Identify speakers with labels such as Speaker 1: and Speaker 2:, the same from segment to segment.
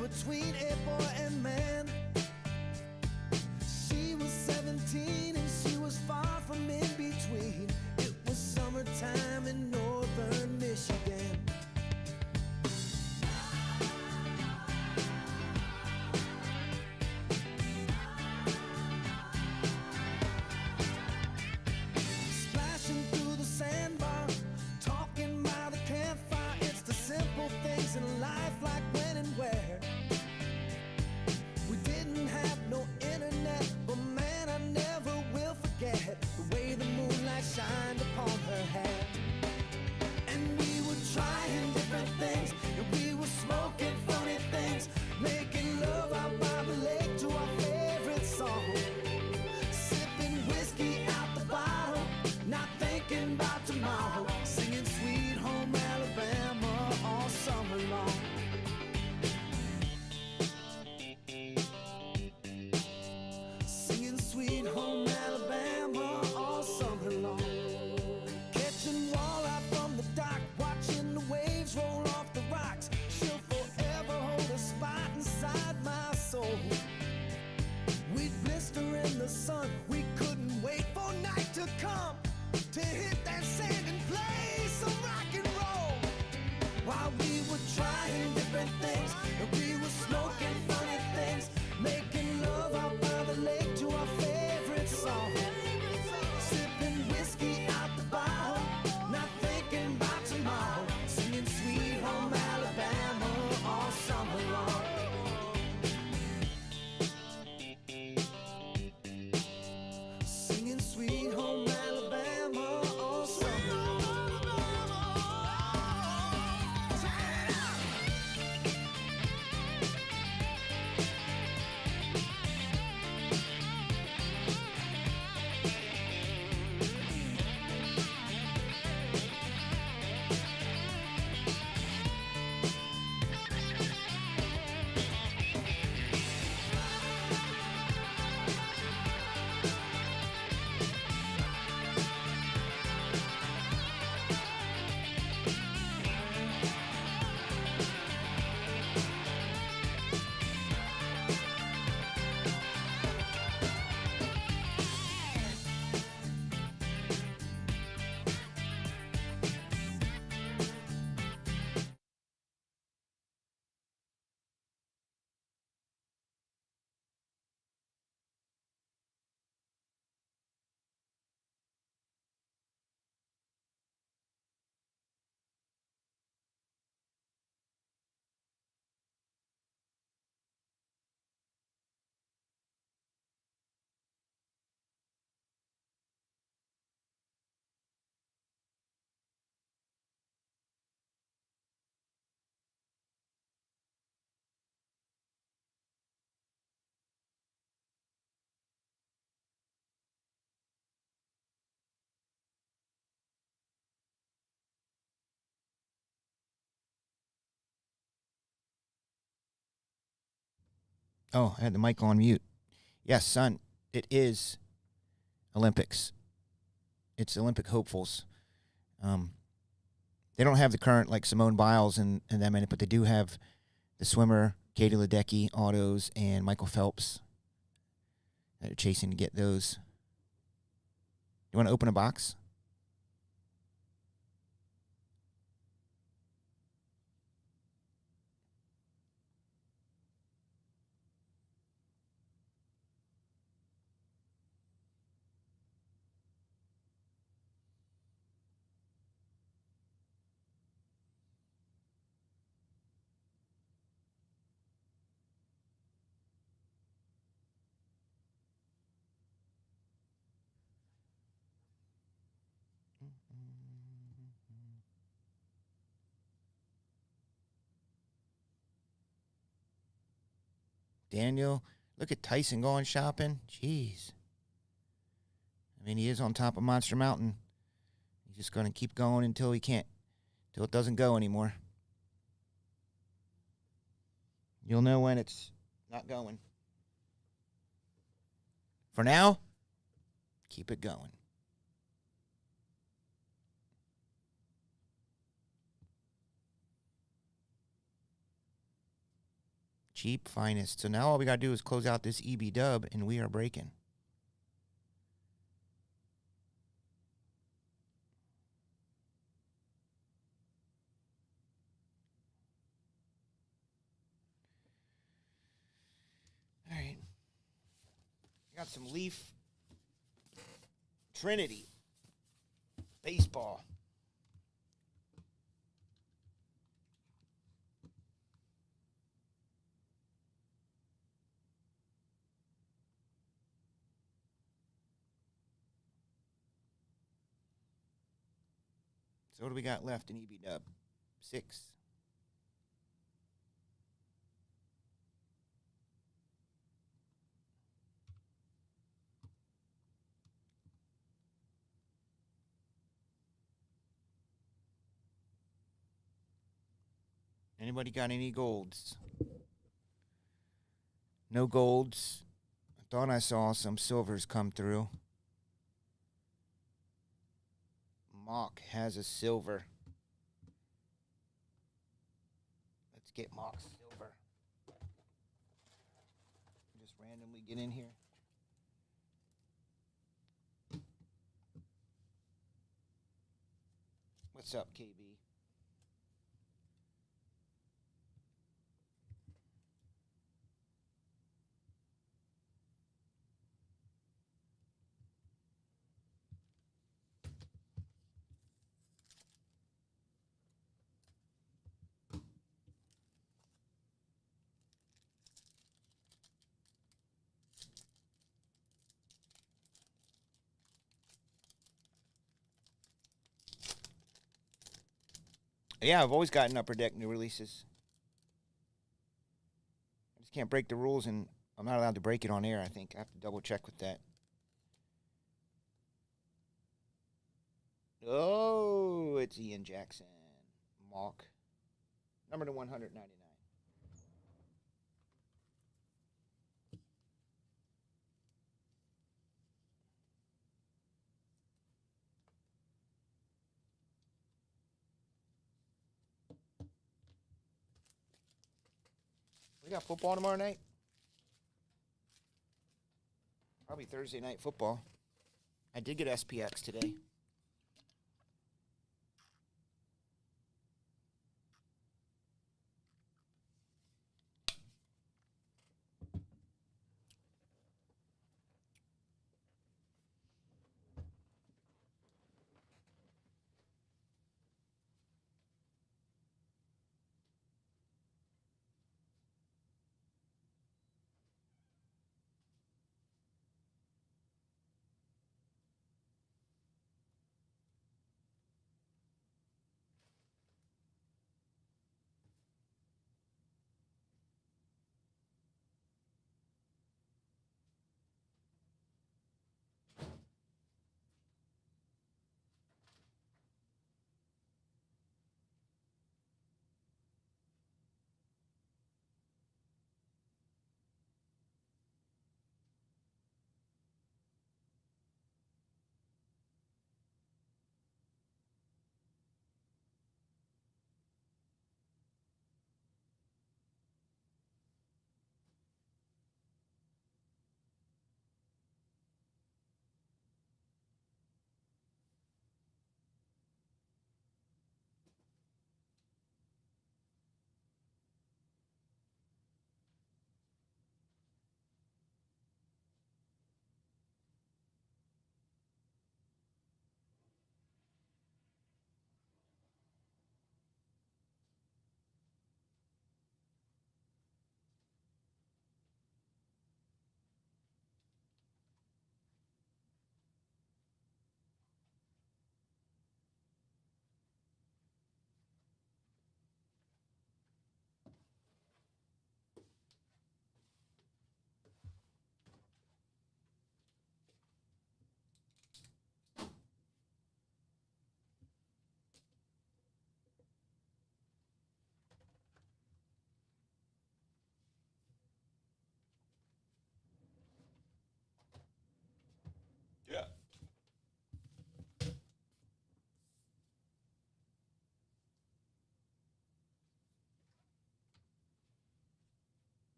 Speaker 1: between a boy and man. She was 17 and she was far from in between. It was summertime in northern Michigan. Splashing through the sandbar, talking by the campfire. It's the simple things in life, like when and where. We didn't have no internet, but man, I never will forget the way the moonlight shined upon her hair. And we were trying different things, and we were smoking funny things, making love out by the lake to our favorite song, sipping whiskey out the bottle, not thinking about tomorrow, singing Sweet Home Alabama all summer long. Singing Sweet Home Alabama all summer long. Catching walleye from the dock, watching the waves roll off the rocks. She'll forever hold a spot inside my soul. We'd blister in the sun, we couldn't wait for night to come to hit that sand and play some rock and roll. While we were trying different things, and we were smoking funny things, making love out by the lake to our favorite song, sipping whiskey out the bottle, not thinking about tomorrow, singing Sweet Home Alabama all summer long. Singing Sweet Home Alabama all summer long.
Speaker 2: Oh, I had the mic on mute. Yes, son, it is Olympics. It's Olympic hopefuls. They don't have the current, like, Simone Biles and them in it, but they do have the swimmer, Katie Ledecky, autos, and Michael Phelps that are chasing to get those. You want to open a box? Daniel, look at Tyson going shopping. Jeez. I mean, he is on top of Monster Mountain. He's just going to keep going until he can't, until it doesn't go anymore. You'll know when it's not going. For now, keep it going. Cheap finest. So now all we got to do is close out this EB dub, and we are breaking. All right. Got some Leaf Trinity baseball. So what do we got left in EB dub? 6. Anybody got any golds? No golds. I thought I saw some silvers come through. Mock has a silver. Let's get Mock silver. Just randomly get in here. What's up, KB? Yeah, I've always gotten Upper Deck new releases. I just can't break the rules, and I'm not allowed to break it on air, I think. I have to double check with that. Oh, it's Ian Jackson. Mock. Number to 199. We got football tomorrow night? Probably Thursday night football. I did get SPX today.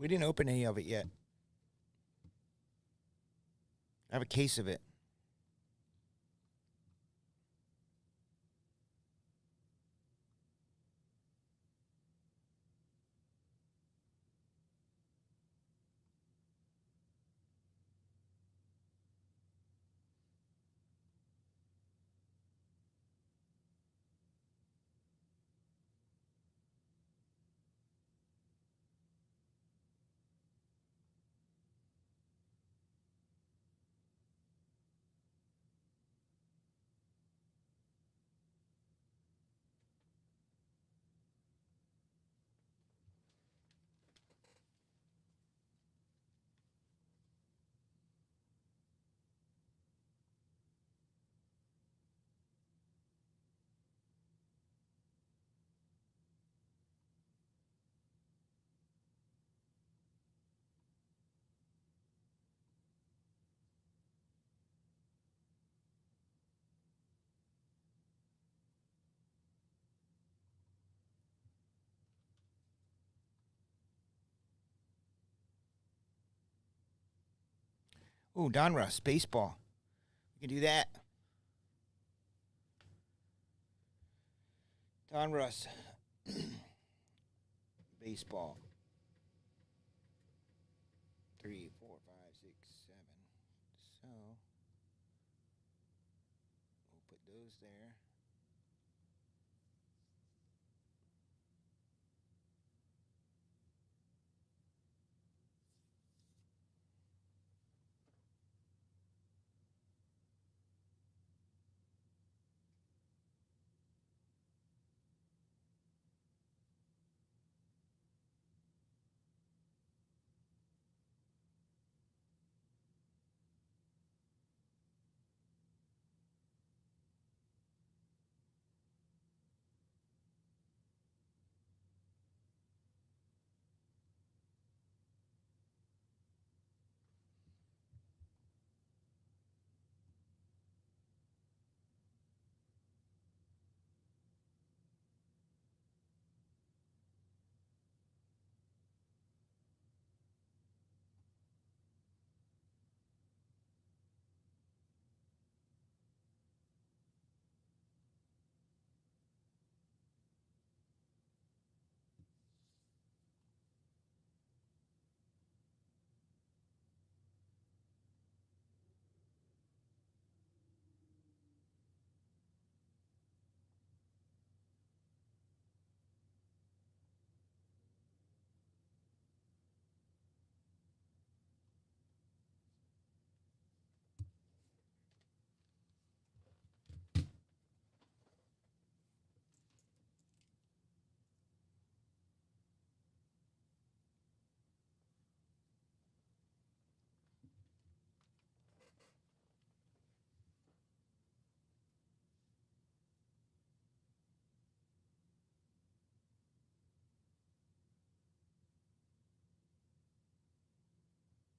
Speaker 2: We didn't open any of it yet. I have a case of it. Ooh, Donruss, baseball. We can do that. Donruss, baseball. 3, 4, 5, 6, 7. So we'll put those there.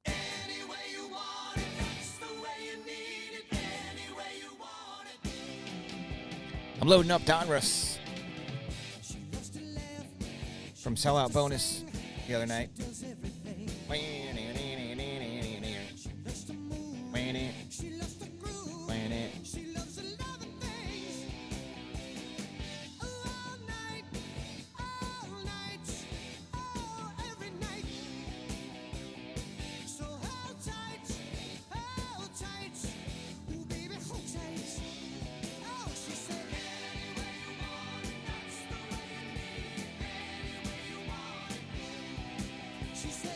Speaker 1: Any way you want it, that's the way you need it. Any way you want it.
Speaker 2: I'm loading up Donruss from Sellout Bonus the other night.
Speaker 1: She said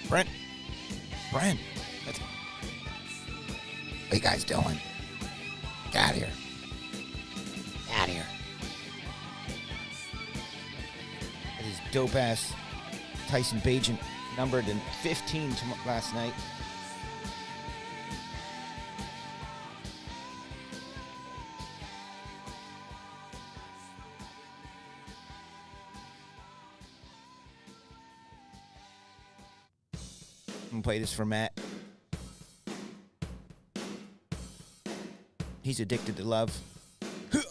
Speaker 2: Brent. What are you guys doing? Get out of here. Get out of here. That is dope-ass Tyson Bagent, numbered in 15 last night. I'm going to play this for Matt. He's addicted to love.
Speaker 1: Woo!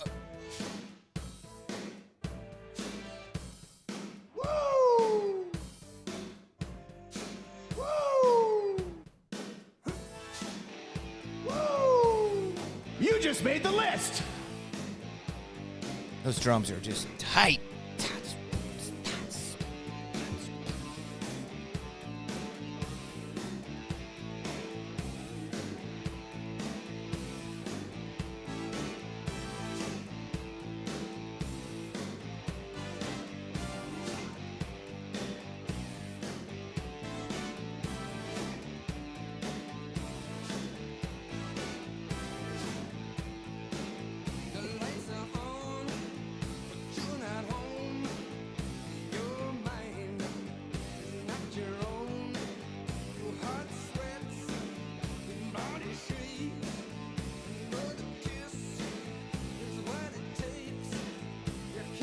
Speaker 1: Woo! Woo! You just made the list.
Speaker 2: Those drums are just tight.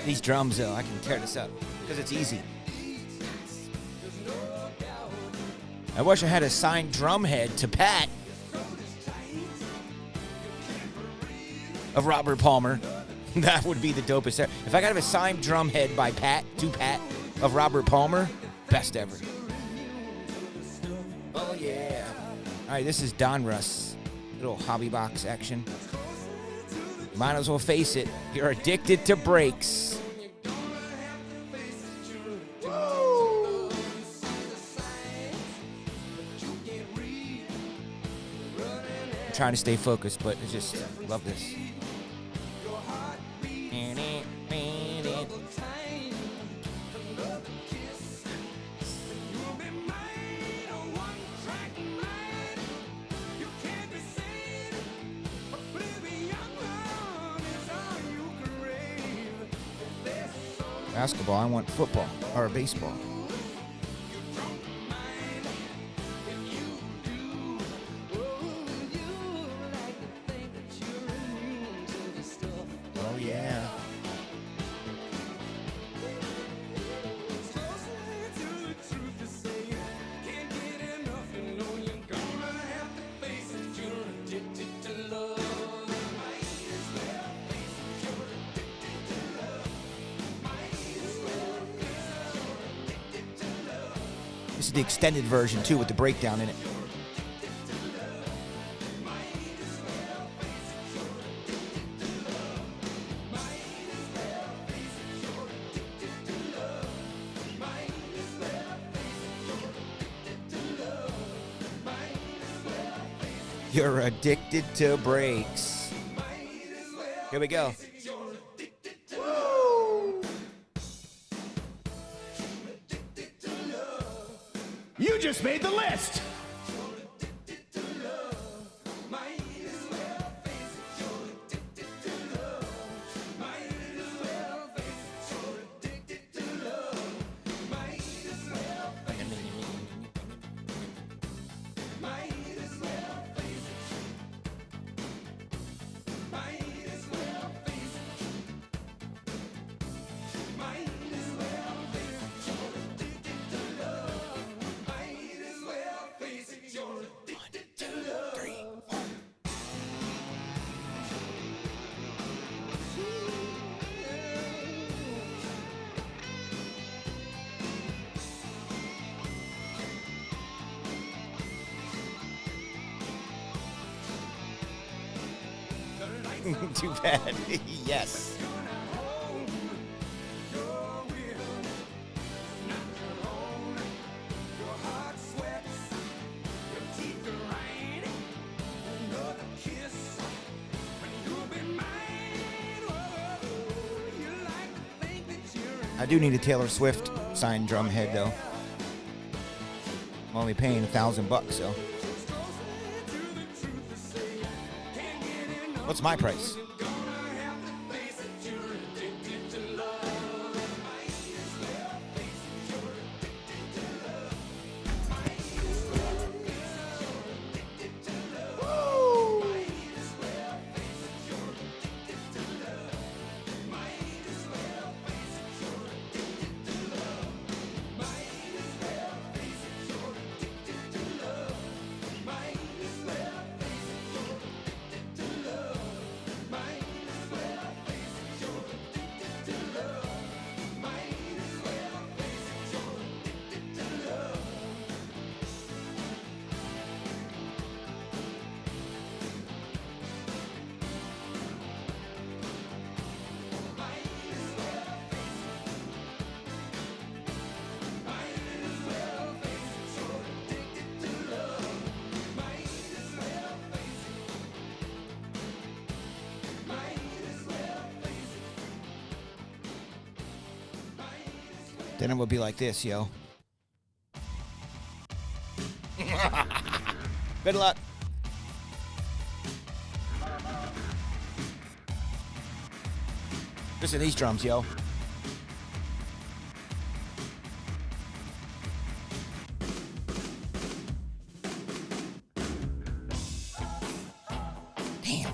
Speaker 2: These drums, though, I can tear this up because it's easy. I wish I had a signed drum head to Pat of Robert Palmer. That would be the dopest ever. If I could have a signed drum head by Pat of Robert Palmer, best ever. Oh, yeah. All right, this is Don Russ. Little hobby box action. Might as well face it. You're addicted to breaks. I'm trying to stay focused, but I just love this. Basketball, I want football or baseball. Oh, yeah. This is the extended version, too, with the breakdown in it. You're addicted to breaks. Here we go.
Speaker 1: You just made the list.
Speaker 2: Too bad. Yes. I do need a Taylor Swift signed drum head, though. I'm only paying $1,000, so. What's my price? Then it will be like this, yo. Good luck. Listen to these drums, yo. Damn.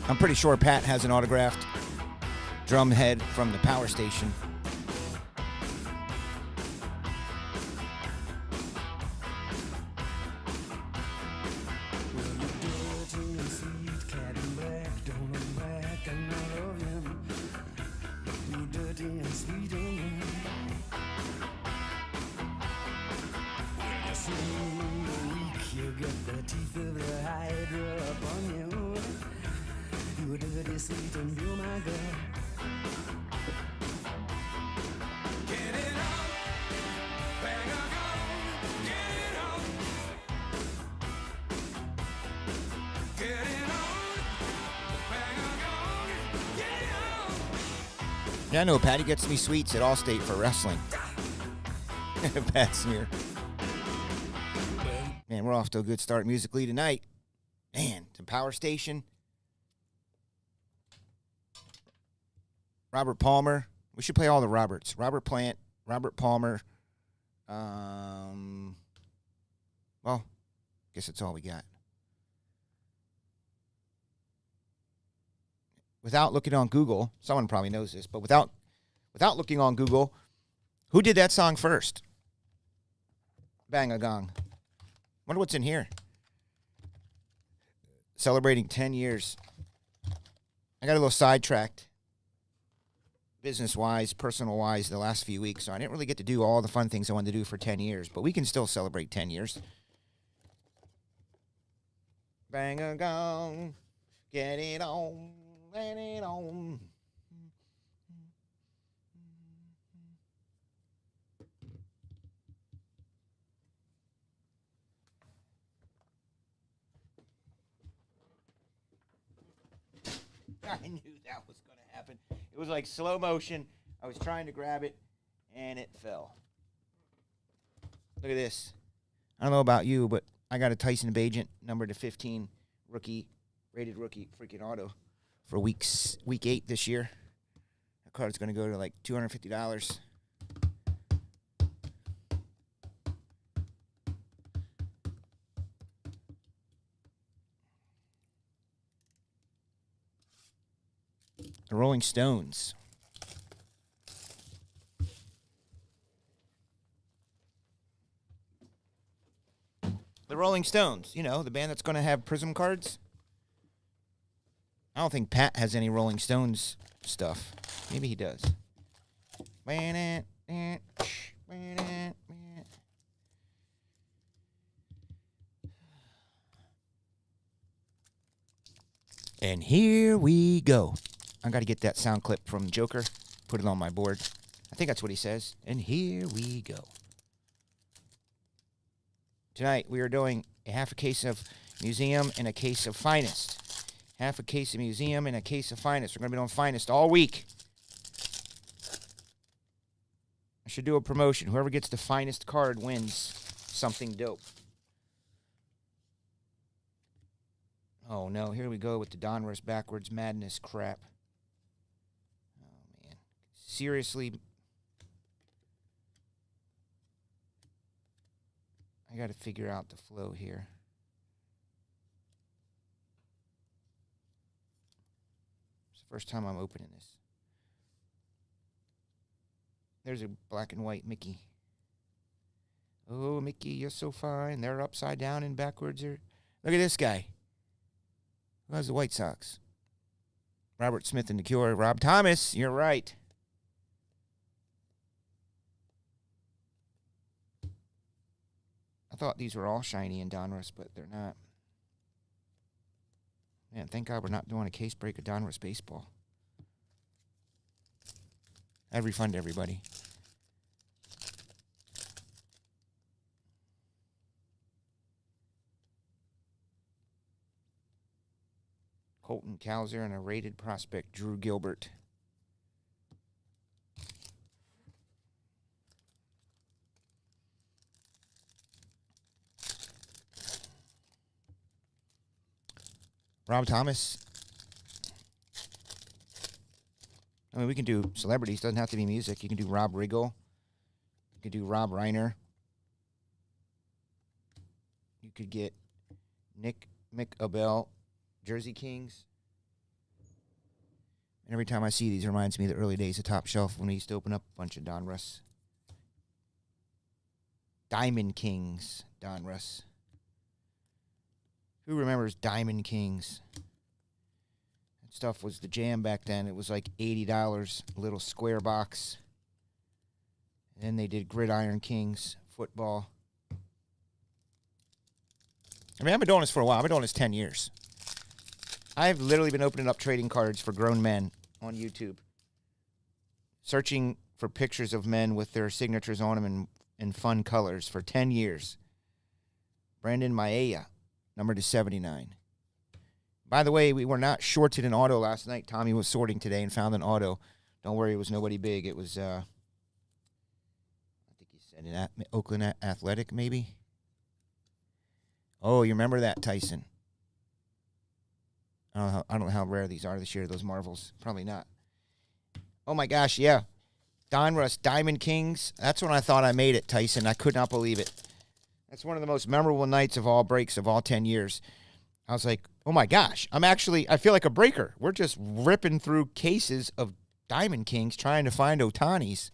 Speaker 2: I'm pretty sure Pat has an autographed drum head from the power station. Yeah, I know Patty gets me sweets at Allstate for wrestling. Pat smear. Man, we're off to a good start musically tonight. Man, the power station. Robert Palmer. We should play all the Roberts. Robert Plant, Robert Palmer. Well, I guess that's all we got. Without looking on Google, someone probably knows this, but without looking on Google, who did that song first? Bang a Gong. Wonder what's in here. Celebrating 10 years. I got a little sidetracked, business-wise, personal-wise, the last few weeks, so I didn't really get to do all the fun things I wanted to do for 10 years, but we can still celebrate 10 years. Bang a Gong, get it on. Let it on. I knew that was going to happen. It was like slow motion. I was trying to grab it, and it fell. Look at this. I don't know about you, but I got a Tyson Bagent number /15 rookie, rated rookie freaking auto for week 8 this year. That card's going to go to like $250. The Rolling Stones. The Rolling Stones, you know, the band that's going to have Prism cards. I don't think Pat has any Rolling Stones stuff. Maybe he does. And here we go. I got to get that sound clip from Joker, put it on my board. I think that's what he says. And here we go. Tonight we are doing a half a case of Museum and a case of Finest. Half a case of Museum and a case of Finest. We're going to be doing Finest all week. I should do a promotion. Whoever gets the finest card wins something dope. Oh, no. Here we go with the Donruss backwards madness crap. Oh, man. Seriously. I got to figure out the flow here. It's the first time I'm opening this. There's a black and white Mickey. Oh, Mickey, you're so fine. They're upside down and backwards. Look at this guy. Who has the White Sox? Robert Smith and the Cure. Rob Thomas, you're right. I thought these were all shiny in Donruss, but they're not. Man, thank God we're not doing a case break of Donruss baseball. I'd refund everybody. Colton Cowser and a rated prospect, Drew Gilbert. Rob Thomas. I mean, we can do celebrities. Doesn't have to be music. You can do Rob Riggle. You could do Rob Reiner. You could get Mick Abel, Jersey Kings. And every time I see these, it reminds me of the early days of Top Shelf when we used to open up a bunch of Donruss. Diamond Kings, Donruss. Who remembers Diamond Kings? That stuff was the jam back then. It was like $80, a little square box. And then they did Gridiron Kings, football. I mean, I've been doing this for a while. I've been doing this 10 years. I've literally been opening up trading cards for grown men on YouTube, searching for pictures of men with their signatures on them in fun colors for 10 years. Brandon Maia, number to 79. By the way, we were not shorted an auto last night. Tommy was sorting today and found an auto. Don't worry, it was nobody big. It was, I think he said an Oakland Athletic, maybe. Oh, you remember that, Tyson? I don't know how rare these are this year, those Marvels. Probably not. Oh, my gosh, yeah. Donruss, Diamond Kings. That's when I thought I made it, Tyson. I could not believe it. That's one of the most memorable nights of all breaks of all 10 years. I was like, oh, my gosh. I feel like a breaker. We're just ripping through cases of Diamond Kings trying to find Ohtanis.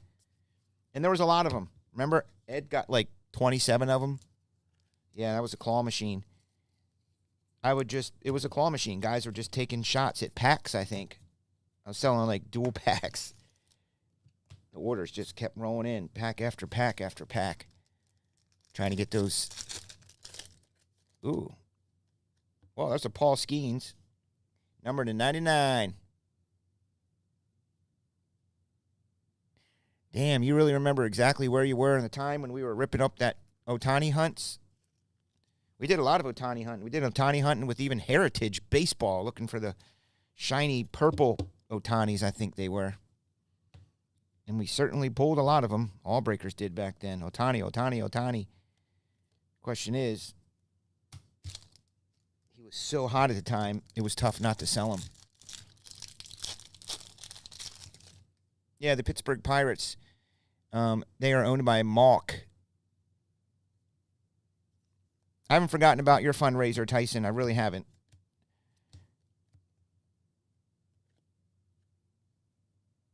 Speaker 2: And there was a lot of them. Remember, Ed got like 27 of them? Yeah, that was a claw machine. It was a claw machine. Guys were just taking shots at packs, I think. I was selling like dual packs. The orders just kept rolling in, pack after pack after pack. Trying to get those. Ooh. Well, that's a Paul Skeens. Number to 99. Damn, you really remember exactly where you were in the time when we were ripping up that Ohtani hunts? We did a lot of Ohtani hunting. We did Ohtani hunting with even Heritage Baseball, looking for the shiny purple Ohtanis, I think they were. And we certainly pulled a lot of them. All breakers did back then. Ohtani. Question is, he was so hot at the time, it was tough not to sell him. Yeah, the Pittsburgh Pirates, they are owned by Malk. I haven't forgotten about your fundraiser, Tyson. I really haven't.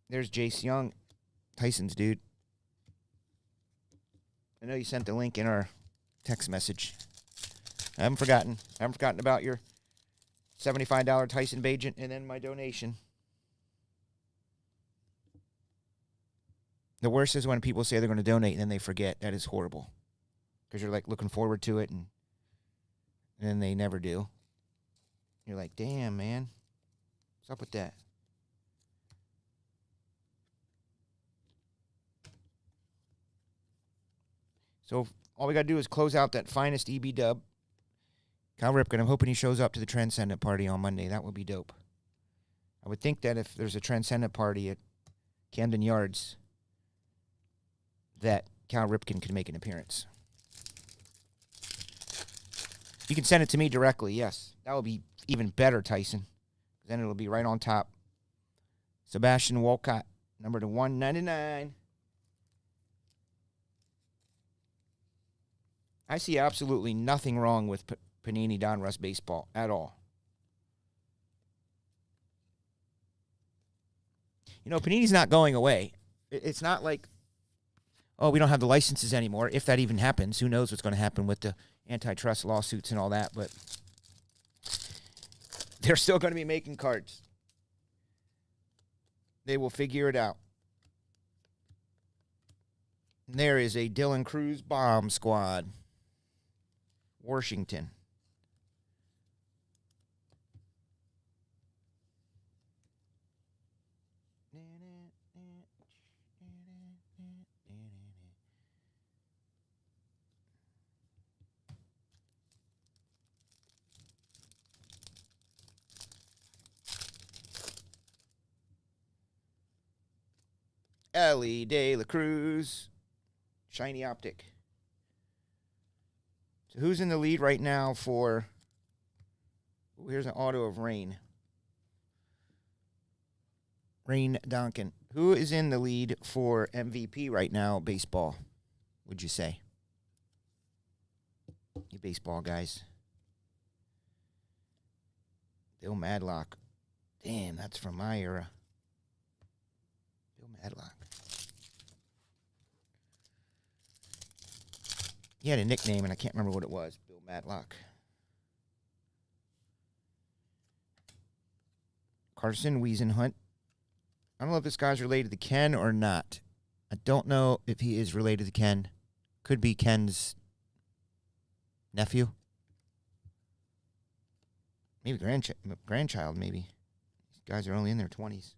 Speaker 2: There's Jace Young, Tyson's dude. I know you sent the link in our text message. I haven't forgotten. I haven't forgotten about your $75 Tyson Bagent and then my donation. The worst is when people say they're going to donate and then they forget. That is horrible. Because you're like looking forward to it and then they never do. You're like, damn, man. What's up with that? So all we got to do is close out that finest EB dub. Cal Ripken, I'm hoping he shows up to the Transcendent party on Monday. That would be dope. I would think that if there's a Transcendent party at Camden Yards, that Cal Ripken could make an appearance. You can send it to me directly, yes. That would be even better, Tyson. Then it'll be right on top. Sebastian Walcott, number to 199. I see absolutely nothing wrong with Panini Donruss baseball at all. You know, Panini's not going away. It's not like, oh, we don't have the licenses anymore. If that even happens, who knows what's going to happen with the antitrust lawsuits and all that. But they're still going to be making cards. They will figure it out. And there is a Dylan Cruz bomb squad. Washington. Ellie De La Cruz. Shiny Optic. So who's in the lead right now for... Ooh, here's an auto of Rain. Rain Donkin. Who is in the lead for MVP right now, baseball, would you say? You baseball guys. Bill Madlock. Damn, that's from my era. Bill Madlock. He had a nickname, and I can't remember what it was. Bill Matlock. Carson Wiesenhunt. I don't know if this guy's related to Ken or not. I don't know if he is related to Ken. Could be Ken's nephew. Maybe grandchild, maybe. These guys are only in their 20s.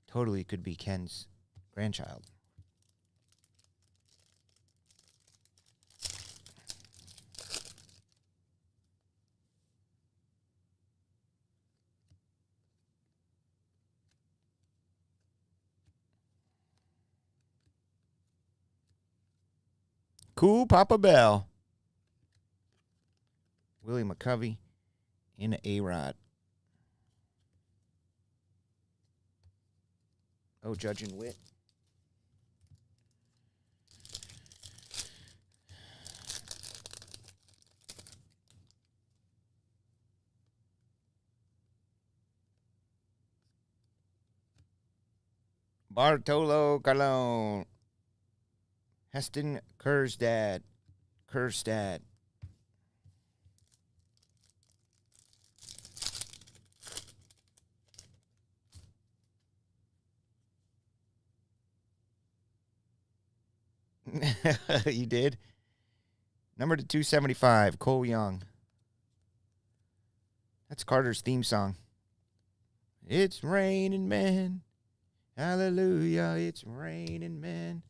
Speaker 2: Totally could be Ken's grandchild. Cool Papa Bell. Willie McCovey in A-Rod. Oh, Judge and Witt. Bartolo Colon. Heston Kjerstad. You did? Number to 275, Cole Young. That's Carter's theme song. It's raining men. Hallelujah, it's raining men.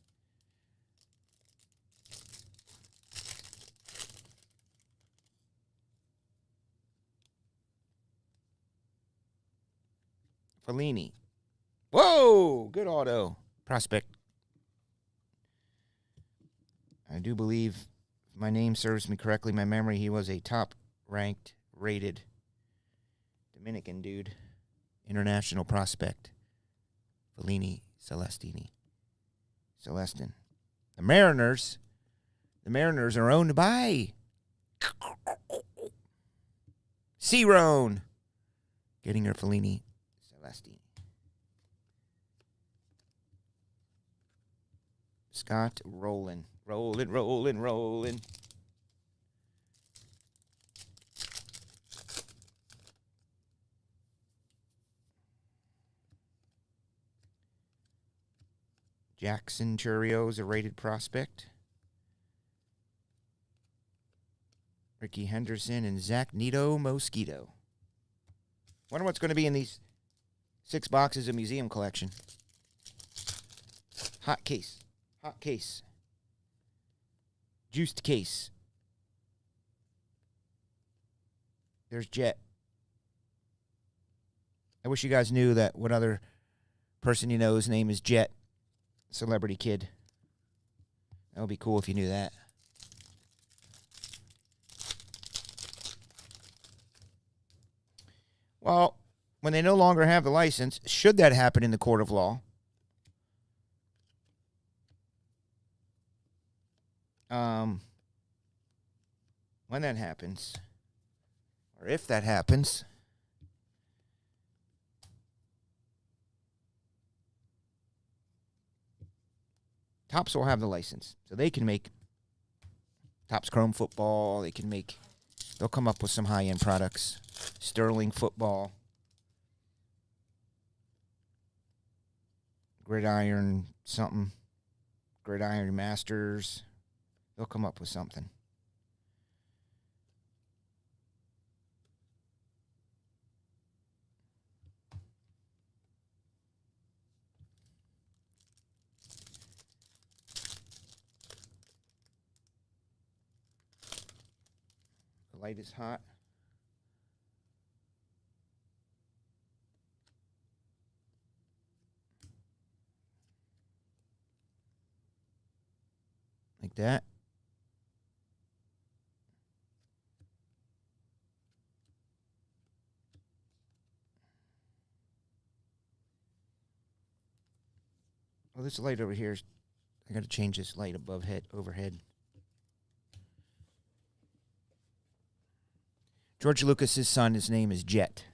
Speaker 2: Fellini. Whoa! Good auto. Prospect. I do believe, if my name serves me correctly, my memory, he was a top-ranked, rated Dominican dude. International prospect. Fellini Celestin. The Mariners are owned by Cerone. Getting her Fellini Celestin. Scott Rowland. Rolling. Jackson Churio is a rated prospect. Ricky Henderson and Zach Nito Mosquito. Wonder what's going to be in these 6 boxes of museum collection. Hot case. Juiced case. There's Jet. I wish you guys knew that what other person you know's name is Jet. Celebrity kid. That would be cool if you knew that. Well, when they no longer have the license, should that happen in the court of law, when that happens, or if that happens, Topps will have the license. So they can make Topps Chrome football. They'll come up with some high-end products. Sterling football. Gridiron something. Gridiron Masters. They'll come up with something. The light is hot. Like that. Well, this light over here, I got to change this light overhead. George Lucas's son, his name is Jet.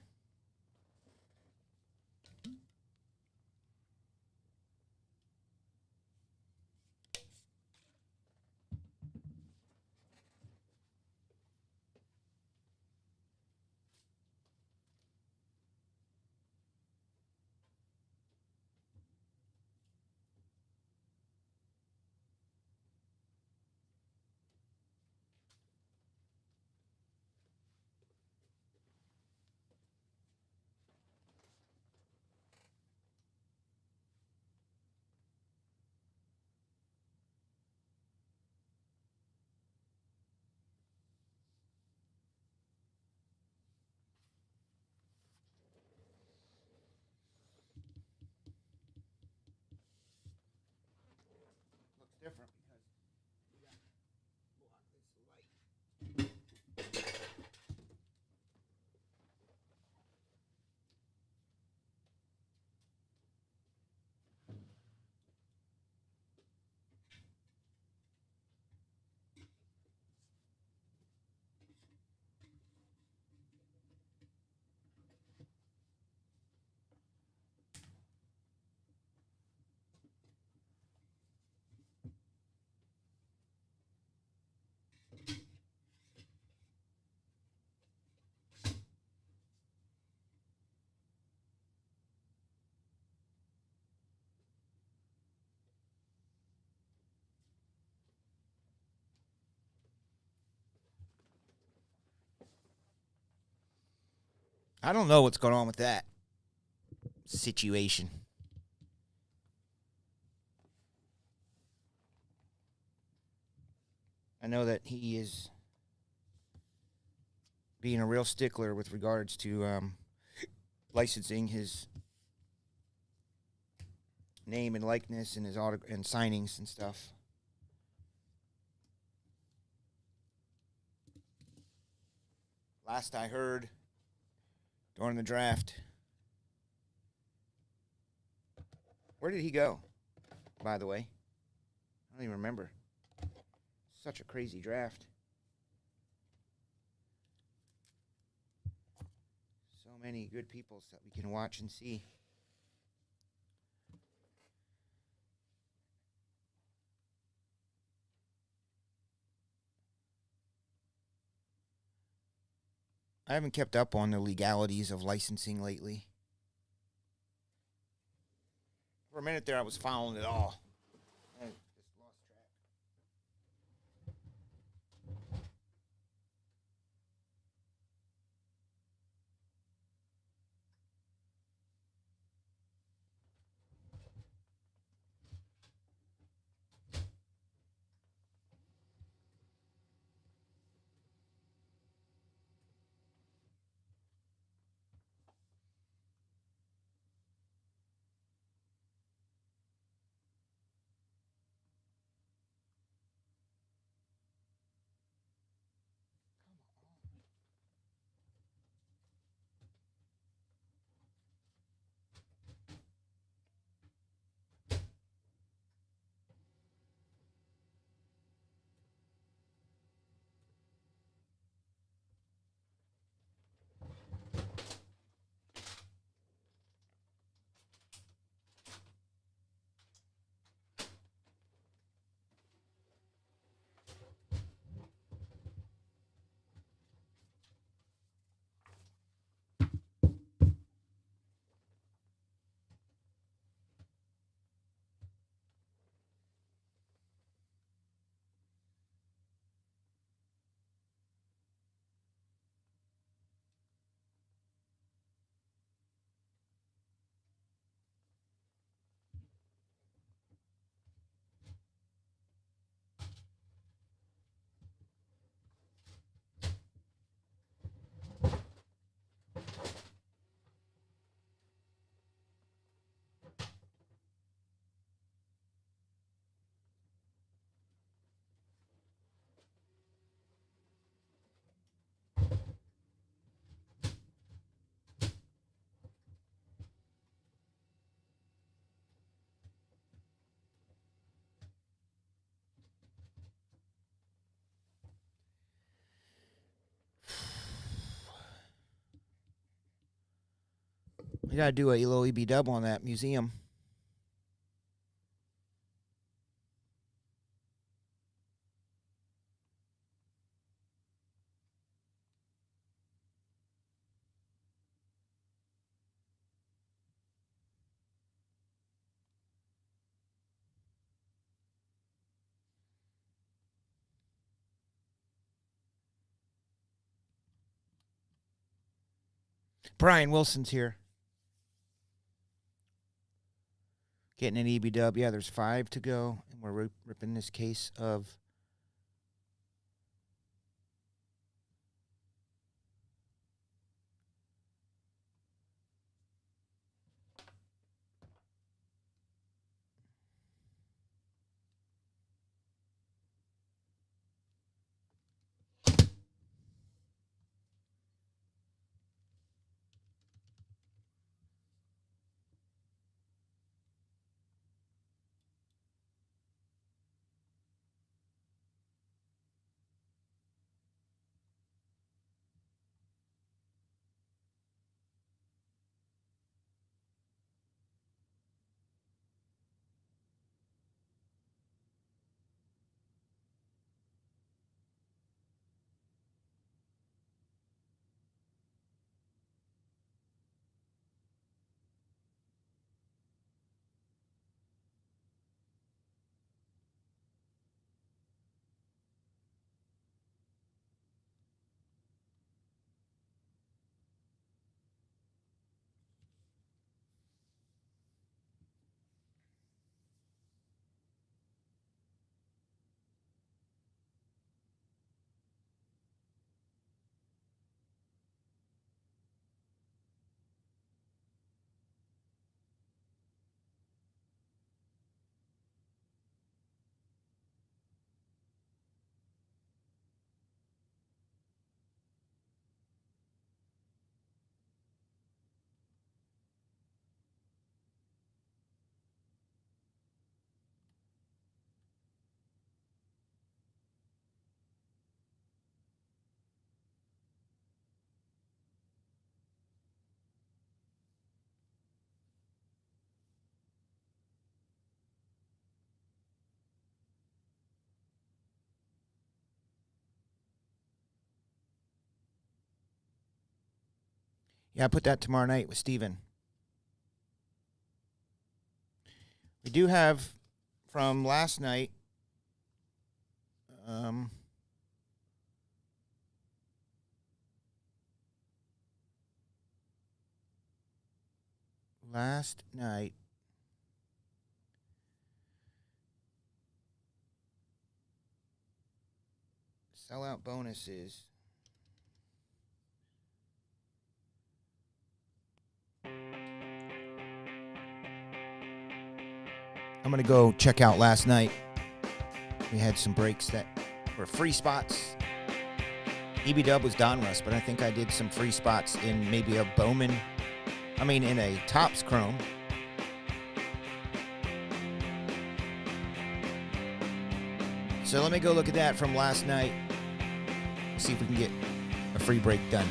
Speaker 2: Looks different because we got block this light. I don't know what's going on with that situation. I know that he is being a real stickler with regards to licensing his name and likeness and his and signings and stuff. Last I heard during the draft, where did he go, by the way? I don't even remember. Such a crazy draft. So many good people that we can watch and see. I haven't kept up on the legalities of licensing lately. For a minute there, I was following it all. I just lost track. We got to do a little EB dub on that museum. Brian Wilson's here. Getting an EB dub. Yeah, there's 5 to go. And we're ripping this case of I put that tomorrow night with Steven. We do have from last night. Last night. Sellout bonuses. I'm going to go check out last night. We had some breaks that were free spots. EB Dub was Donruss, but I think I did some free spots in maybe a Bowman. In a Topps Chrome. So let me go look at that from last night. See if we can get a free break done.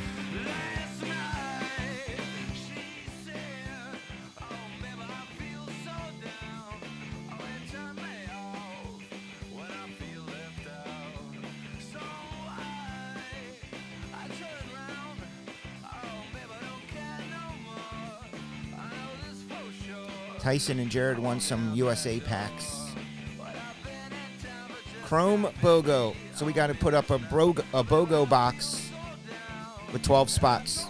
Speaker 2: Tyson and Jared won some USA packs. Chrome BOGO. So we got to put up a BOGO box with 12 spots.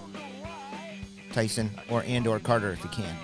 Speaker 2: Tyson or Carter if you can.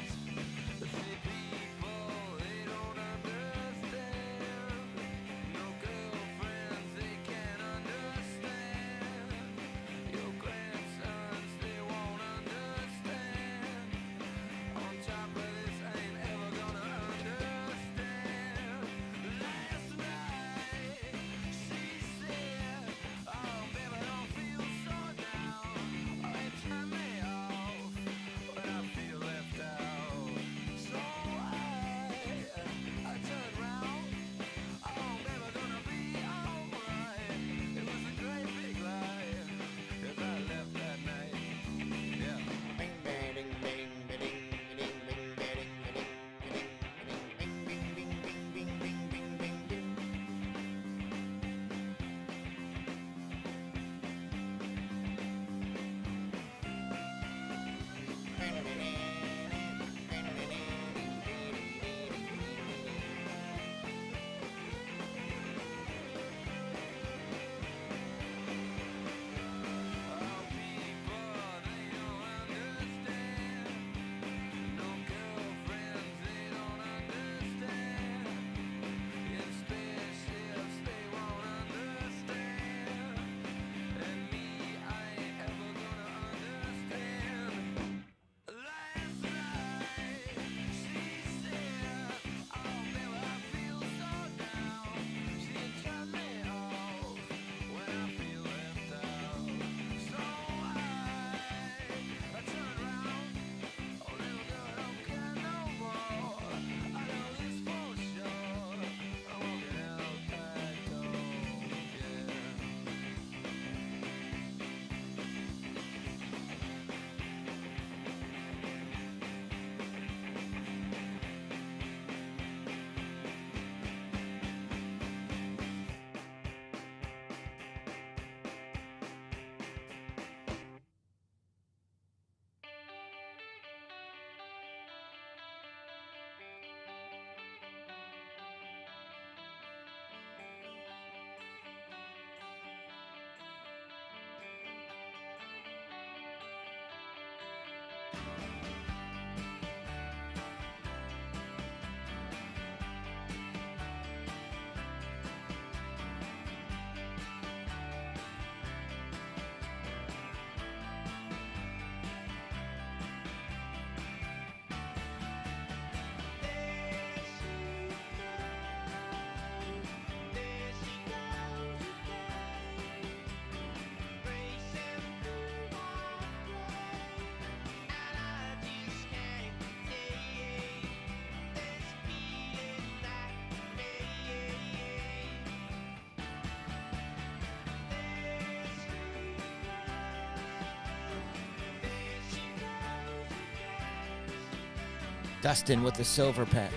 Speaker 2: Dustin with the silver pack.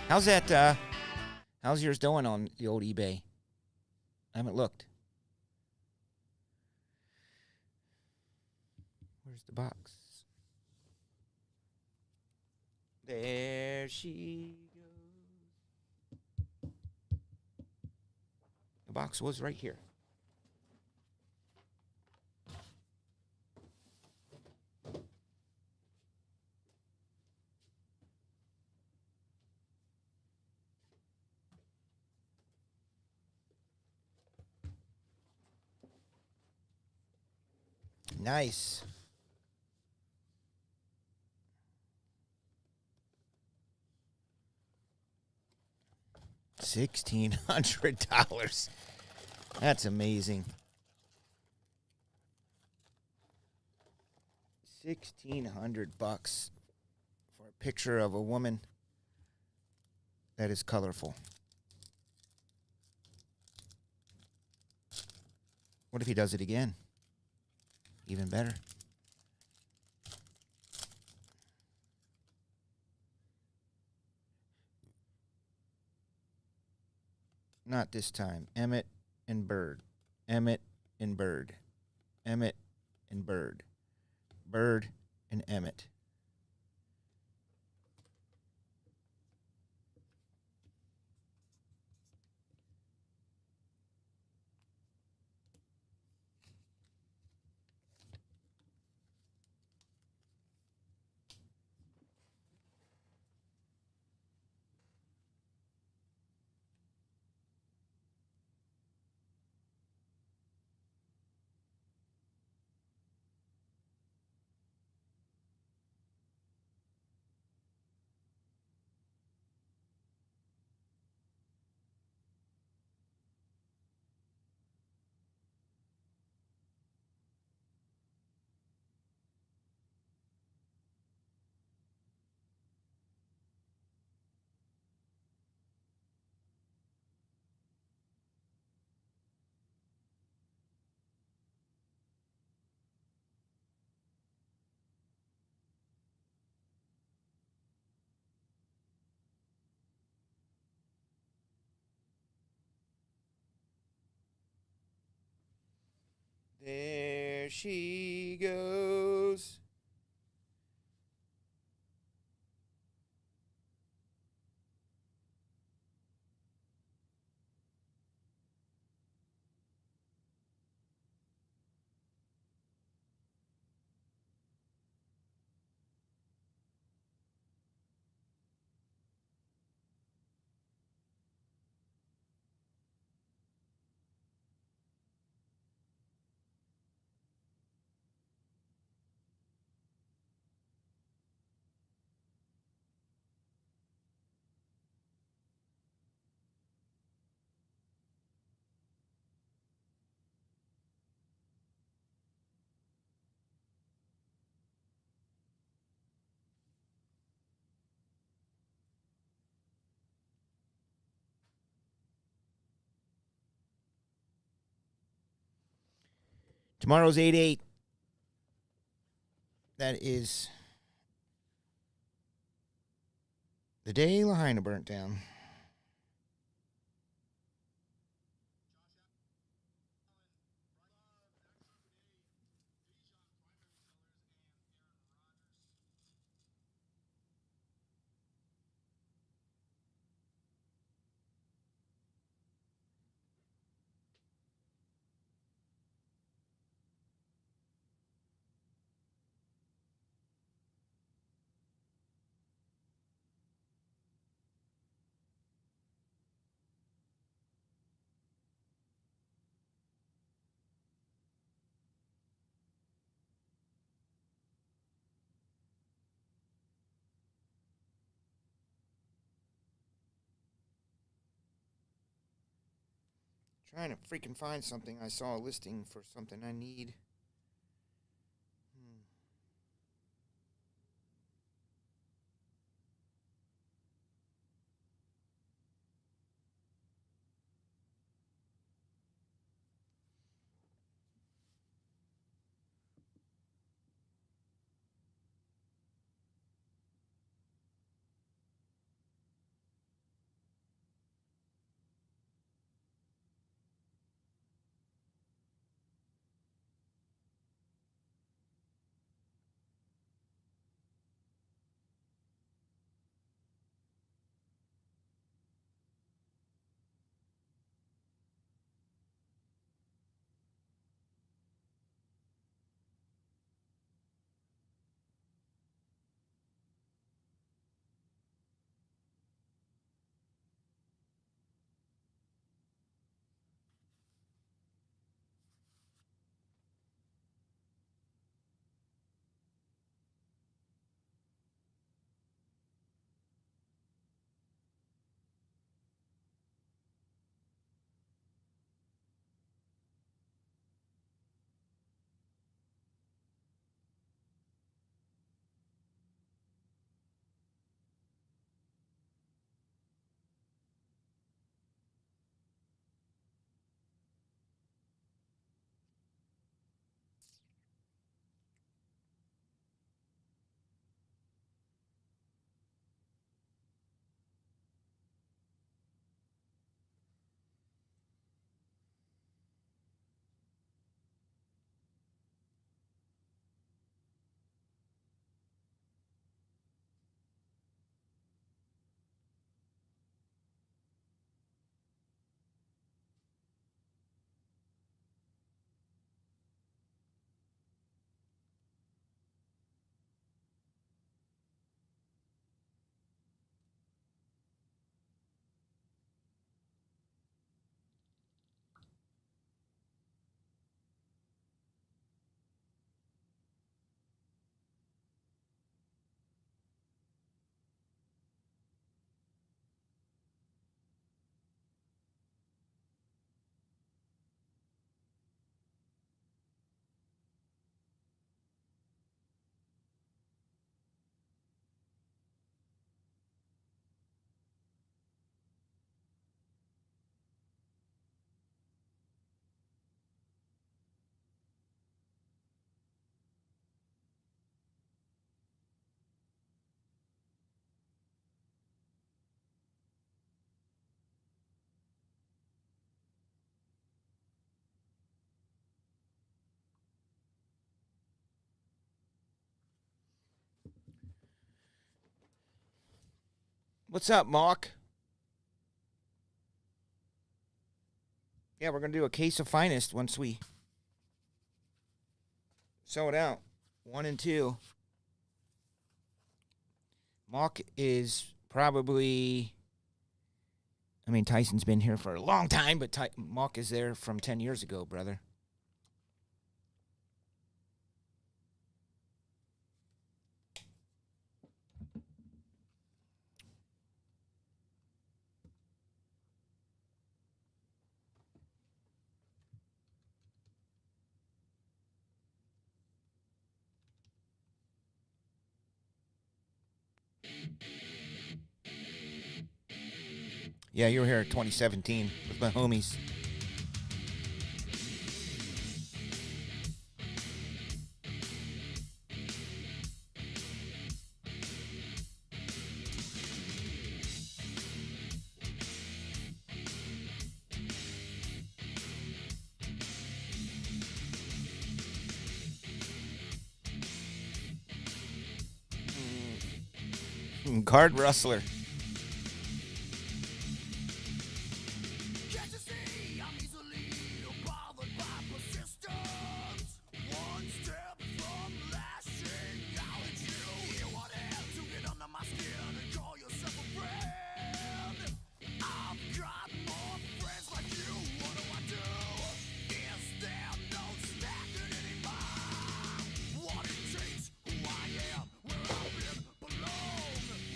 Speaker 2: How's that? How's yours doing on the old eBay? I haven't looked. Where's the box? There she goes. The box was right here. Nice. $1,600. That's amazing. 1,600 bucks for a picture of a woman that is colorful. What if he does it again? Even better. Not this time. Emmett and Bird. Emmett and Bird. Emmett and Bird. Bird and Emmett. There she goes. Tomorrow's 8/8. That is the day Lahaina burnt down. Trying to freaking find something. I saw a listing for something I need. What's up, Mark? Yeah, we're going to do a case of Finest once we sell it out. 1 and 2. Mark is probably... I mean, Tyson's been here for a long time, but Mark is there from 10 years ago, brother. Yeah, you were here in 2017 with my homies. Card Rustler.
Speaker 1: Can't you see I'm easily bothered by persistence? One step from lashing out at you. You want to get under my skin and call yourself a friend. I've got more friends like you. What do I do? Is there no snapping anymore? What it takes, who I am, where I've been, belong.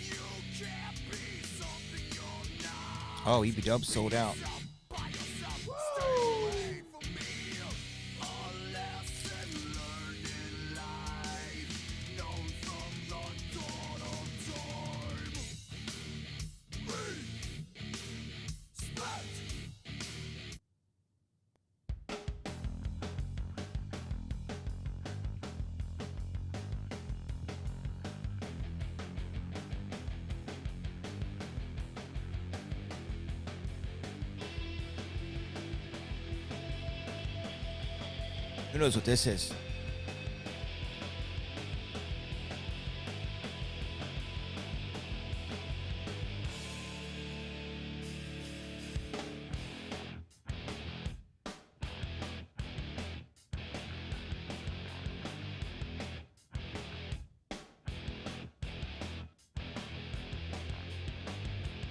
Speaker 1: You can't be something you're not.
Speaker 2: Oh, EB Dub sold out. Who knows what this is?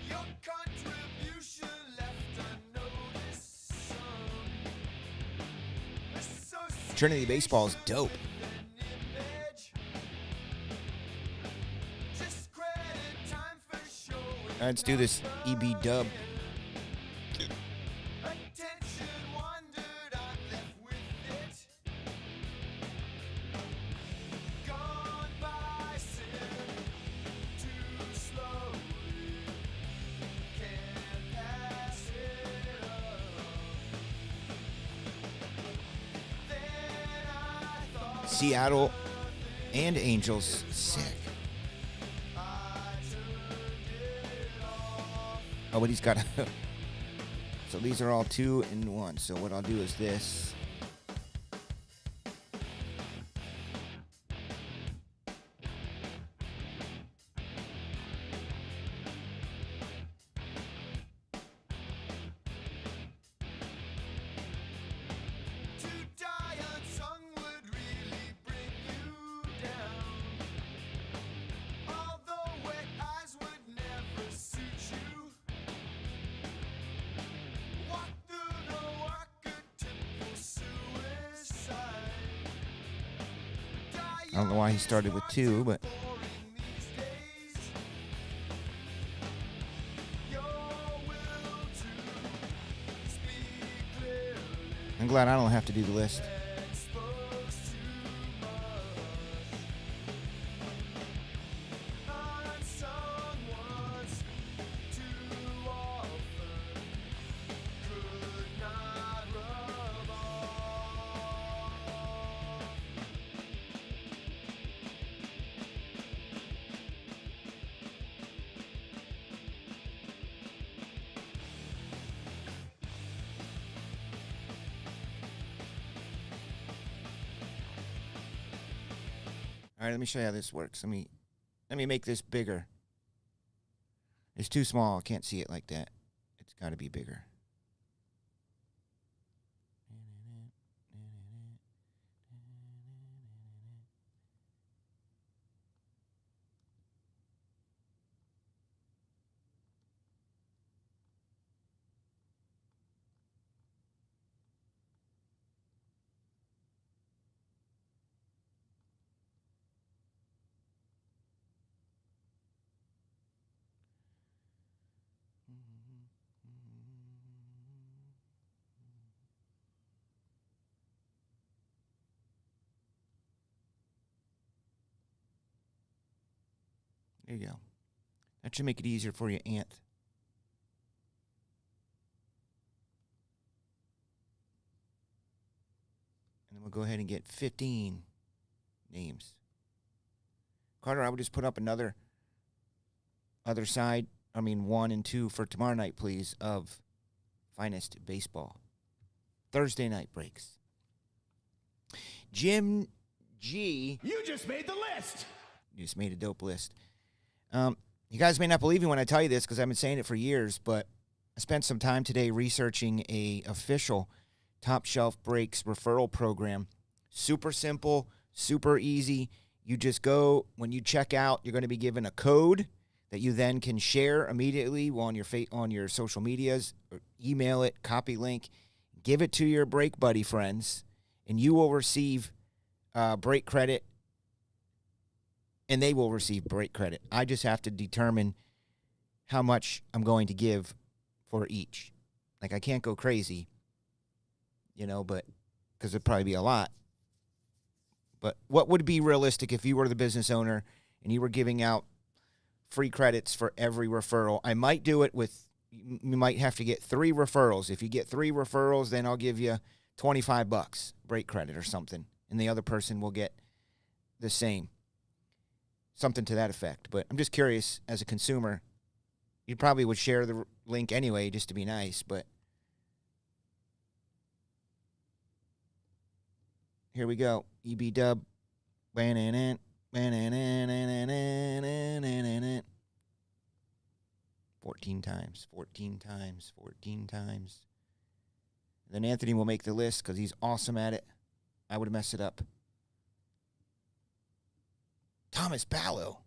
Speaker 1: Your contribution left unnoticed.
Speaker 2: Trinity Baseball is dope. All right, let's do this EB Dub. Seattle and Angels. Sick. Oh, but he's got... So these are all 2 in 1. So what I'll do is this. I don't know why he started with 2, but... I'm glad I don't have to do the list. All right, let me show you how this works. Let me make this bigger. It's too small. I can't see it like that. It's got to be bigger. There you go. That should make it easier for you, Ant. And then we'll go ahead and get 15 names. Carter, I would just put up another other side, 1 and 2 for tomorrow night, please, of Finest Baseball. Thursday night breaks. Jim G.
Speaker 3: You just made the list.
Speaker 2: You just made a dope list. You guys may not believe me when I tell you this because I've been saying it for years, but I spent some time today researching a official Top Shelf Breaks referral program. Super simple, super easy. You just go, when you check out, you're going to be given a code that you then can share immediately on your social medias, or email it, copy link, give it to your Break Buddy friends, and you will receive break credit, and they will receive break credit. I just have to determine how much I'm going to give for each. Like, I can't go crazy, but because it'd probably be a lot. But what would be realistic if you were the business owner and you were giving out free credits for every referral? I might do it with, you might have to get 3 referrals. If you get 3 referrals, then I'll give you $25 break credit or something, and the other person will get the same. Something to that effect. But I'm just curious, as a consumer, you probably would share the link anyway just to be nice, but here we go. EB Dub. 14 times, 14 times, 14 times. Then Anthony will make the list because he's awesome at it. I would mess it up. Thomas Ballo.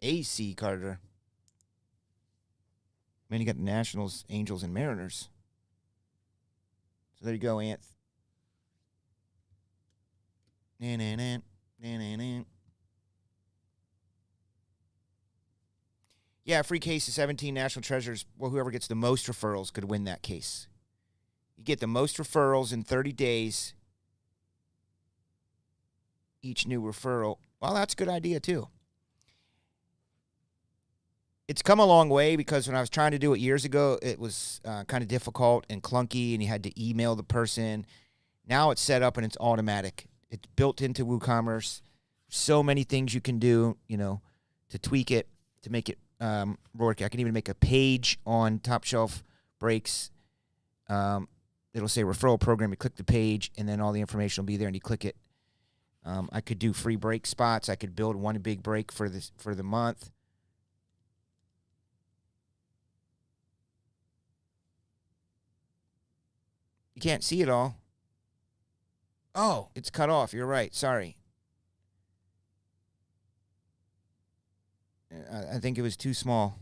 Speaker 2: AC Carter. Man, you got the Nationals, Angels, and Mariners. So there you go, Anth. Yeah, free case of 17 National Treasures. Well, whoever gets the most referrals could win that case. You get the most referrals in 30 days. Each new referral. Well, that's a good idea, too. It's come a long way because when I was trying to do it years ago, it was kind of difficult and clunky, and you had to email the person. Now it's set up and it's automatic. It's built into WooCommerce. So many things you can do, to tweak it, to make it work. I can even make a page on Top Shelf Breaks. It'll say referral program. You click the page, and then all the information will be there, and you click it. I could do free break spots. I could build one big break for the month. You can't see it all. Oh, it's cut off. You're right. Sorry. I think it was too small.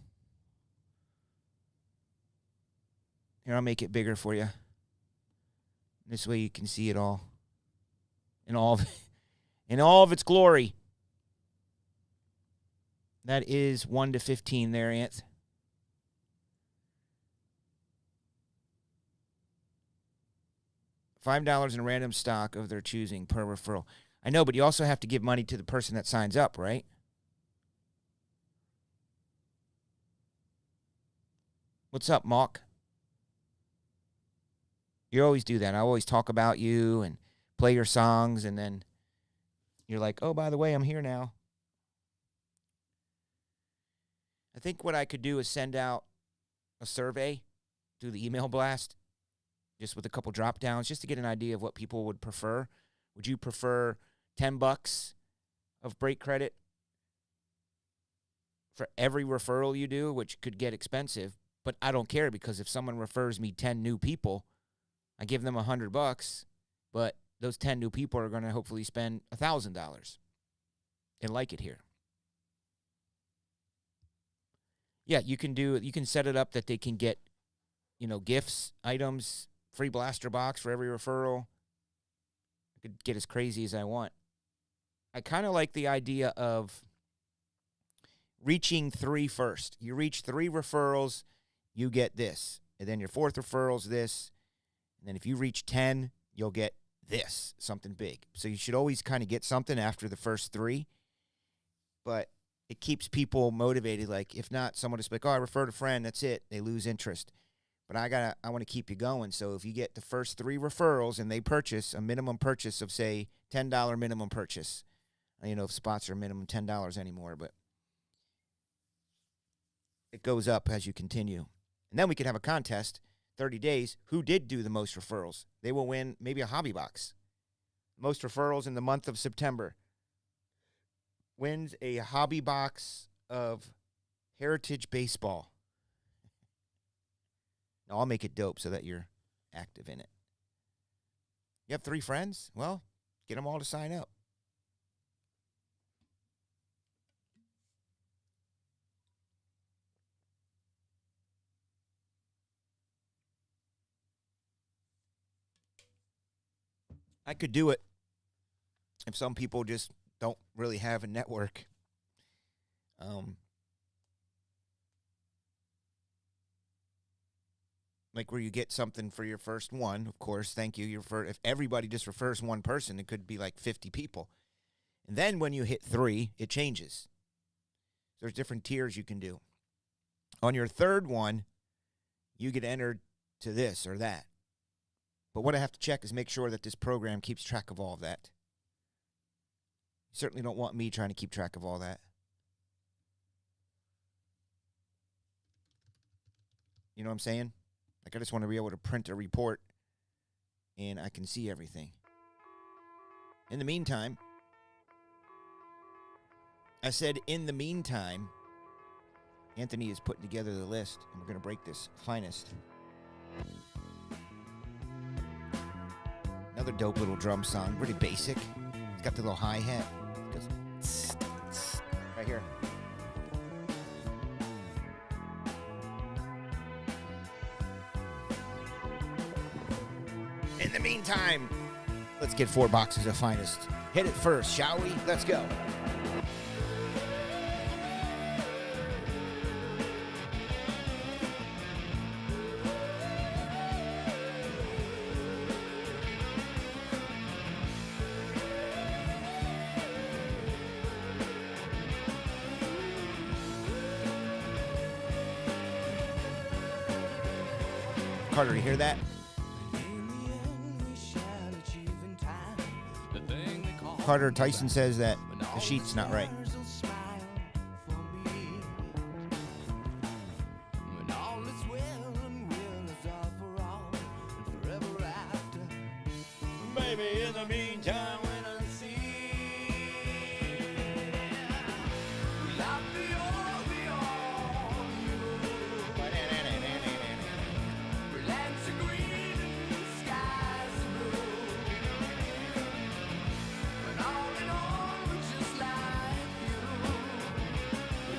Speaker 2: Here, I'll make it bigger for you. This way you can see it all. In all of its glory. That is 1 to 15 there, Anth. $5 in random stock of their choosing per referral. I know, but you also have to give money to the person that signs up, right? What's up, Mock? You always do that. I always talk about you and play your songs, and then you're like, oh, by the way, I'm here now. I think what I could do is send out a survey through the email blast, just with a couple drop downs, just to get an idea of what people would prefer. Would you prefer $10 of break credit for every referral you do, which could get expensive. But I don't care, because if someone refers me 10 new people, I give them $100, but those 10 new people are going to hopefully spend $1,000 and like it here. Yeah, you can set it up that they can get, gifts, items, free blaster box for every referral. I could get as crazy as I want. I kind of like the idea of reaching 3 first. You reach 3 referrals, you get this. And then your 4th referral's this. And then if you reach 10, you'll get this, something big. So you should always kind of get something after the first 3. But it keeps people motivated. Like, if not, someone just like, oh, I referred a friend, that's it. They lose interest. But I want to keep you going. So if you get the first 3 referrals and they purchase a minimum purchase of, say, $10 minimum purchase. If spots are minimum $10 anymore, but it goes up as you continue. And then we could have a contest, 30 days, who did do the most referrals. They will win maybe a hobby box. Most referrals in the month of September wins a hobby box of Heritage Baseball. Now, I'll make it dope so that you're active in it. You have 3 friends? Well, get them all to sign up. I could do it if some people just don't really have a network. Like where you get something for your first one, of course, thank you. If everybody just refers one person, it could be like 50 people. And then when you hit 3, it changes. There's different tiers you can do. On your 3rd one, you get entered to this or that. But what I have to check is make sure that this program keeps track of all of that. You certainly don't want me trying to keep track of all that. You know what I'm saying? Like, I just want to be able to print a report and I can see everything. In the meantime, Anthony is putting together the list, and we're going to break this finest. Another dope little drum song, really basic. It's got the little hi-hat. It goes tss, tss, right here. In the meantime, let's get 4 boxes of finest. Hit it first, shall we? Let's go. Carter, you hear that? Carter, Tyson says that the sheet's not right. Baby, in the meantime, when I see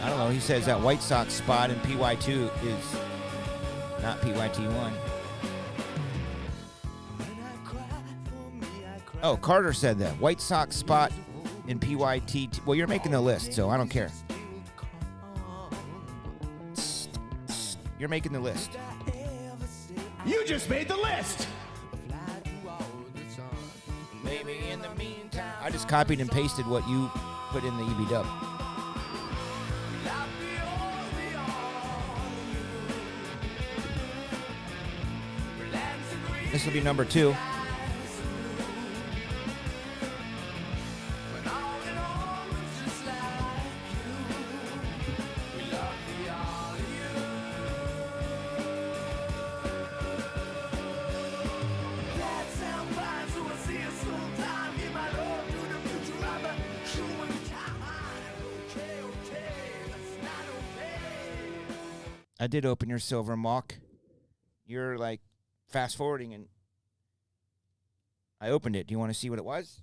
Speaker 2: I don't know. He says that White Sox spot in PY2 is not PYT1. Oh, Carter said that. White Sox spot in PYT. Well, you're making the list, so I don't care. You're making the list.
Speaker 3: You just made the list!
Speaker 2: Maybe in the meantime. I just copied and pasted what you put in the EB dub. This will be number 2. I did open your silver, Mock. You're like fast forwarding, and I opened it. Do you want to see what it was?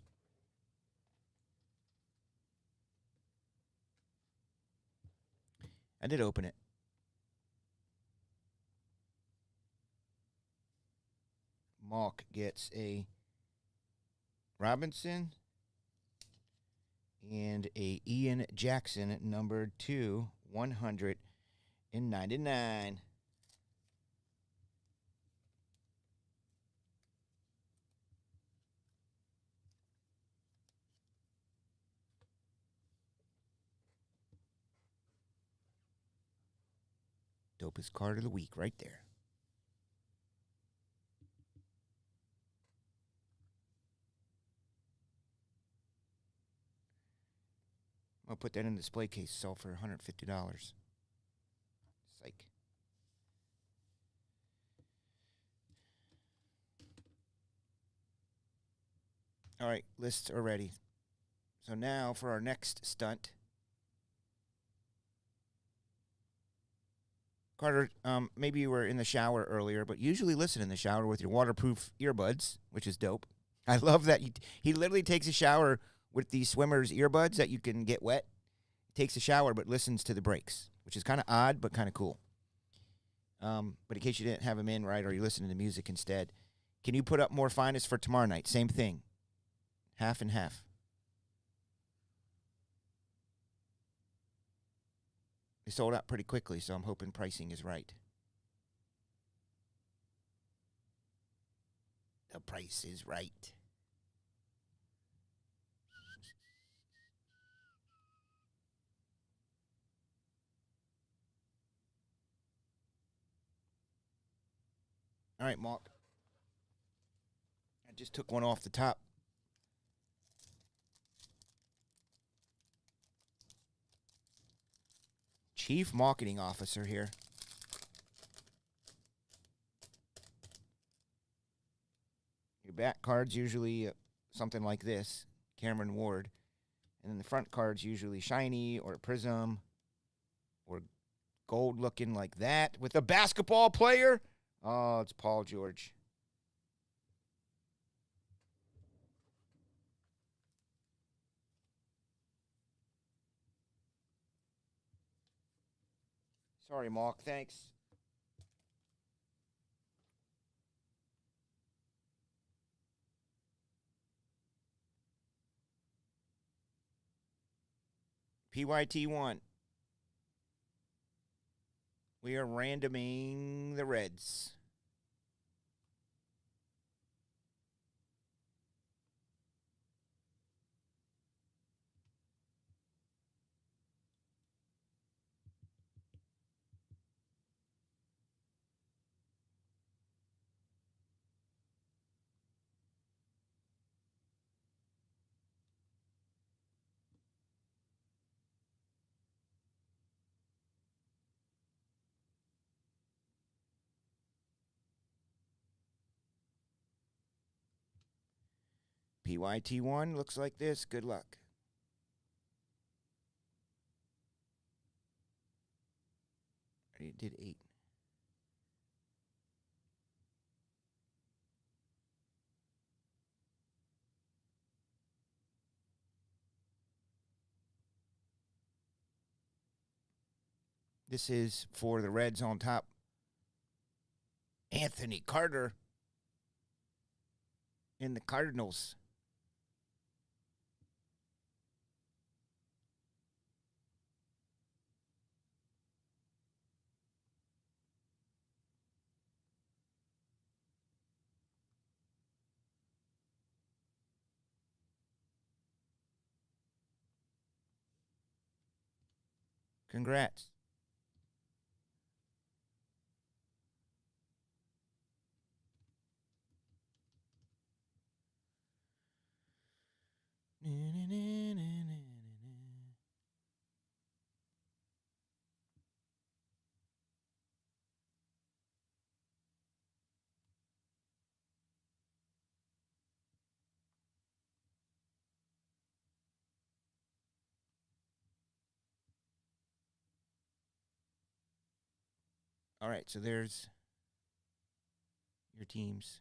Speaker 2: I did open it. Mock gets a Robinson and a Ian Jackson number 2, 199. Dopest card of the week right there. I'll put that in the display case, sell for $150. Psych. All right, lists are ready. So now for our next stunt. Carter, maybe you were in the shower earlier, but usually listen in the shower with your waterproof earbuds, which is dope. I love that he literally takes a shower with these swimmer's earbuds that you can get wet. He takes a shower but listens to the breaks, which is kind of odd but kind of cool. But in case you didn't have him in, right, or you're listening to music instead, can you put up more finest for tomorrow night? Same thing. Half and half. They sold out pretty quickly, so I'm hoping pricing is right. The price is right. All right, Mark. I just took one off the top. Chief Marketing Officer here. Your back card's usually something like this, Cameron Ward. And then the front card's usually shiny or prism or gold looking like that with a basketball player. Oh, it's Paul George. Sorry, Mark. Thanks. PYT1. We are randoming the Reds. PYT1 looks like this. Good luck. I did 8. This is for the Reds on top. Anthony Carter in the Cardinals. Congrats. All right, so there's your teams.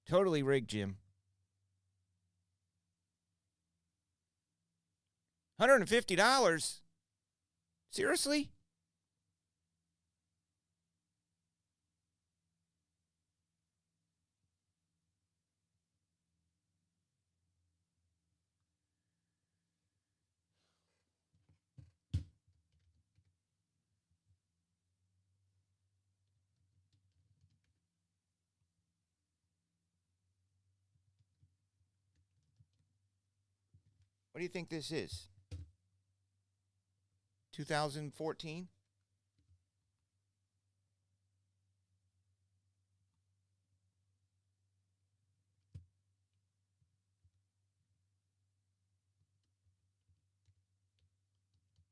Speaker 2: Totally rigged, Jim. $150? Seriously? What do you think this is? 2014?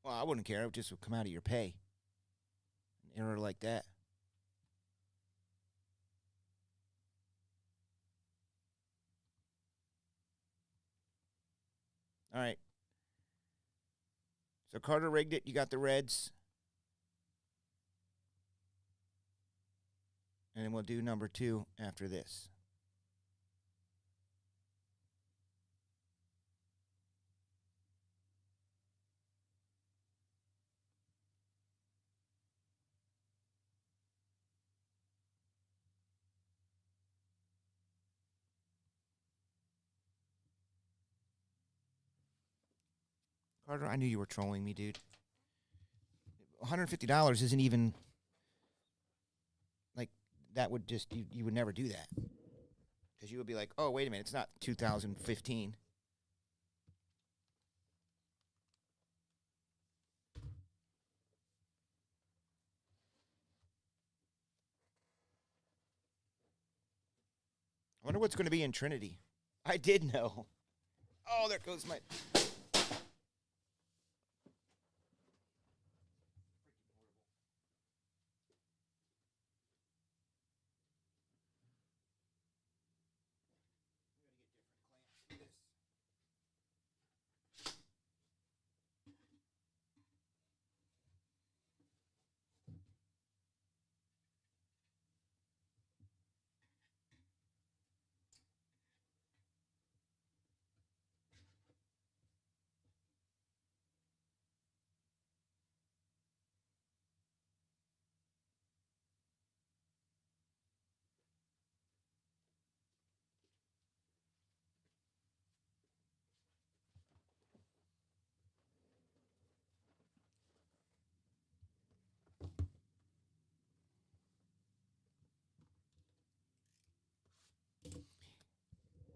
Speaker 2: Well, I wouldn't care. It just would come out of your pay. An error like that. All right. So Carter rigged it. You got the Reds. And then we'll do number 2 after this. Carter, I knew you were trolling me, dude. $150 isn't even like that would just you would never do that. Because you would be like, oh, wait a minute, it's not 2015. I wonder what's going to be in Trinity. I did know. Oh, there goes my...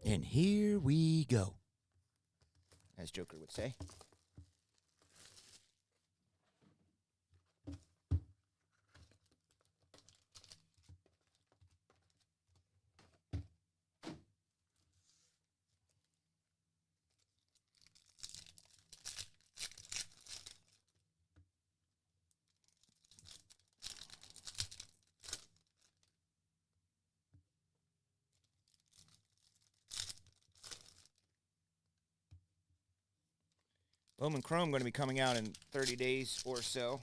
Speaker 2: And here we go, as Joker would say. Bowman Chrome going to be coming out in 30 days or so.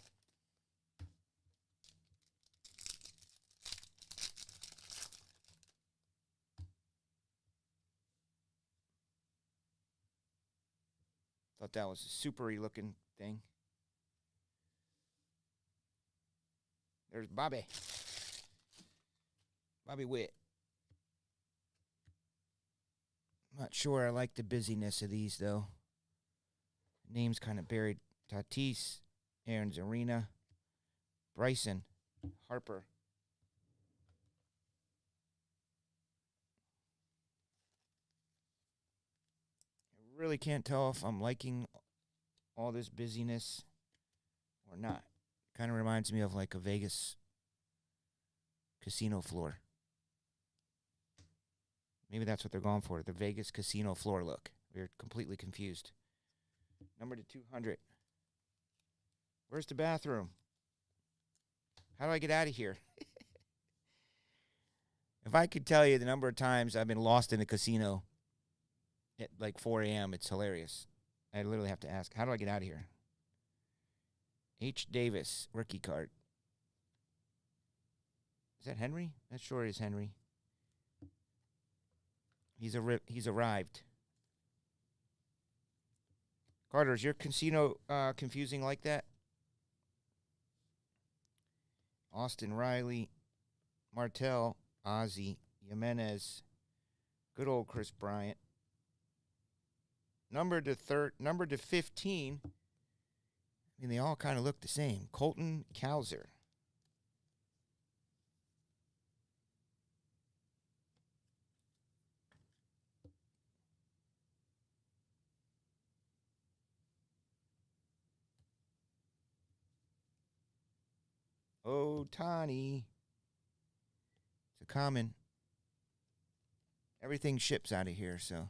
Speaker 2: Thought that was a supery looking thing. There's Bobby. Bobby Witt. Not sure I like the busyness of these, though. Names kind of buried. Tatis, Aaron Zarina, Bryson, Harper. I really can't tell if I'm liking all this busyness or not. Kind of reminds me of like a Vegas casino floor. Maybe that's what they're going for, the Vegas casino floor look. We're completely confused. Number to 200. Where's the bathroom? How do I get out of here? If I could tell you the number of times I've been lost in a casino at like 4 a.m., it's hilarious. I literally have to ask, how do I get out of here? H. Davis, rookie card. Is that Henry? That sure is Henry. He's arrived. Carter, is your casino confusing like that? Austin Riley, Martell, Ozzie, Jimenez, good old Chris Bryant. Number to 15. I mean, they all kind of look the same. Colton Cowser. Otani. It's a common. Everything ships out of here, so.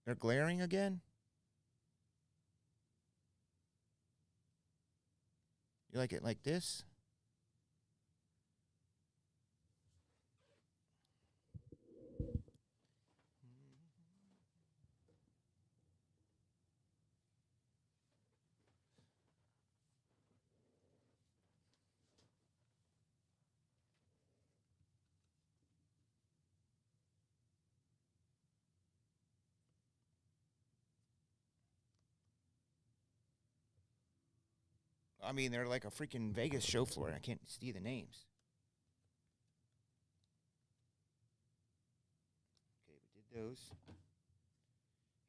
Speaker 2: They're glaring again? You like it like this? I mean, they're like a freaking Vegas show floor. I can't see the names. Okay, we did those.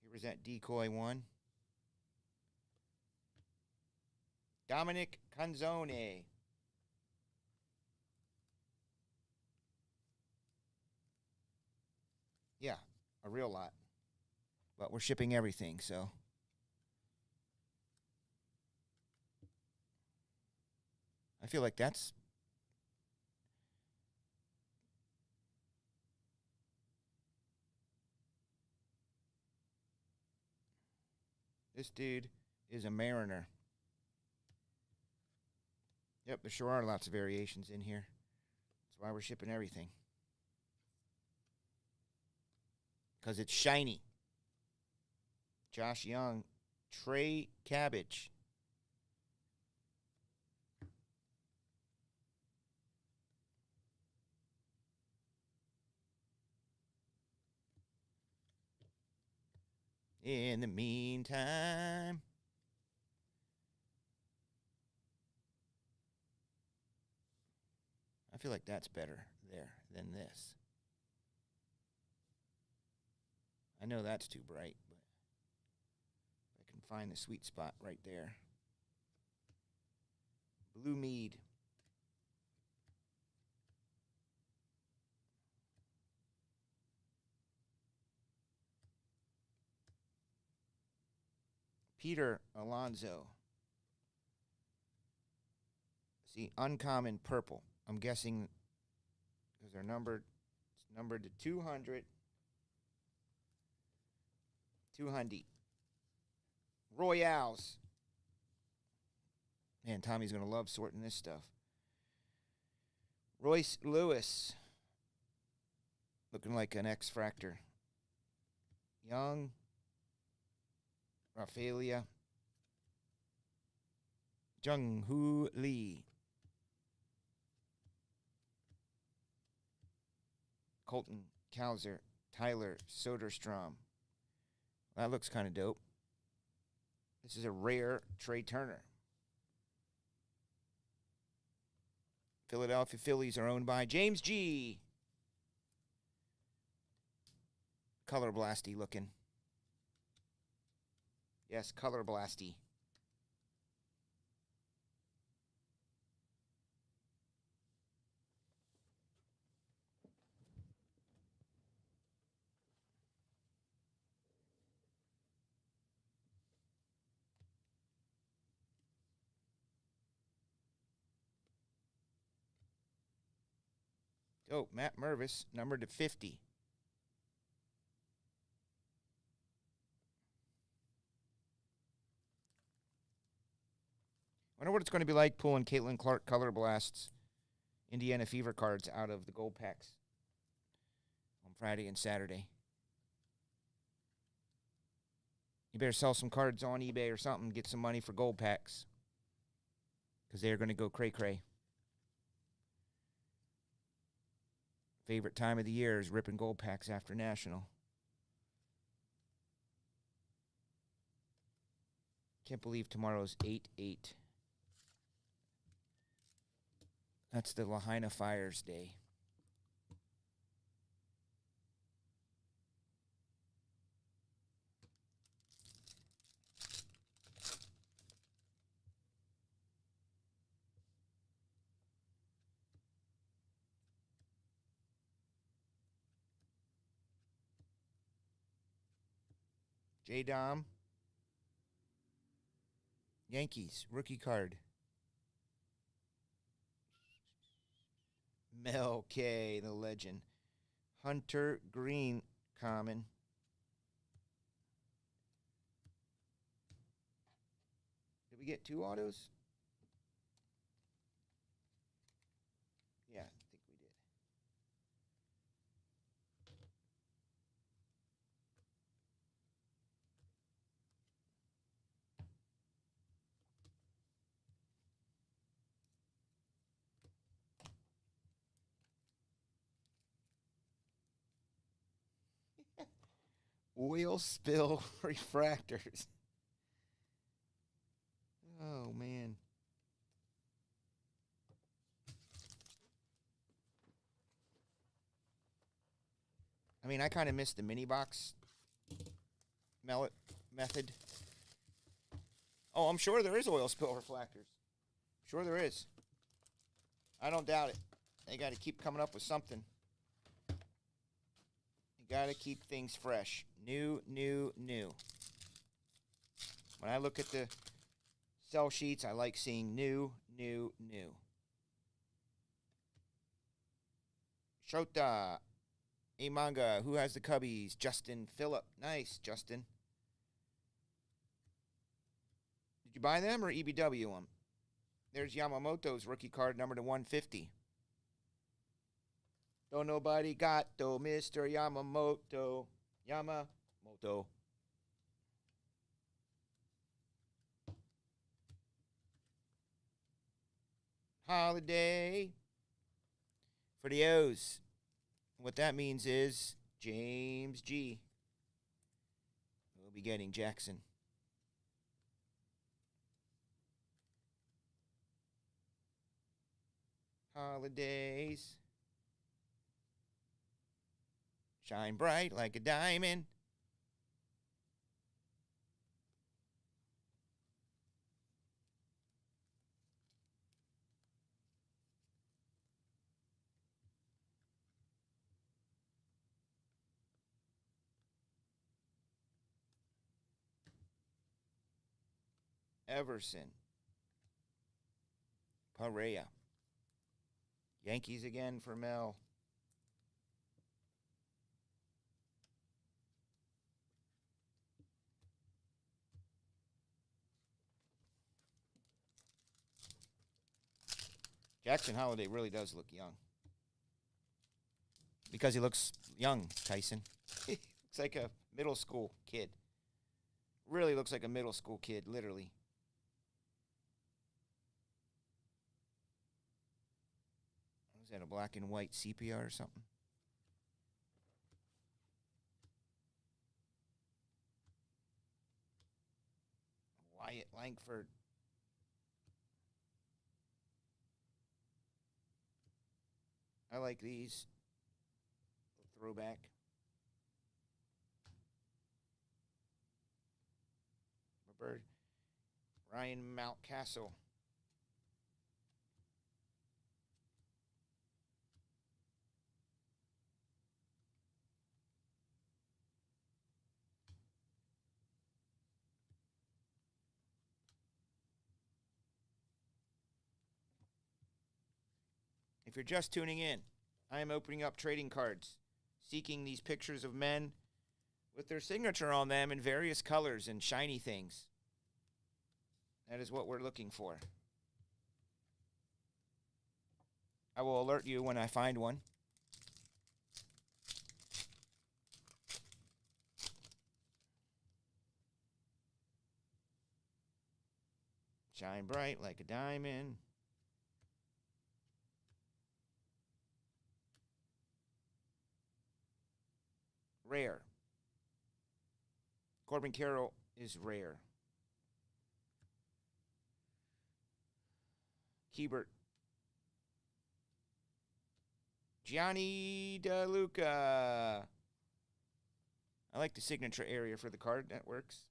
Speaker 2: Here was that decoy one. Dominic Canzone. Yeah, a real lot. But we're shipping everything, so. I feel like that's. This dude is a Mariner. Yep, there sure are lots of variations in here. That's why we're shipping everything. Because it's shiny. Josh Young, Trey Cabbage. In the meantime, I feel like that's better there than this. I know that's too bright, but I can find the sweet spot right there. Blue Mead. Peter Alonso. See, uncommon purple. I'm guessing because they're numbered. It's numbered to 200. 200. Royales. Man, Tommy's going to love sorting this stuff. Royce Lewis. Looking like an X-Fractor. Young. Rafaelia. Jung-Hoo Lee. Colton Cowser. Tyler Soderstrom. That looks kind of dope. This is a rare Trey Turner. Philadelphia Phillies are owned by James G. Color blasty looking. Yes, color blasty. Oh, Matt Mervis, number to 50. Wonder what it's going to be like pulling Caitlin Clark color blasts, Indiana Fever cards out of the gold packs. Friday and Saturday. You better sell some cards on eBay or something, get some money for gold packs. Because they're going to go cray-cray. Favorite time of the year is ripping gold packs after National. Can't believe tomorrow's 8/8. That's the Lahaina Fires Day. J-Dom. Yankees, rookie card. Mel K, the legend. Hunter Green, common. Did we get 2 autos? Yeah, I think we did. Oil spill refractors. Oh, man. I mean, I kind of missed the mini box mellet method. Oh, I'm sure there is oil spill refractors. Sure there is. I don't doubt it. They got to keep coming up with something. You got to keep things fresh. New. When I look at the sell sheets, I like seeing new. Shota. Manga. Who has the Cubbies? Justin Phillip. Nice, Justin. Did you buy them or EBW them? There's Yamamoto's rookie card, number to 150. Don't nobody got though, Mr. Yamamoto. Yamamoto. Holiday for the O's. What that means is James G. We'll be getting Jackson. Holidays shine bright like a diamond. Everson. Perea. Yankees again for Mel. Jackson Holiday really does look young. Because he looks young, Tyson. He looks like a middle school kid. Really looks like a middle school kid, literally. Was that a black and white sepia or something? Wyatt Langford. I like these. Throwback. Bird. Ryan Mountcastle. If you're just tuning in, I am opening up trading cards, seeking these pictures of men with their signature on them in various colors and shiny things. That is what we're looking for. I will alert you when I find one. Shine bright like a diamond. Rare. Corbin Carroll is rare. Keibert. Gianni DeLuca. I like the signature area for the card. That works.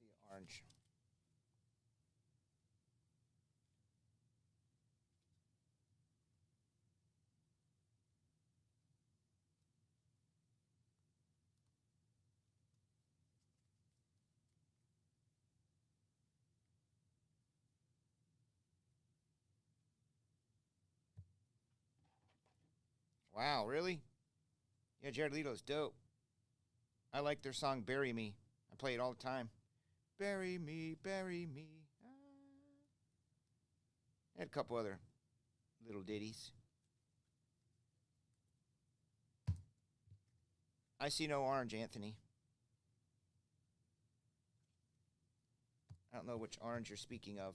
Speaker 2: See orange. Wow, really? Yeah, Jared Leto's dope. I like their song Bury Me. I play it all the time. Bury me, bury me. I had a couple other little ditties. I see no orange, Anthony. I don't know which orange you're speaking of.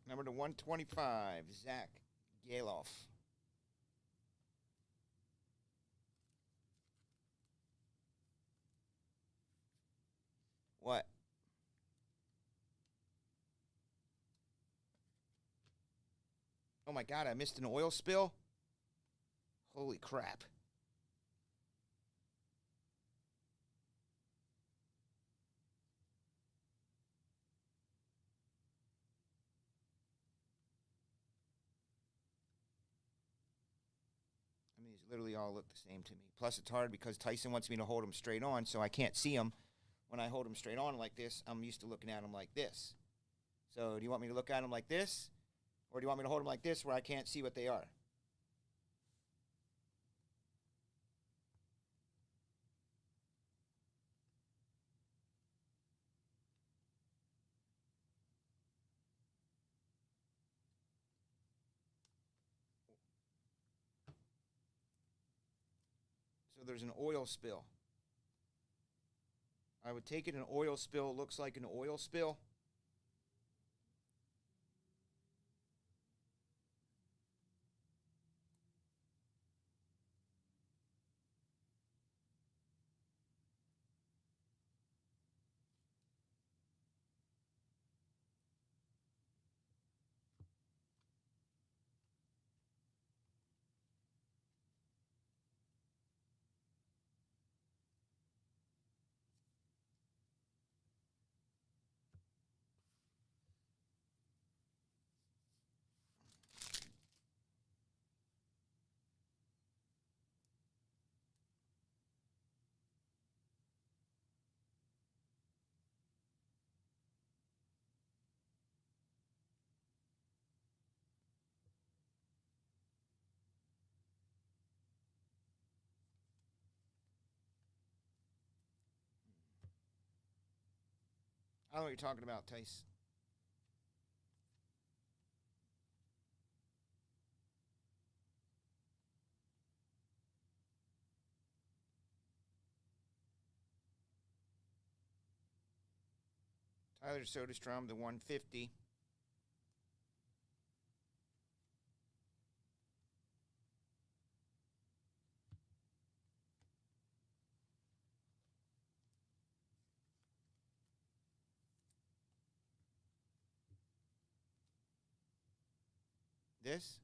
Speaker 2: Number to 125, Zach Galoff. What? Oh my God, I missed an oil spill? Holy crap. I mean, these literally all look the same to me. Plus, it's hard because Tyson wants me to hold them straight on, so I can't see them. When I hold them straight on like this, I'm used to looking at them like this. So do you want me to look at them like this? Or do you want me to hold them like this where I can't see what they are? So there's an oil spill. I would take it an oil spill looks like an oil spill. I don't know what you're talking about, Tice. Tyler Soderstrom, the 150. This?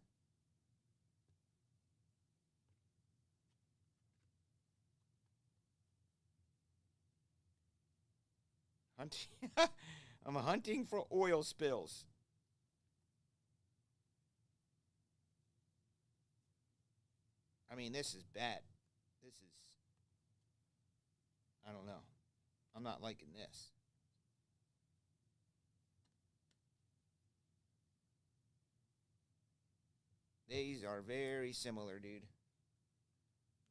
Speaker 2: Hunting. I'm hunting for oil spills. I mean, this is bad. This is, I don't know. I'm not liking this. These are very similar, dude.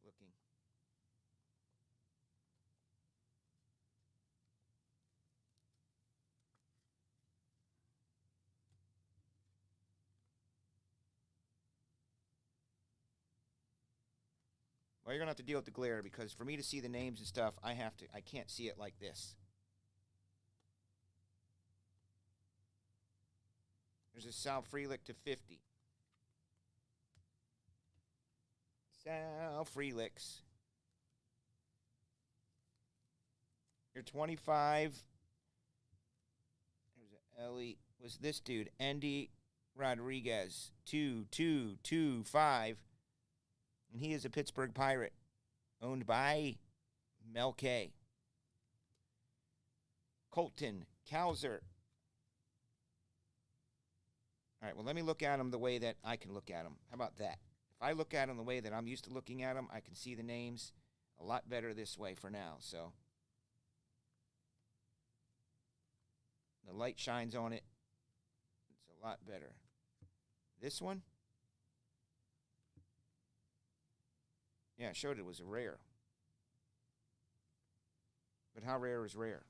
Speaker 2: Looking. Well, you're going to have to deal with the glare because for me to see the names and stuff, I can't see it like this. There's a Sal Frelick to 50. Sal Frelicks. You're 25. There's an Ellie. Was this dude, Andy Rodriguez, 2225. And he is a Pittsburgh Pirate, owned by Mel K. Colton Cowser. All right, well, let me look at him the way that I can look at him. How about that? If I look at him the way that I'm used to looking at him, I can see the names a lot better this way for now. So the light shines on it. It's a lot better. This one? Yeah, it showed it was a rare. But how rare is rare?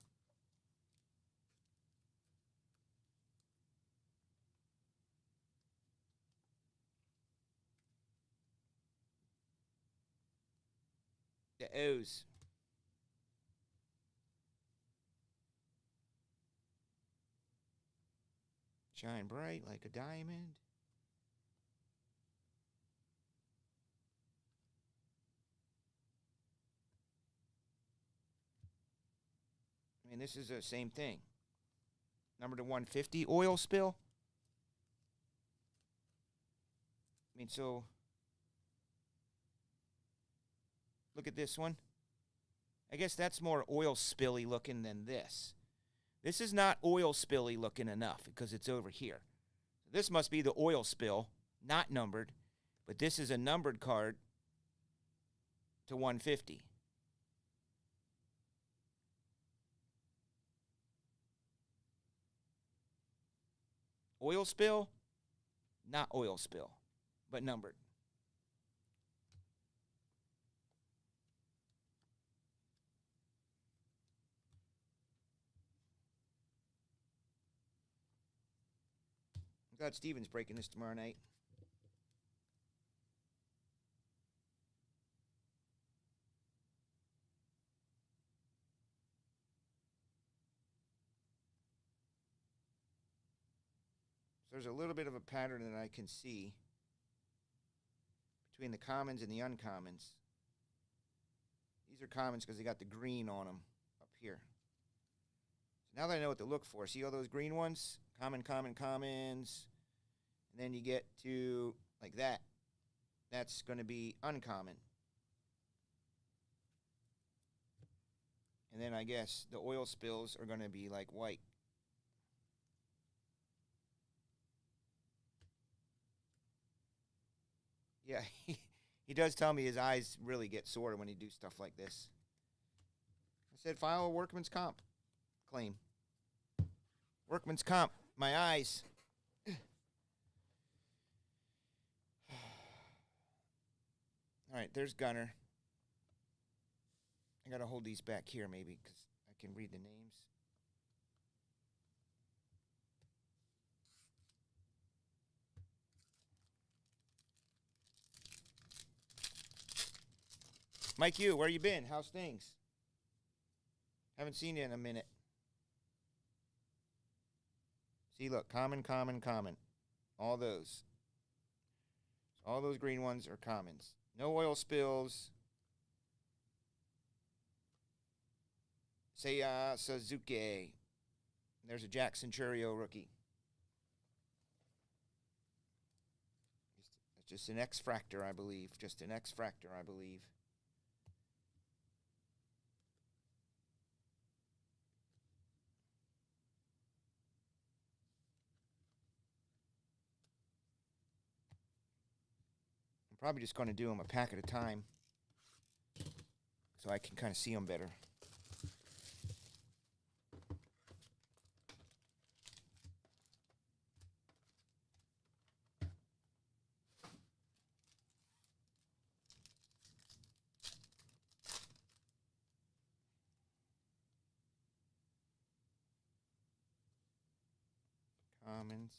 Speaker 2: The O's. Shine bright like a diamond. I mean, this is the same thing. Number to 150, oil spill. I mean, so look at this one. I guess that's more oil spilly looking than this. This is not oil spilly looking enough because it's over here. This must be the oil spill, not numbered, but this is a numbered card to 150. Oil spill, not oil spill, but numbered. I'm glad Steven's breaking this tomorrow night. So there's a little bit of a pattern that I can see between the commons and the uncommons. These are commons because they got the green on them up here. So now that I know what to look for, see all those green ones? Common, common, commons. And then you get to like that. That's going to be uncommon. And then I guess the oil spills are going to be like white. Yeah, he does tell me his eyes really get sore when he do stuff like this. I said, file a workman's comp claim. Workman's comp, my eyes. All right, there's Gunner. I got to hold these back here maybe because I can read the names. Mike Yu, where you been? How's things? Haven't seen you in a minute. See, look, common. All those. All those green ones are commons. No oil spills. Seiya Suzuki. There's a Jackson Churio rookie. It's just an X-Fractor, I believe. I'm probably just going to do them a pack at a time so I can kind of see them better. Commons.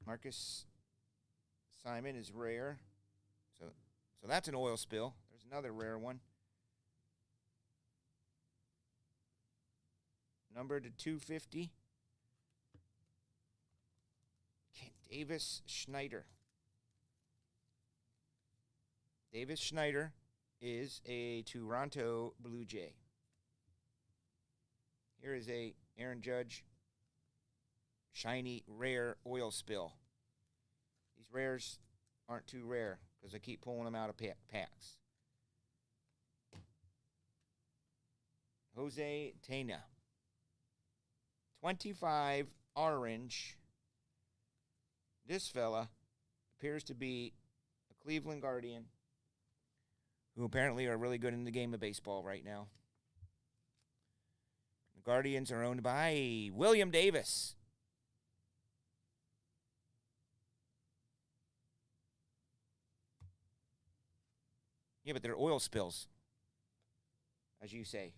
Speaker 2: Marcus Simon is rare. So that's an oil spill. There's another rare one. Number to 250. Davis Schneider. Davis Schneider is a Toronto Blue Jay. Here is a Aaron Judge shiny rare oil spill. These rares aren't too rare because I keep pulling them out of packs. Jose Tena. 25 orange. This fella appears to be a Cleveland Guardian who apparently are really good in the game of baseball right now. The Guardians are owned by William Davis. Yeah, but they're oil spills, as you say.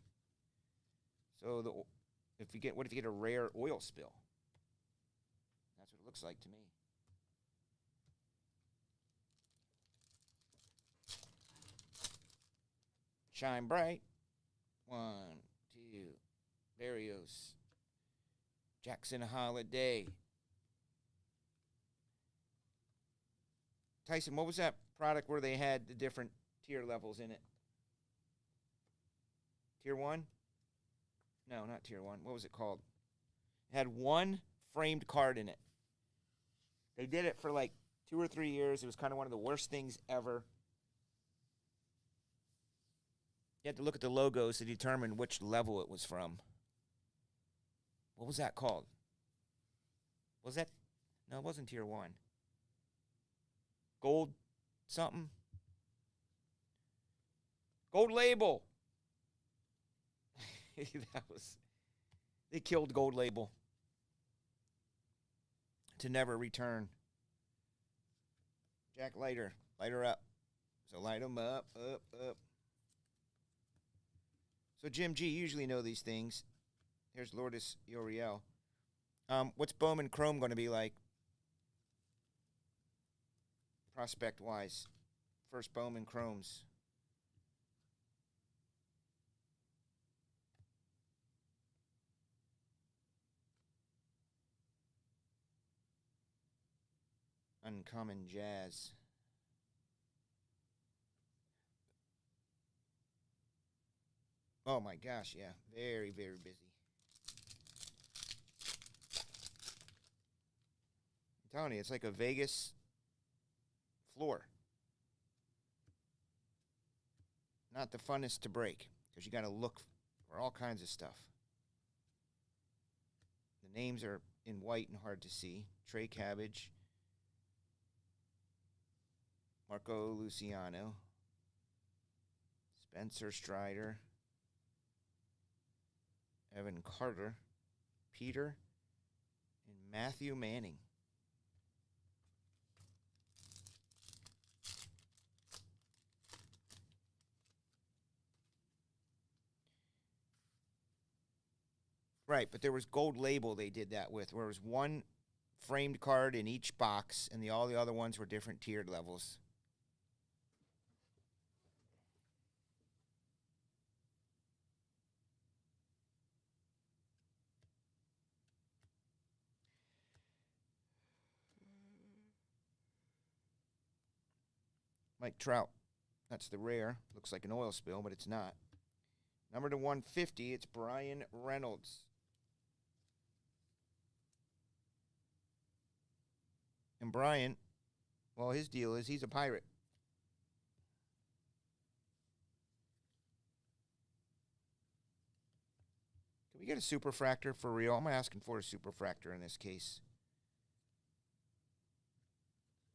Speaker 2: So what if you get a rare oil spill? That's what it looks like to me. Shine bright. 1, 2. Barrios. Jackson Holiday. Tyson, what was that product where they had the different tier levels in it? Tier 1? No, not tier 1. What was it called? It had one framed card in it. They did it for like 2 or 3 years. It was kind of one of the worst things ever. You had to look at the logos to determine which level it was from. What was that called? Was that? No, it wasn't tier 1. Gold something? Gold label. They killed Gold Label to never return. Jack lighter up. So light them up. So Jim G, you usually know these things. Here's Lourdes Uriel. What's Bowman Chrome going to be like? Prospect-wise. First Bowman Chromes. Uncommon Jazz. Oh my gosh, yeah. Very, very busy. I'm telling you, it's like a Vegas floor. Not the funnest to break, because you got to look for all kinds of stuff. The names are in white and hard to see. Trey Cabbage. Marco Luciano. Spencer Strider. Evan Carter. Peter. And Matthew Manning. Right, but there was Gold Label they did that with, where it was one framed card in each box, and all the other ones were different tiered levels. Mike Trout. That's the rare. Looks like an oil spill, but it's not. Number to 150, it's Brian Reynolds. And Brian, well, his deal is he's a Pirate. Can we get a superfractor for real? I'm asking for a superfractor in this case.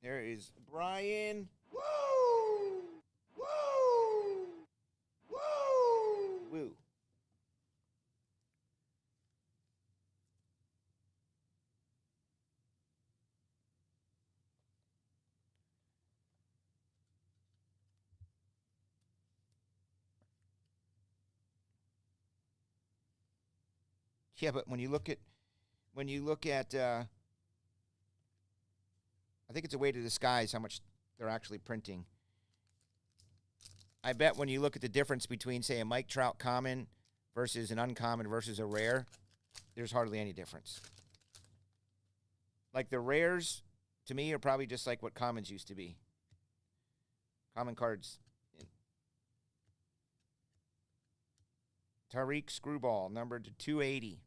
Speaker 2: There is Brian.
Speaker 3: Woo! Woo! Woo!
Speaker 2: Woo. Yeah, but when you look at, I think it's a way to disguise how much they're actually printing. I bet when you look at the difference between, say, a Mike Trout common versus an uncommon versus a rare, there's hardly any difference. Like the rares, to me, are probably just like what commons used to be. Common cards. Tariq Screwball, numbered to 280.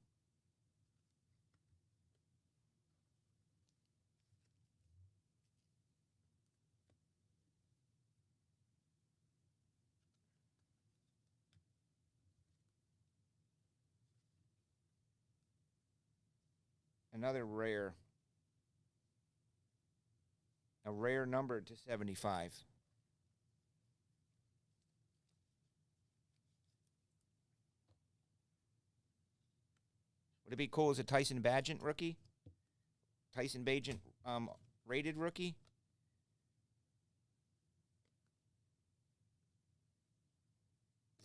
Speaker 2: Another rare. A rare numbered to 75. Would it be cool as a Tyson Bagent rookie? Tyson Bagent rated rookie?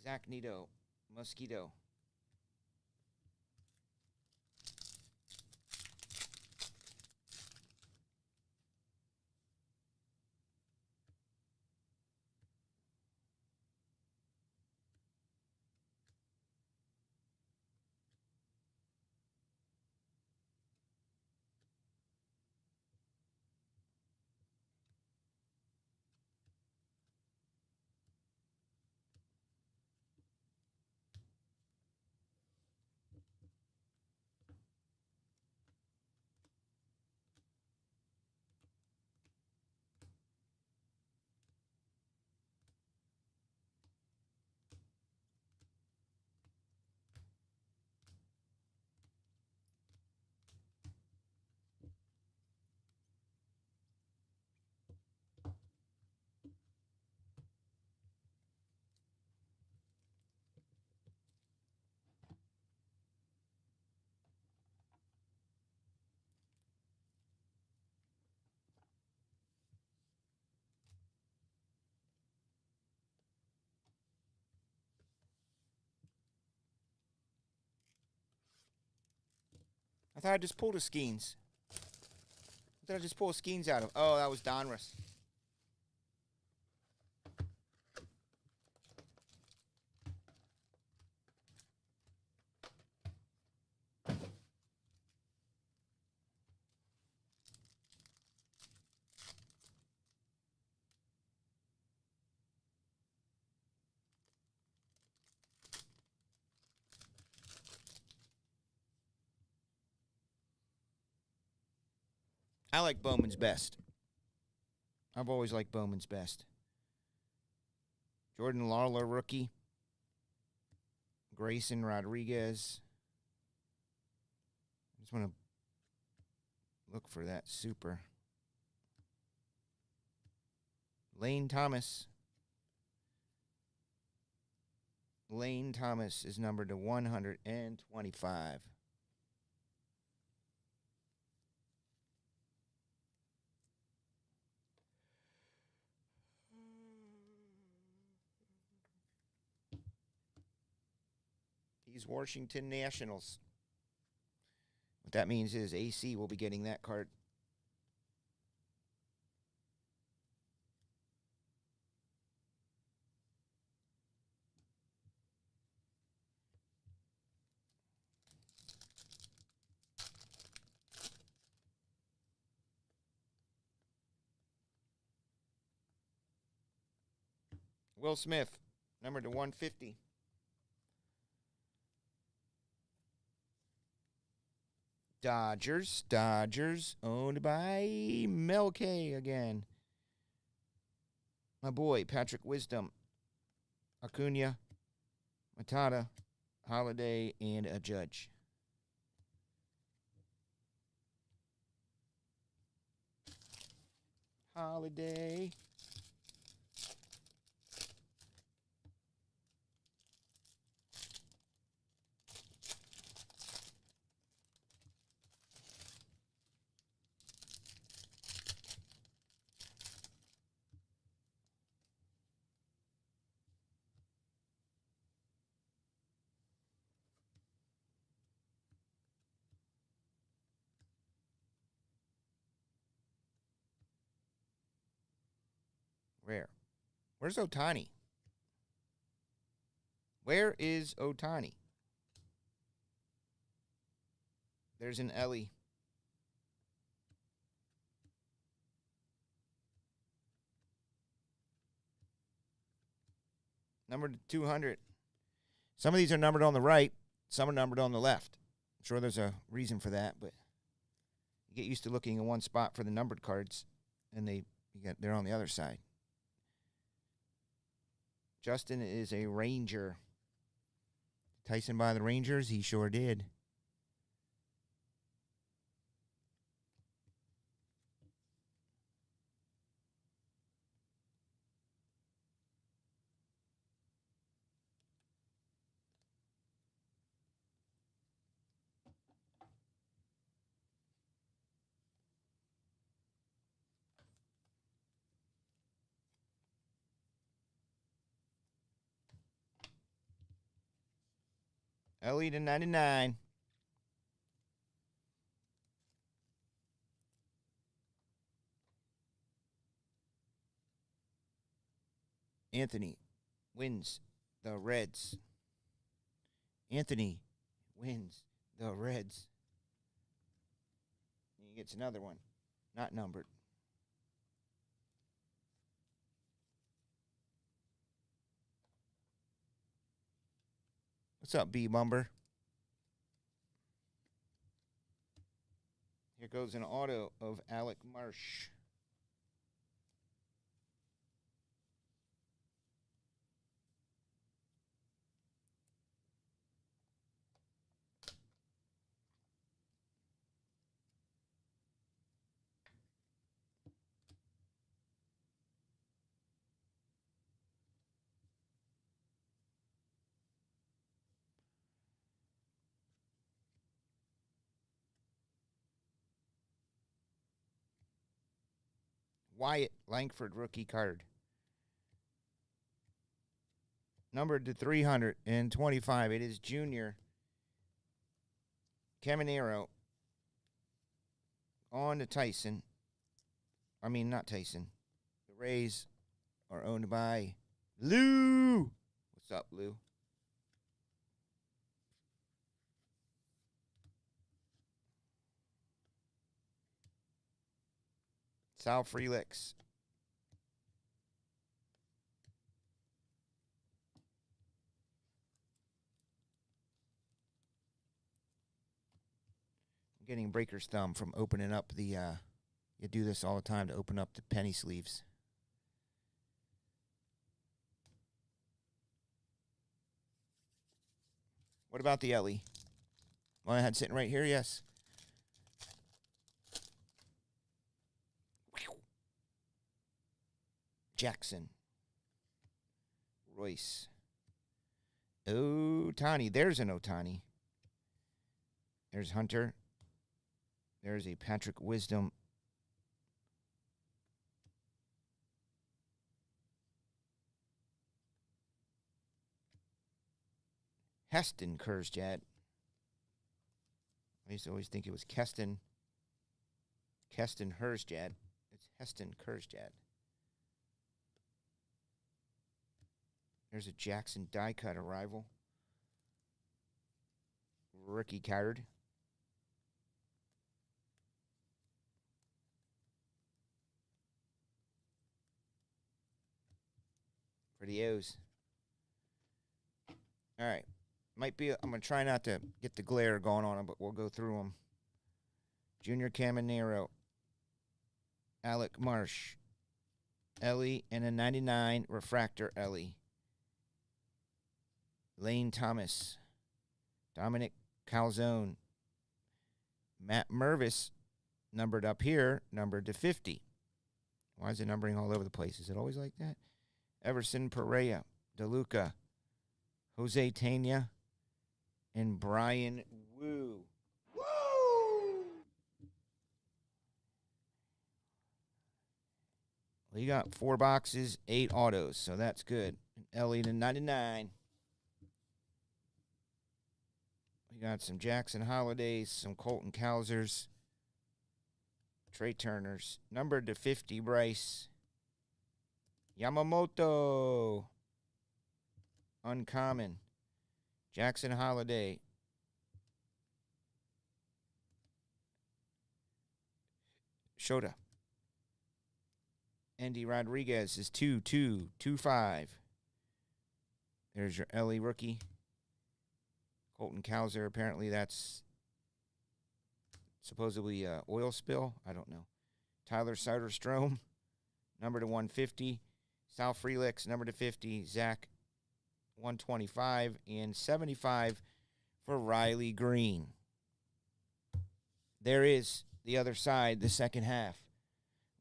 Speaker 2: Zach Nito, Mosquito. I thought I just pulled a Skeens. I thought I just pulled Skeens out of. Oh, that was Donruss. I like Bowman's best. I've always liked Bowman's best. Jordan Lawler, rookie. Grayson Rodriguez. I just want to look for that super. Lane Thomas. Lane Thomas is numbered to 125. These Washington Nationals. that means is AC will be getting that card. Will Smith, number to 150. Dodgers, owned by Mel K again. My boy, Patrick Wisdom, Acuna, Matata, Holiday, and a Judge. Holiday. Rare. Where's Otani? Where is Otani? There's an Ellie. Numbered to 200. Some of these are numbered on the right. Some are numbered on the left. I'm sure there's a reason for that, but you get used to looking in one spot for the numbered cards, and they're on the other side. Justin is a Ranger. Tyson by the Rangers? He sure did. Ellie to 99. Anthony wins the Reds. Anthony wins the Reds. He gets another one. Not numbered. What's up, B Bumber? Here goes an auto of Alec Marsh. Wyatt Langford rookie card. Numbered to 325. It is Junior Caminero. On to Tyson. I mean, not Tyson. The Rays are owned by Lou. What's up, Lou? Sal Frelix. I'm getting breaker's thumb from opening up the, you do this all the time to open up the penny sleeves. What about the Ellie? One I had sitting right here, yes. Jackson. Royce. Otani. There's an Otani. There's Hunter. There's a Patrick Wisdom. Heston Kersjad. I used to always think it was Keston Hersjad. It's Heston Kersjad. There's a Jackson die cut arrival. Rookie card. For the O's. All right. I'm going to try not to get the glare going on them, but we'll go through them. Junior Caminero. Alec Marsh. Ellie and a 99 refractor Ellie. Lane Thomas. Dominic Calzone. Matt Mervis, numbered up here, numbered to 50. Why is it numbering all over the place? Is it always like that? Everson Pereira, DeLuca, Jose Tena, and Brian Wu.
Speaker 3: Woo!
Speaker 2: Well, you got 4 boxes, 8 autos, so that's good. Ellie to 99. We got some Jackson Holidays, some Colton Cowsers, Trey Turners, numbered to 50, Bryce. Yamamoto, uncommon. Jackson Holiday. Shota. Andy Rodriguez is 2-2-2-5. There's your Ellie rookie. Colton Cowser, apparently that's supposedly oil spill. I don't know. Tyler Soderstrom, number to 150. Sal Frelix, number to 50. Zach, 125. And 75 for Riley Green. There is the other side, the second half.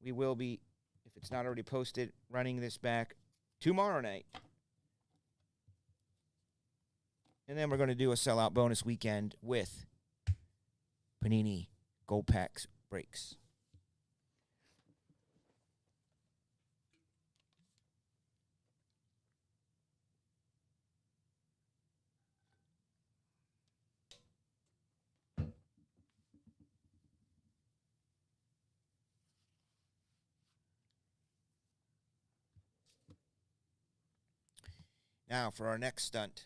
Speaker 2: We will be, if it's not already posted, running this back tomorrow night. And then we're going to do a sellout bonus weekend with Panini Gold Packs breaks. Now for our next stunt.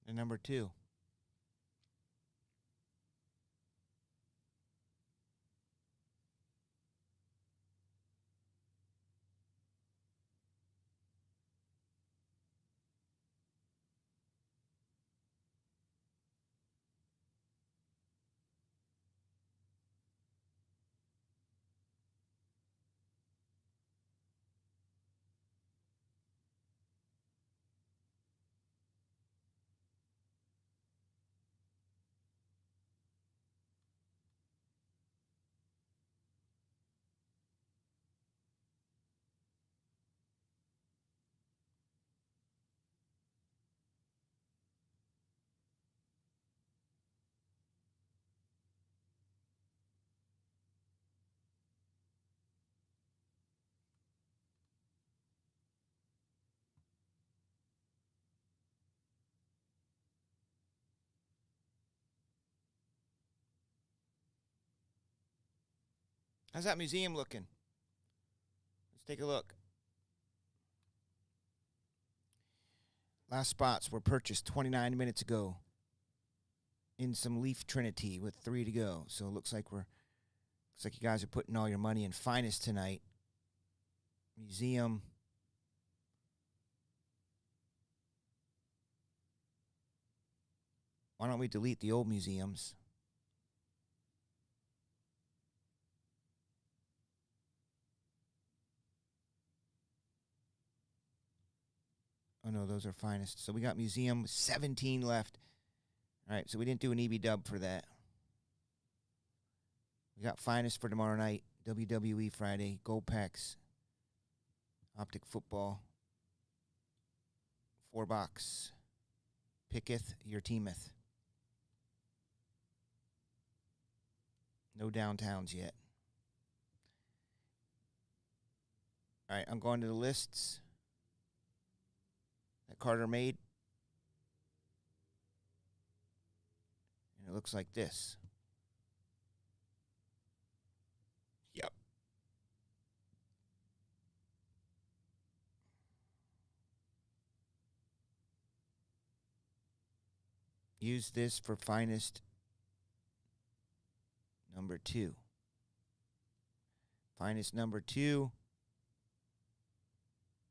Speaker 2: And number 2. How's that museum looking? Let's take a look. Last spots were purchased 29 minutes ago in some Leaf Trinity with 3 to go. So it looks like you guys are putting all your money in Finest tonight. Museum. Why don't we delete the old museums? Oh, no, those are Finest. So we got museum, 17 left. All right, so we didn't do an EB dub for that. We got Finest for tomorrow night, WWE Friday, Gold Packs, Optic Football, 4-box, picketh your teameth. No downtowns yet. All right, I'm going to the lists that Carter made. And it looks like this. Yep. Use this for Finest number 2. Finest number 2.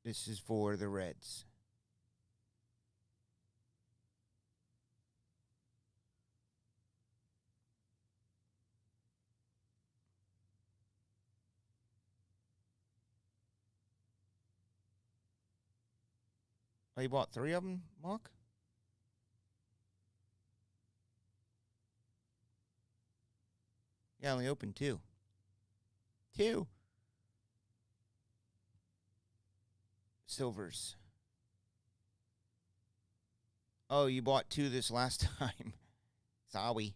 Speaker 2: This is for the Reds. Oh, you bought 3 of them, Mark? Yeah, I only opened 2. 2. Silvers. Oh, you bought 2 this last time. Sorry.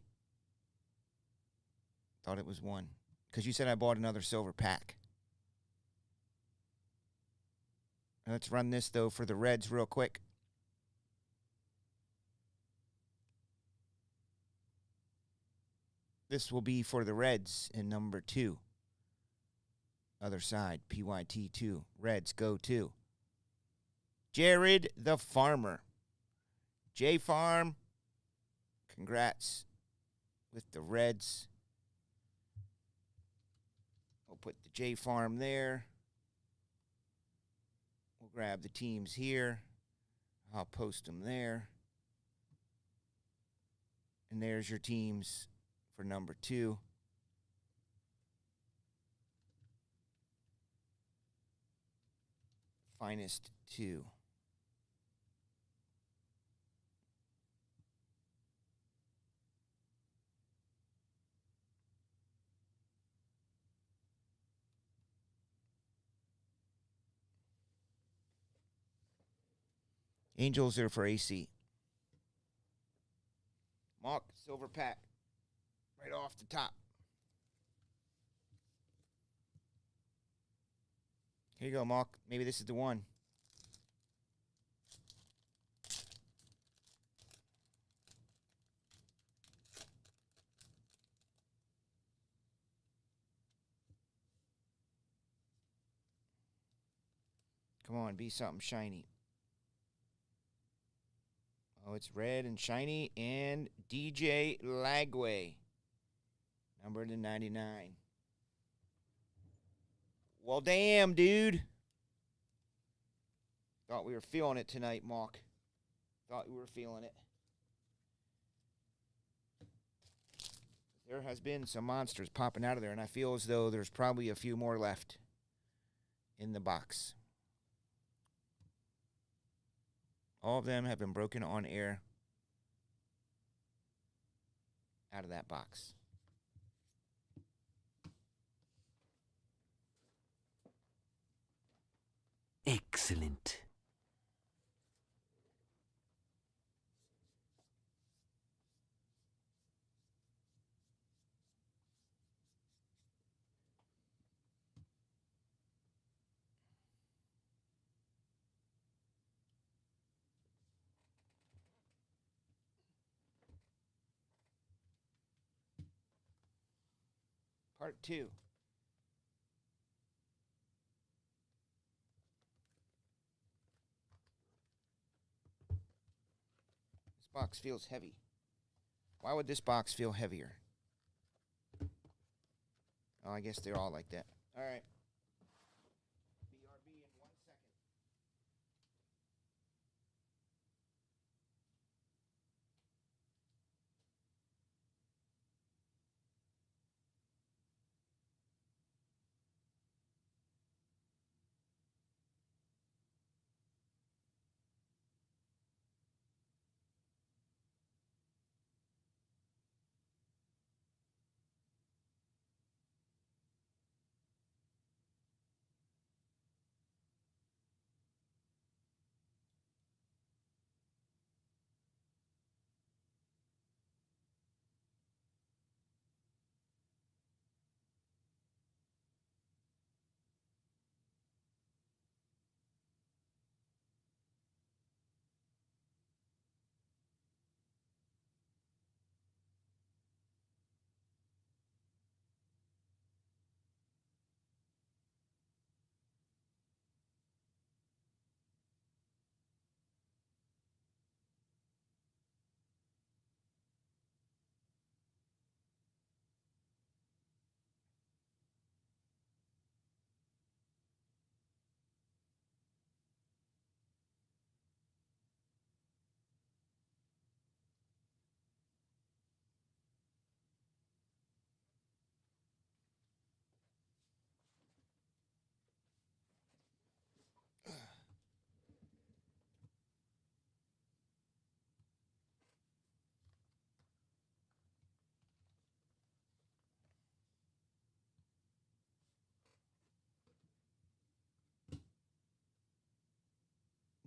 Speaker 2: Thought it was 1. Because you said I bought another silver pack. Let's run this, though, for the Reds real quick. This will be for the Reds in number 2. Other side, PYT2. Reds go 2. Jared the Farmer. J Farm, congrats with the Reds. We'll put the J Farm there. We'll grab the teams here. I'll post them there. And there's your teams for number 2. Finest 2. Angels are for AC. Mark, silver pack. Right off the top. Here you go, Mark. Maybe this is the one. Come on, be something shiny. Oh, it's red and shiny. And DJ Lagway. Number to 99. Well, damn, dude. Thought we were feeling it tonight, Mark. Thought we were feeling it. There has been some monsters popping out of there, and I feel as though there's probably a few more left in the box. All of them have been broken on air out of that box.
Speaker 4: Excellent.
Speaker 2: Part 2. box feels heavy. Why would this box feel heavier? Oh, I guess they're all like that. All right. BRB in 1 second.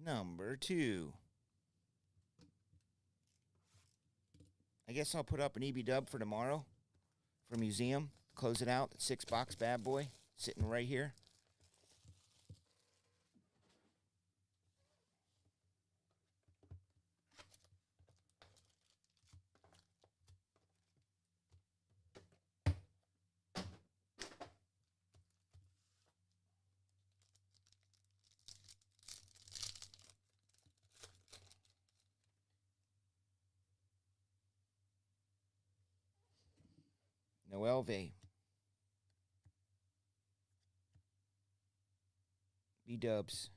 Speaker 2: Number 2. I guess I'll put up an EB dub for tomorrow for museum. Close it out. 6-box bad boy sitting right here. Noel V. B-dubs.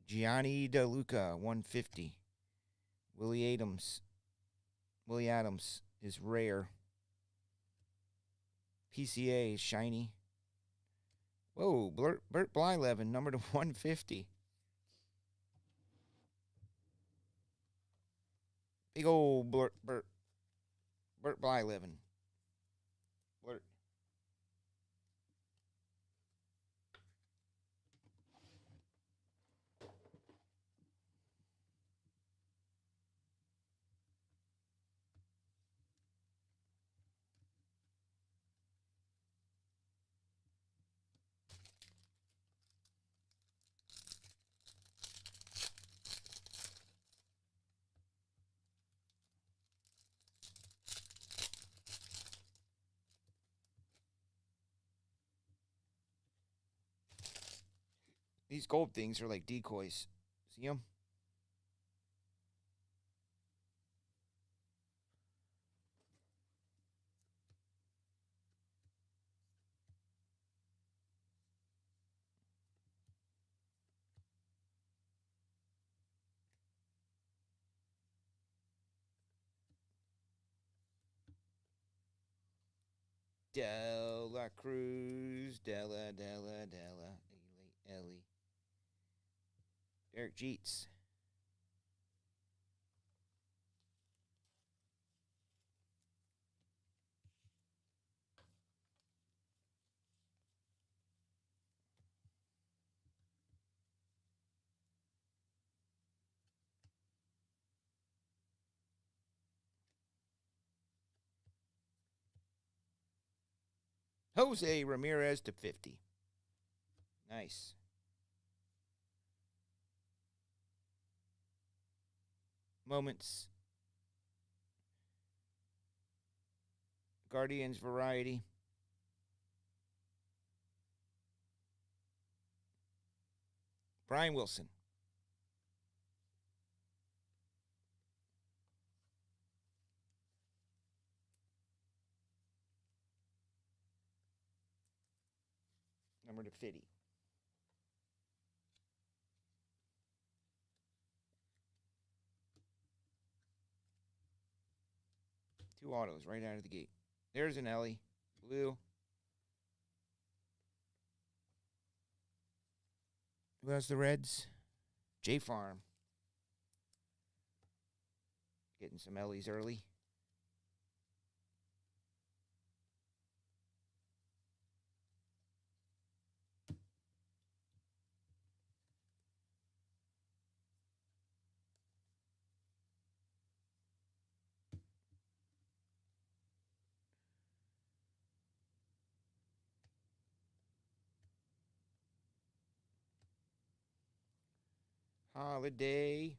Speaker 2: Gianni DeLuca, 150. Willie Adams is rare. PCA is shiny. Whoa, Bert Blyleven, number to 150. Big old Bert Blyleven. Blurt. These gold things are like decoys. See them? Dela Cruz, Della, Ellie. Derek Jeets. Jose Ramirez to 50. Nice. Moments. Guardians variety. Brian Wilson. Number to 50. Two autos right out of the gate. There's an Ellie. Blue. Who has the Reds? J Farm. Getting some Ellies early. Holiday.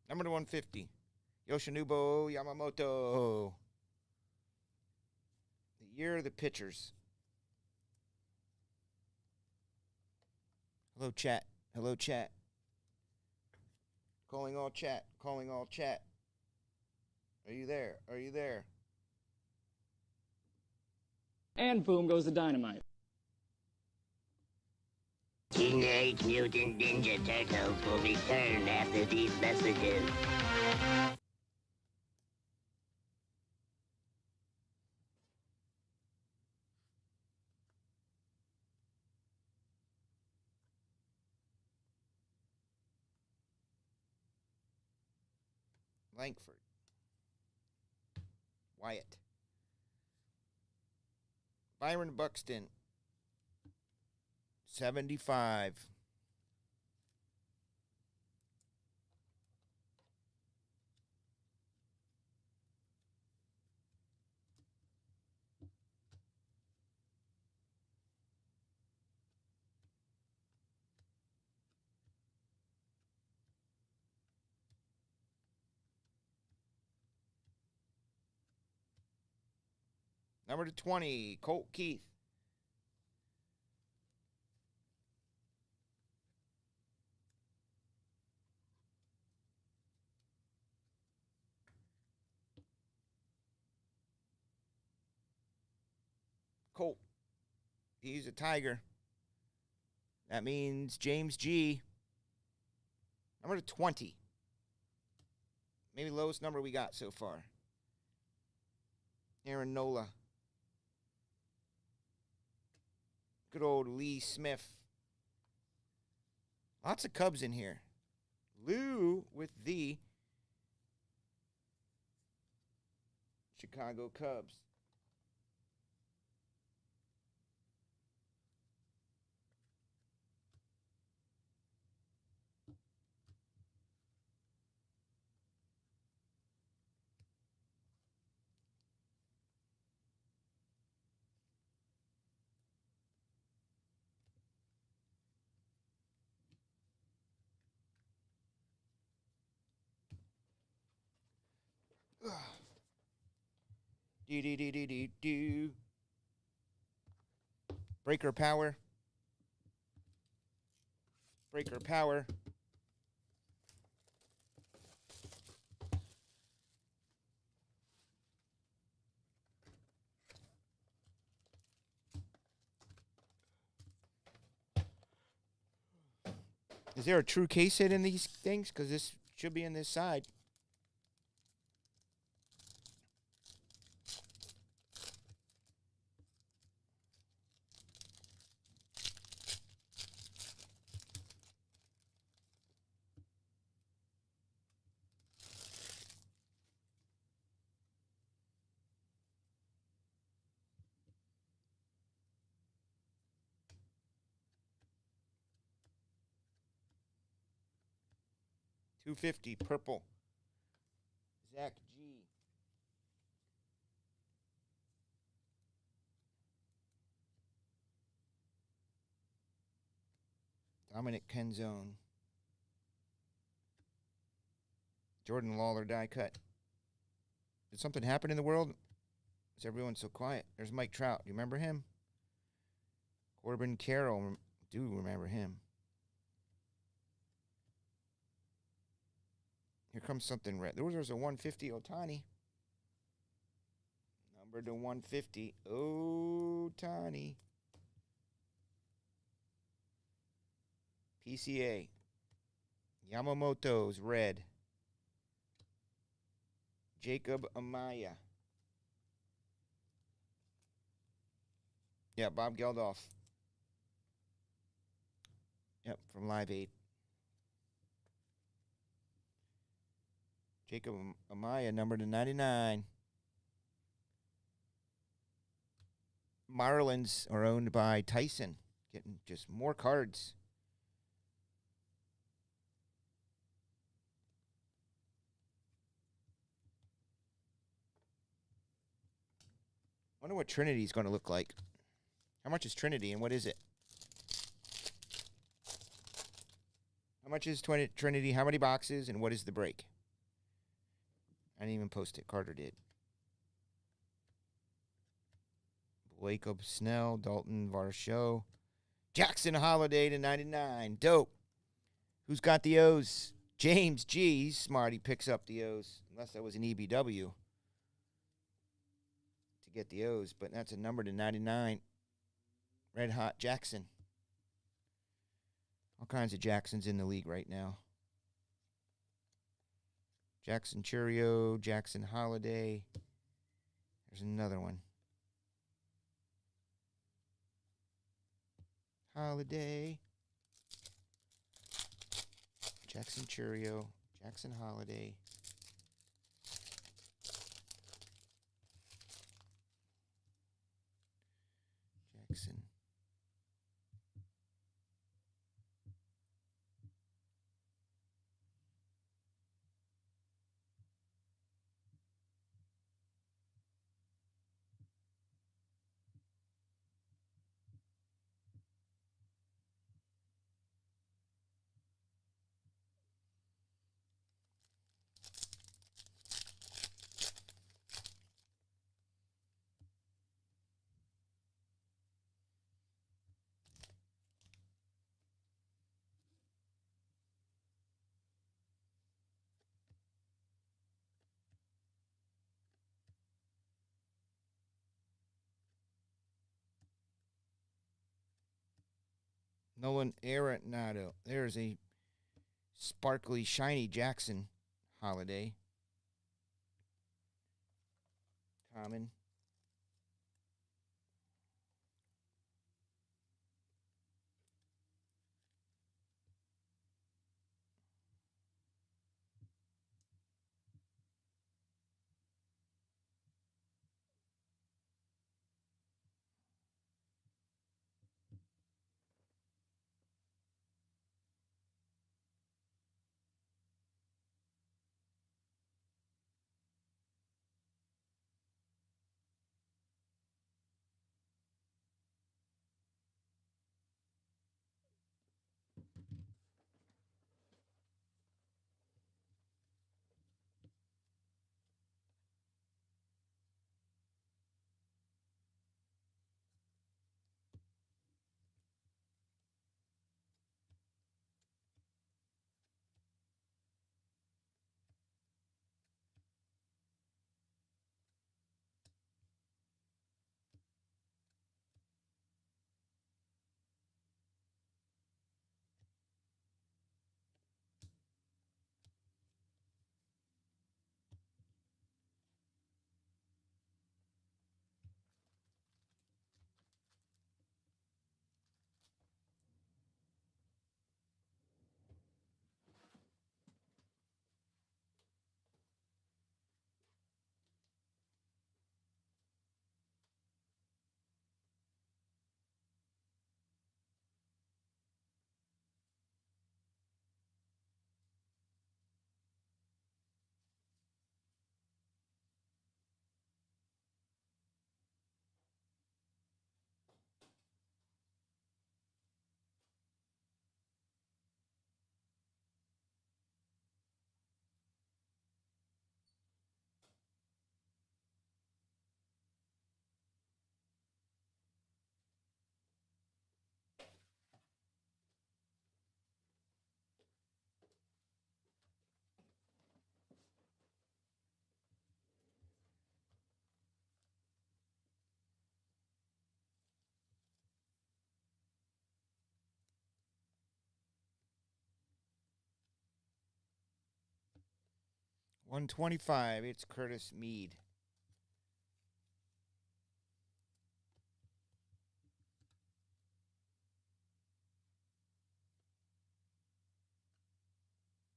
Speaker 2: Number to 150. Yoshinobu Yamamoto. The year of the pitchers. Hello, chat. Hello, chat. Calling all chat. Calling all chat. Are you there? Are you there?
Speaker 5: And boom goes the dynamite.
Speaker 6: Teenage Mutant Ninja Turtles will return after these messages.
Speaker 2: Langford. Wyatt. Byron Buxton. 75. Number to 20, Colt Keith. Colt. He's a Tiger. That means James G. Number to 20. Maybe lowest number we got so far. Aaron Nola. Good old Lee Smith. Lots of Cubs in here. Lou with the Chicago Cubs. Do. Breaker power. Breaker power. Is there a true case hit in these things? Because this should be in this side. 250 purple. Zach G. Dominic Kenzone. Jordan Lawler die cut. Did something happen in the world? Is everyone so quiet? There's Mike Trout. You remember him? Corbin Carroll. Do remember him. Here comes something red. There's a 150 Otani. Number to 150. Otani. PCA. Yamamoto's red. Jacob Amaya. Yeah, Bob Geldof. Yep, from Live 8. Jacob Amaya, number to 99. Marlins are owned by Tyson. Getting just more cards. Wonder what Trinity's going to look like. How much is Trinity and what is it? How much is Trinity? How many boxes and what is the break? I didn't even post it. Carter did. Jacob Snell, Dalton Varsho. Jackson Holiday to 99. Dope. Who's got the O's? James G. He's smart. He picks up the O's. Unless that was an EBW to get the O's. But that's a number to 99. Red Hot Jackson. All kinds of Jacksons in the league right now. Jackson Churio, Jackson Holiday. There's another one. Holiday. Jackson Churio, Jackson Holiday. Jackson. Nolan Arenado. There's a sparkly, shiny Jackson Holiday. Common. 125. It's Curtis Mead.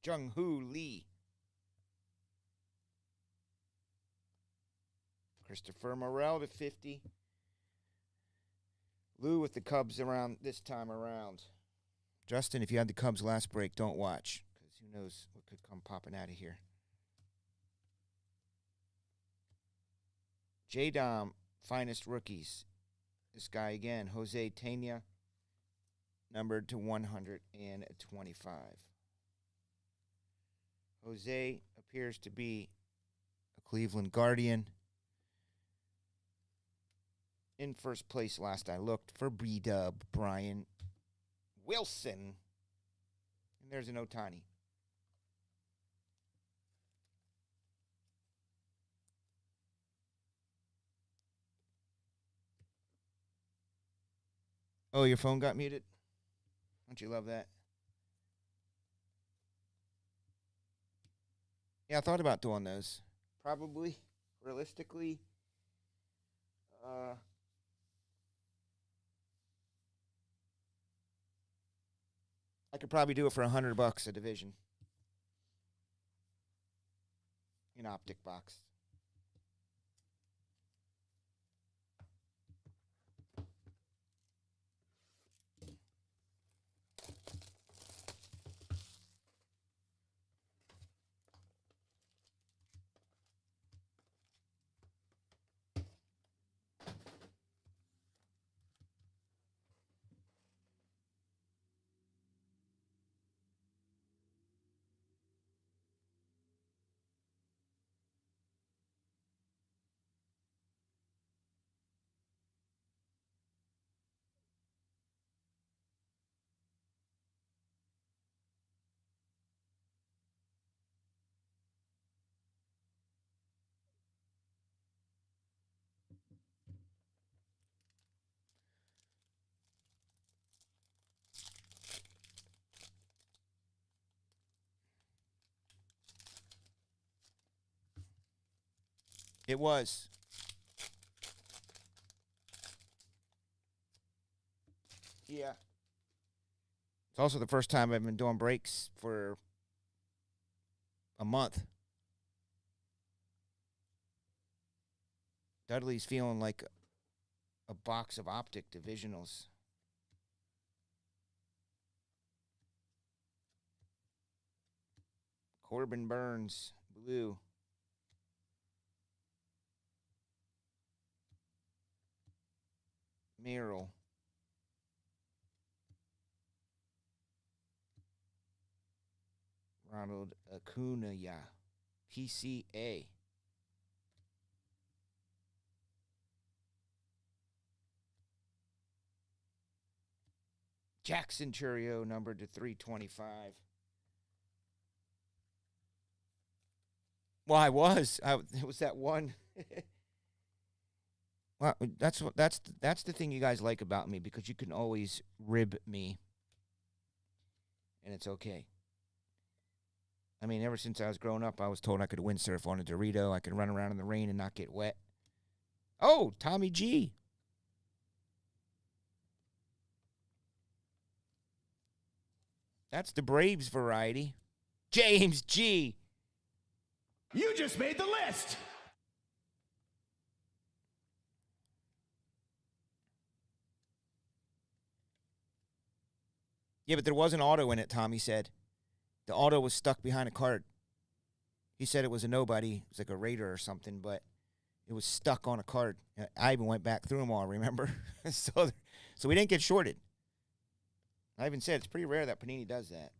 Speaker 2: Jung-Hoo Lee. Christopher Morel to 50. Lou with the Cubs around this time around. Justin, if you had the Cubs last break, don't watch, because who knows what could come popping out of here. J-Dom, finest rookies. This guy again, Jose Tena, numbered to 125. Jose appears to be a Cleveland Guardian. In first place last I looked for B-Dub, Brian Wilson. And there's an Ohtani. Oh, your phone got muted? Don't you love that? Yeah, I thought about doing those. Probably, realistically, I could probably do it for $100 a division in Optic Box. It was. Yeah. It's also the first time I've been doing breaks for a month. Dudley's feeling like a box of Optic divisionals. Corbin Burns, blue. Merrill. Ronald Acuna, PCA. Jackson Churio, numbered to 325. Well, it was that one. Well, that's the thing you guys like about me, because you can always rib me, and it's okay. I mean, ever since I was growing up, I was told I could windsurf on a Dorito. I could run around in the rain and not get wet. Oh, Tommy G. That's the Braves variety. James G.
Speaker 3: You just made the list.
Speaker 2: Yeah, but there was an auto in it, Tommy said. The auto was stuck behind a card. He said it was a nobody. It was like a Raider or something, but it was stuck on a card. I even went back through them all, remember? So we didn't get shorted. I even said it's pretty rare that Panini does that.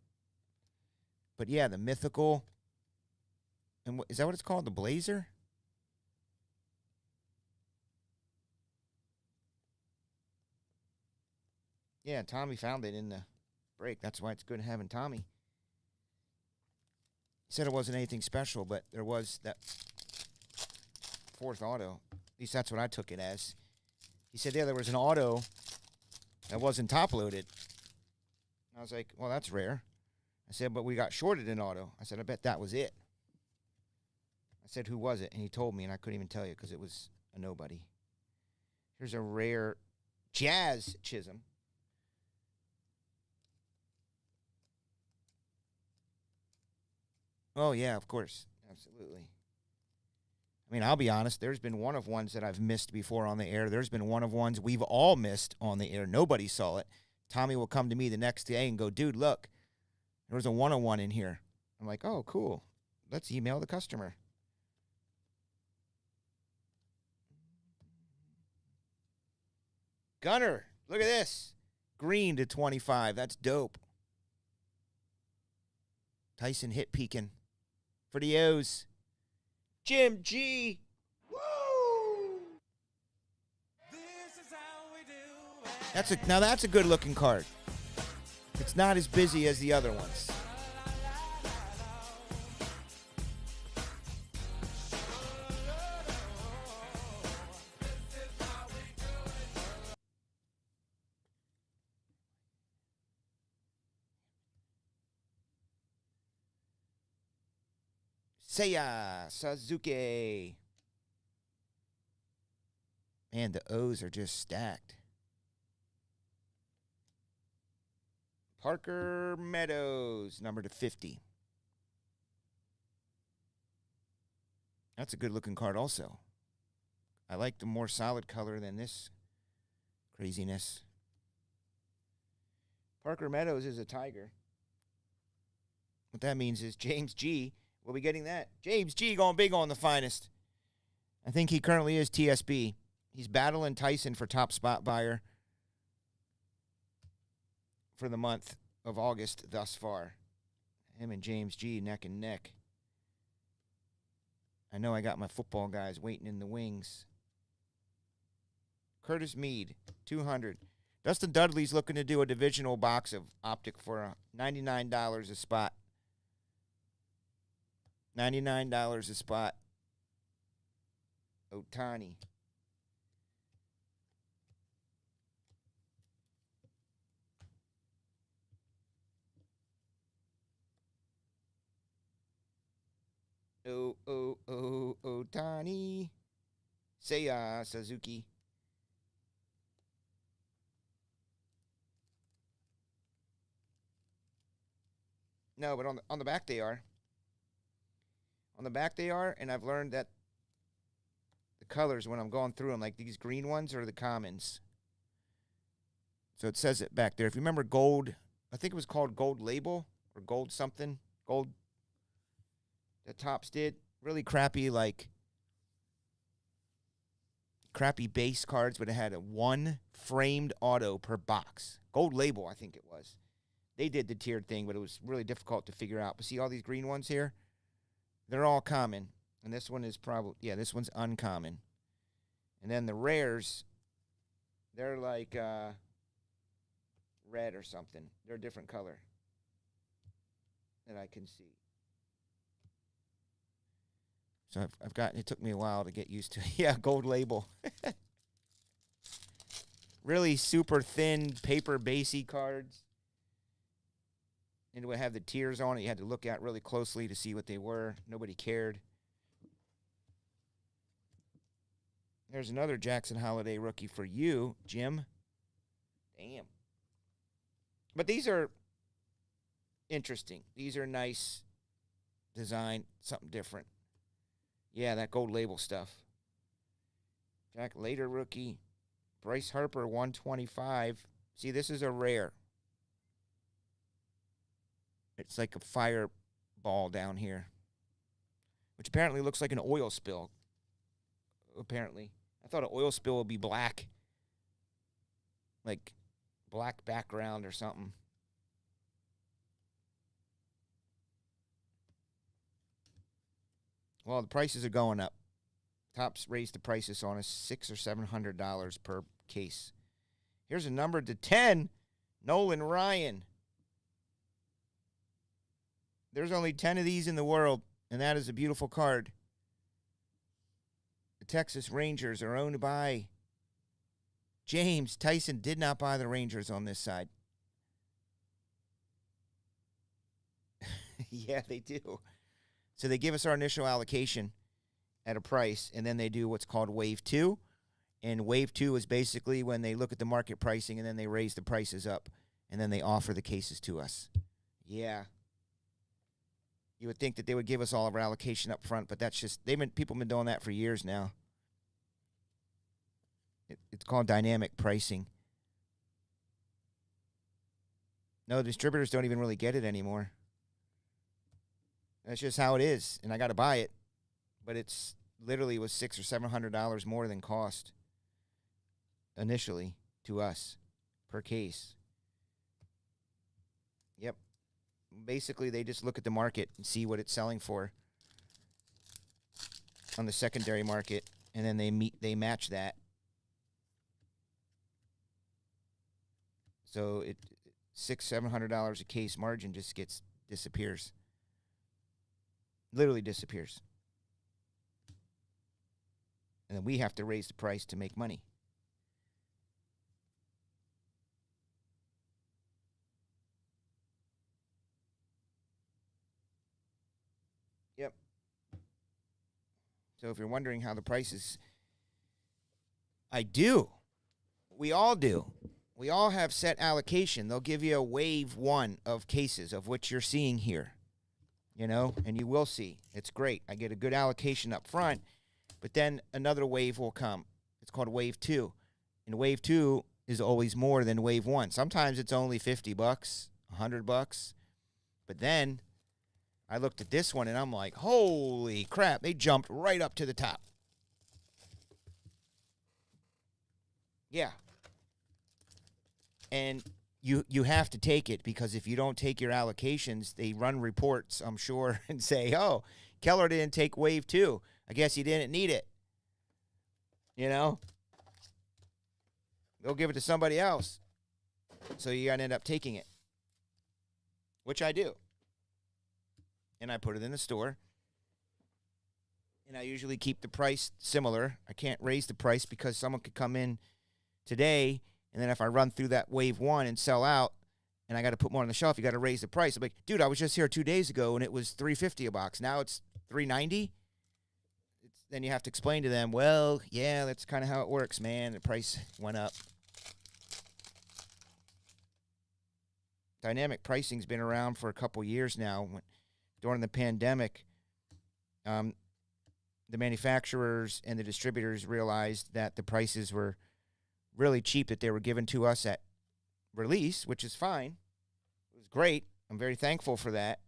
Speaker 2: But yeah, the mythical, and is that what it's called? The Blazer? Yeah, Tommy found it in the break. That's why it's good having Tommy. He said it wasn't anything special, but there was that fourth auto. At least that's what I took it as. He said, yeah, there was an auto that wasn't top-loaded. I was like, well, that's rare. I said, but we got shorted in auto. I said, I bet that was it. said, who was it? And he told me, and I couldn't even tell you because it was a nobody. Here's a rare Jazz Chisholm. Oh, yeah, of course. Absolutely. I mean, I'll be honest. There's been one of ones that I've missed before on the air. There's been one of ones we've all missed on the air. Nobody saw it. Tommy will come to me the next day and go, dude, look, there was a 101 in here. I'm like, oh, cool. Let's email the customer. Gunner, look at this. Green to 25. That's dope. Tyson hit peeking for the O's. Jim G. Woo! That's a good looking card. It's not as busy as the other ones. Seiya Suzuki. Man, the O's are just stacked. Parker Meadows, number to 50. That's a good-looking card also. I like the more solid color than this craziness. Parker Meadows is a Tiger. What that means is James G. will be getting that. James G. going big on the finest. I think he currently is TSB. He's battling Tyson for top spot buyer for the month of August thus far. Him and James G. neck and neck. I know I got my football guys waiting in the wings. Curtis Mead, 200. Dustin Dudley's looking to do a divisional box of Optic for $99 a spot. $99 a spot. Otani. Otani. Seiya Suzuki. No, but on the back they are. On the back they are, and I've learned that the colors when I'm going through them, like these green ones are the commons. So it says it back there. If you remember gold, I think it was called Gold Label or Gold something. Gold that Topps did. Really crappy, like crappy base cards, but it had a one framed auto per box. Gold Label, I think it was. They did the tiered thing, but it was really difficult to figure out. But see all these green ones here? They're all common. And this one is probably, yeah, this one's uncommon. And then the rares, they're like red or something. They're a different color that I can see. So I've gotten, it took me a while to get used to. Yeah, Gold Label. Really super thin paper basey cards. And it would have the tiers on it. You had to look at really closely to see what they were. Nobody cared. There's another Jackson Holiday rookie for you, Jim. Damn. But these are interesting. These are nice design, something different. Yeah, that Gold Label stuff. Jack Later rookie. Bryce Harper, 125. See, this is a rare. It's like a fireball down here, which apparently looks like an oil spill. Apparently. I thought an oil spill would be black. Like black background or something. Well, the prices are going up. Topps raised the prices on us $600 or $700 per case. Here's a number to 10. Nolan Ryan. There's only 10 of these in the world, and that is a beautiful card. The Texas Rangers are owned by James. Tyson did not buy the Rangers on this side. Yeah, they do. So they give us our initial allocation. at a price, and then they do what's called wave 2. And wave 2 is basically when they look at the market pricing and then they raise the prices up, and then they offer the cases to us. Yeah. You would think that they would give us all of our allocation up front, but that's just, people have been doing that for years now. It's called dynamic pricing. No, distributors don't even really get it anymore. That's just how it is, and I got to buy it, but it's literally was $600 or $700 more than cost initially to us per case. Yep. Basically, they just look at the market and see what it's selling for on the secondary market, and then they match that. So it $600-$700 a case margin just disappears. Literally disappears. And then we have to raise the price to make money. Yep. So if you're wondering how the prices, I do. We all do. We all have set allocation. They'll give you a wave 1 of cases of which you're seeing here. You know, and you will see. It's great. I get a good allocation up front, but then another wave will come. It's called wave 2. And wave 2 is always more than wave 1. Sometimes it's only $50, $100. But then I looked at this one and I'm like, holy crap, they jumped right up to the top. Yeah. And you have to take it, because if you don't take your allocations, they run reports, I'm sure, and say, oh, Keller didn't take wave 2. I guess he didn't need it. You know? They'll give it to somebody else. So you got to end up taking it, which I do. And I put it in the store. And I usually keep the price similar. I can't raise the price because someone could come in today, and then if I run through that wave 1 and sell out, and I got to put more on the shelf, you got to raise the price. I'm like, dude, I was just here 2 days ago, and it was $3.50 a box. Now it's $3.90. Then you have to explain to them, well, yeah, that's kind of how it works, man. The price went up. Dynamic pricing's been around for a couple years now. During the pandemic, the manufacturers and the distributors realized that the prices were really cheap that they were given to us at release, which is fine. It was great. I'm very thankful for that.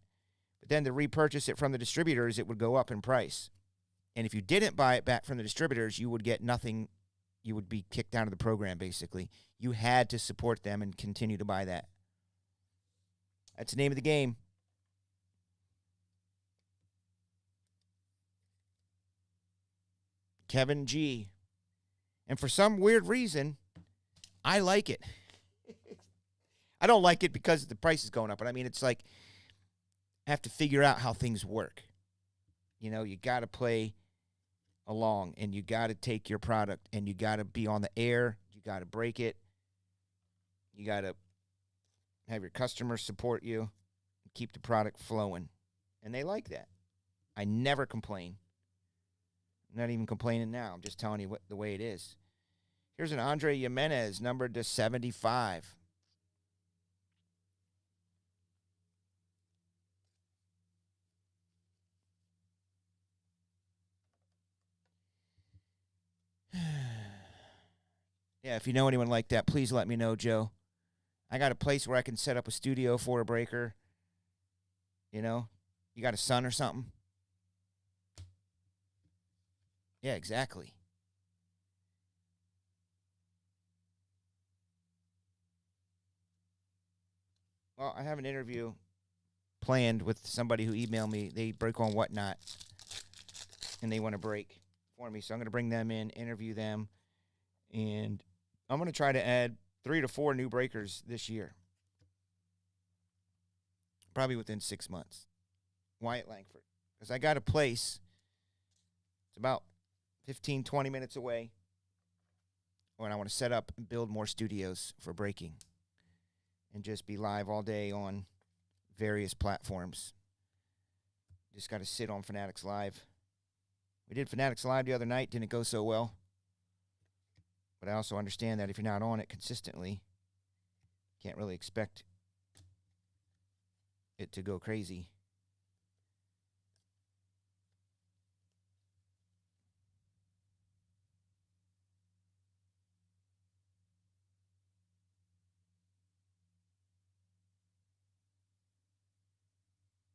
Speaker 2: But then to repurchase it from the distributors, it would go up in price. And if you didn't buy it back from the distributors, you would get nothing. You would be kicked out of the program, basically. You had to support them and continue to buy that. That's the name of the game. Kevin G. And for some weird reason, I like it. I don't like it because the price is going up. But I mean, it's like I have to figure out how things work. You know, you got to play along, and you got to take your product, and you got to be on the air. You got to break it. You got to have your customers support you and keep the product flowing. And they like that. I never complain. I'm not even complaining now. I'm just telling you the way it is. Here's an Andre Jimenez, numbered to 75. Yeah, if you know anyone like that, please let me know, Joe. I got a place where I can set up a studio for a breaker. You know, you got a son or something? Yeah, exactly. Well, I have an interview planned with somebody who emailed me. They break on Whatnot, and they want to break for me. So I'm going to bring them in, interview them, and I'm going to try to add 3 to 4 new breakers this year. Probably within 6 months. Wyatt Langford. Because I got a place. It's about 15, 20 minutes away. And I want to set up and build more studios for breaking. And just be live all day on various platforms. Just got to sit on Fanatics Live. We did Fanatics Live the other night. Didn't go so well. But I also understand that if you're not on it consistently, can't really expect it to go crazy.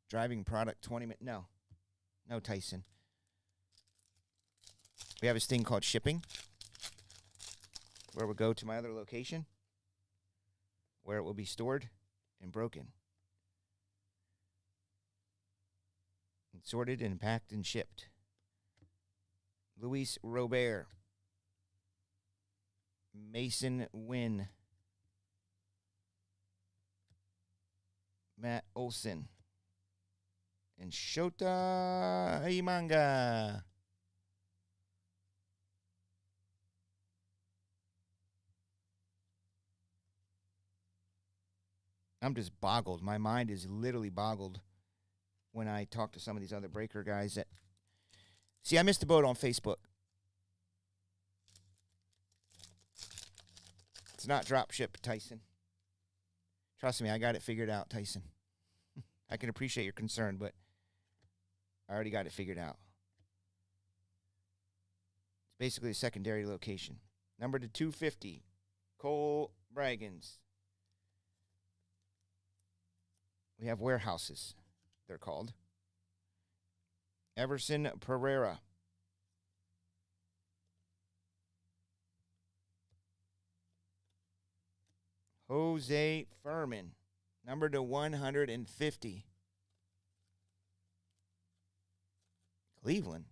Speaker 2: Driving product 20 minutes. No, Tyson. We have this thing called shipping, where we'll go to my other location, where it will be stored and broken, and sorted and packed and shipped. Luis Robert, Mason Wynn, Matt Olson, and Shota Imanga. I'm just boggled. My mind is literally boggled when I talk to some of these other breaker guys that... See, I missed the boat on Facebook. It's not drop ship, Tyson. Trust me, I got it figured out, Tyson. I can appreciate your concern, but I already got it figured out. It's basically a secondary location. Number to 250, Cole Braggins. We have warehouses, they're called. Everson Pereira. Jose Furman, number to 150. Cleveland.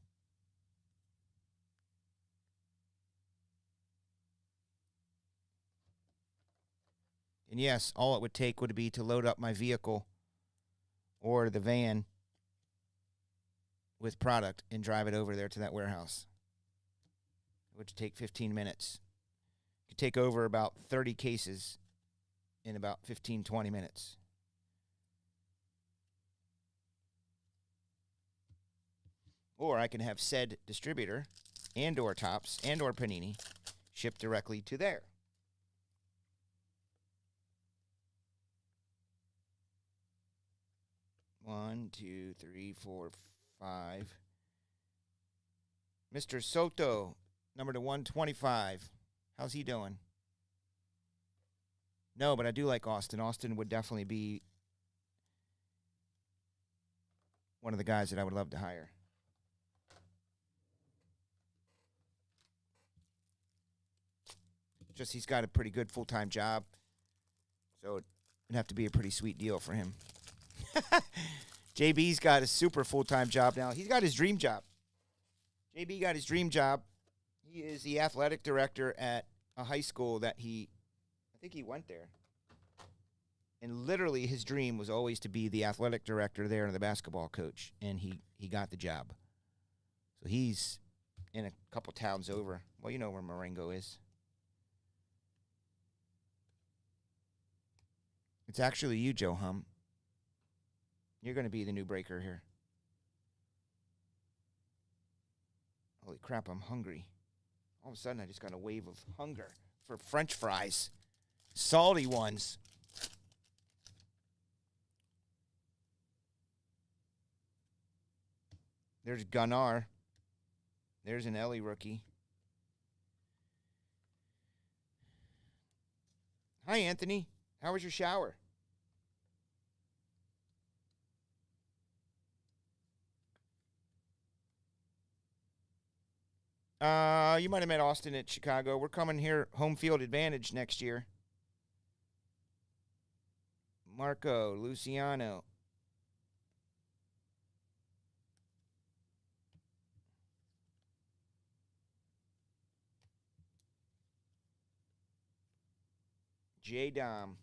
Speaker 2: And yes, all it would take would be to load up my vehicle or the van with product and drive it over there to that warehouse. It would take 15 minutes. You could take over about 30 cases in about 15, 20 minutes. Or I can have said distributor and or Topps and or Panini shipped directly to there. One, two, three, four, five. Mr. Soto, number to 125. How's he doing? No, but I do like Austin. Austin would definitely be one of the guys that I would love to hire. Just he's got a pretty good full-time job, so it'd have to be a pretty sweet deal for him. JB's got a super full-time job now. He's got his dream job. JB got his dream job. He is the athletic director at a high school that I think he went there. And literally his dream was always to be the athletic director there and the basketball coach, and he got the job. So he's in a couple towns over. Well, you know where Marengo is. It's actually you, Joe Hum. You're going to be the new breaker here. Holy crap, I'm hungry. All of a sudden, I just got a wave of hunger for French fries. Salty ones. There's Gunnar. There's an Ellie rookie. Hi, Anthony. How was your shower? You might have met Austin at Chicago. We're coming here, home field advantage next year. Marco, Luciano. J. Dom.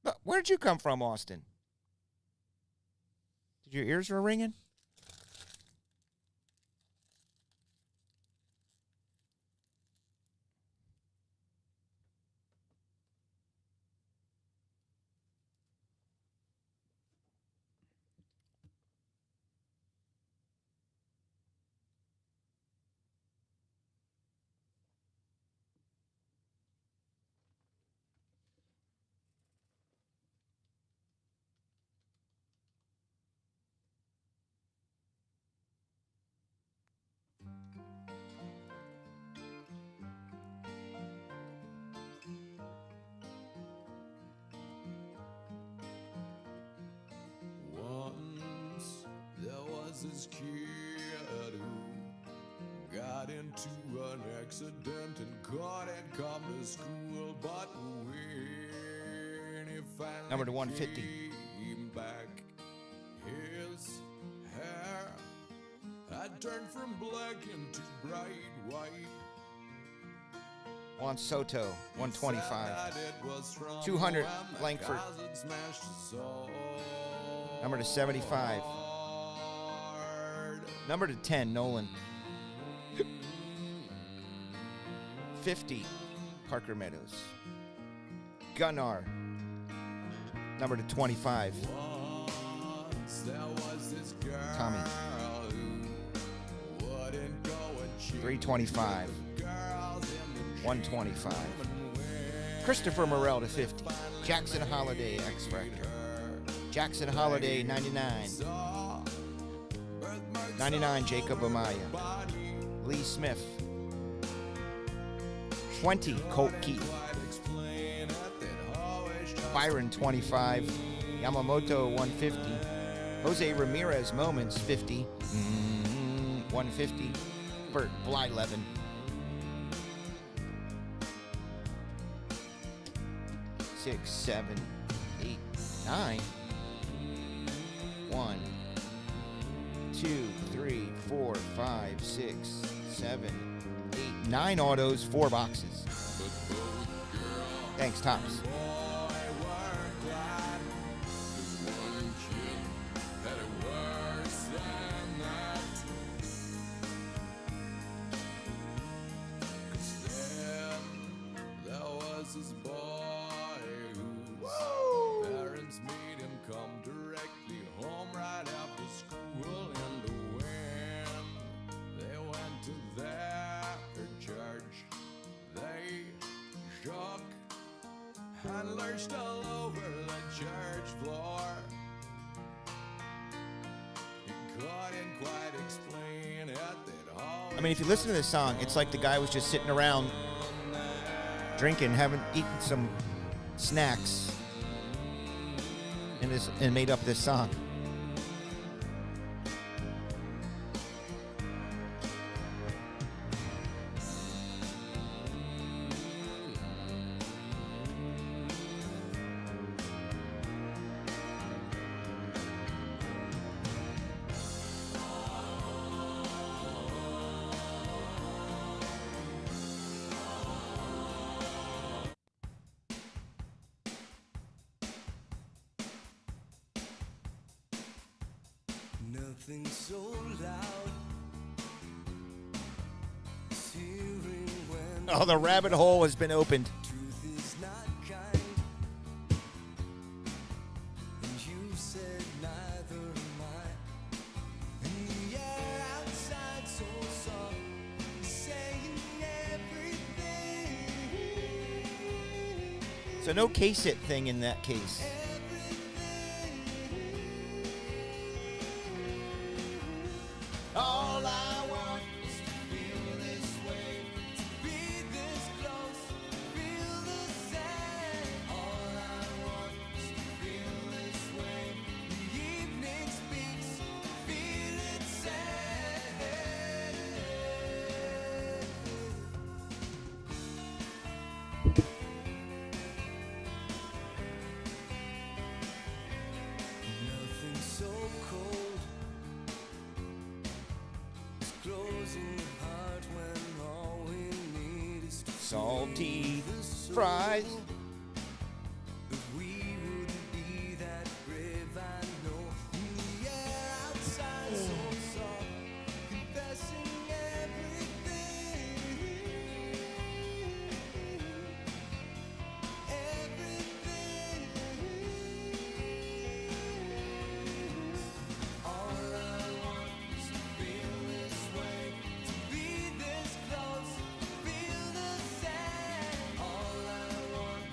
Speaker 2: But where'd you come from, Austin? Did your ears were ringing?
Speaker 1: was this kid who got into an accident and couldn't come to school, but when he finally
Speaker 2: Number to 150.
Speaker 1: came back, his hair had turned from black into bright white.
Speaker 2: Juan Soto, 125. 200, Langford. Number to 75. Number to 10, Nolan. 50, Parker Meadows. Gunnar, number to 25. Tommy. 325. 125. Christopher Morel to 50. Jackson Holiday, X Factor. Jackson Holiday, 99. 99, Jacob Amaya. Lee Smith. 20, Colt Keith. Byron, 25. Yamamoto, 150. Jose Ramirez, Moments, 50. 150. Bert Blyleven. 6, 7, 8, 9. 1, 2, 3, 4, 5, 6, 7, 8, 9 autos, 4 boxes. Thanks, Tops.
Speaker 1: This boy whose parents made him come directly home right after school, and when they went to their church, they shook and lurched all over the church floor. He couldn't quite explain it at all.
Speaker 2: I mean, if you listen to this song, it's like the guy was just sitting around drinking, eaten some snacks, and made up this song.
Speaker 1: Nothing so loud as hearing when
Speaker 2: Oh, the rabbit hole has been opened.
Speaker 1: truth is not kind. And you said neither am I. And the air outside so soft, saying everything.
Speaker 2: So no case-it thing in that case.
Speaker 1: All I want is to feel this way, to be this close, feel the same. All I want is to feel this way. The evening speaks, feel it say. Nothing so cold. Closing the heart when all we need is to
Speaker 2: Salty fries.
Speaker 1: But we wouldn't be that brave, I know. In the air outside so soft, confessing everything. Everything. All I want is to feel this way, to be this close, feel the same. All I want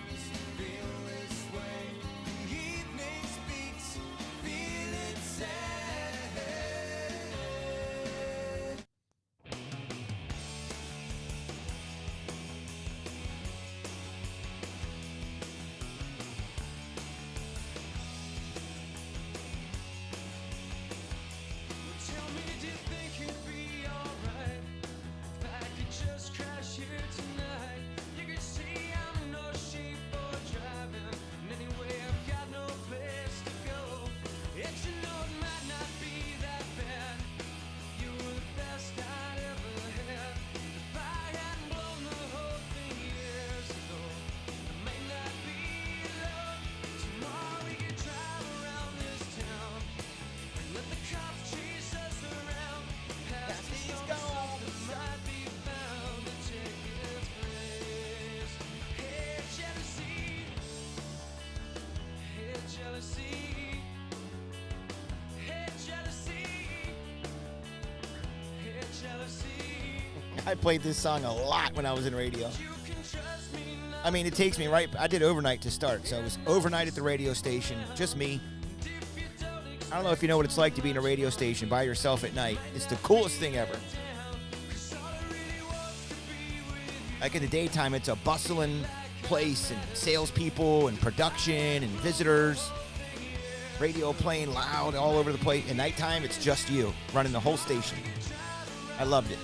Speaker 2: I played this song a lot when I was in radio. I mean, it takes me right. I did overnight to start, so it was overnight at the radio station, just me. I don't know if you know what it's like to be in a radio station by yourself at night. It's the coolest thing ever. Like in the daytime, it's a bustling place and salespeople and production and visitors. Radio playing loud all over the place. At nighttime, it's just you running the whole station. I loved it.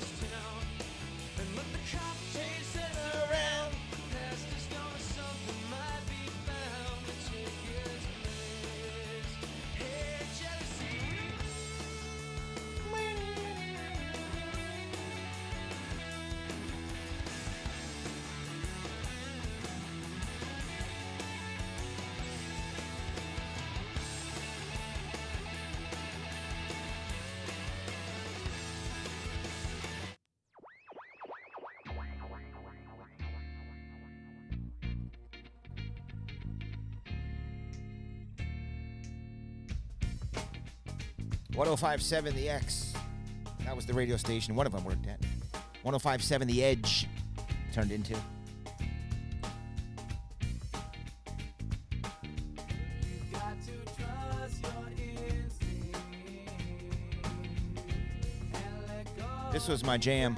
Speaker 2: .1057 The X. That was the radio station one of them worked at. 105.7 The Edge turned into. This was my jam.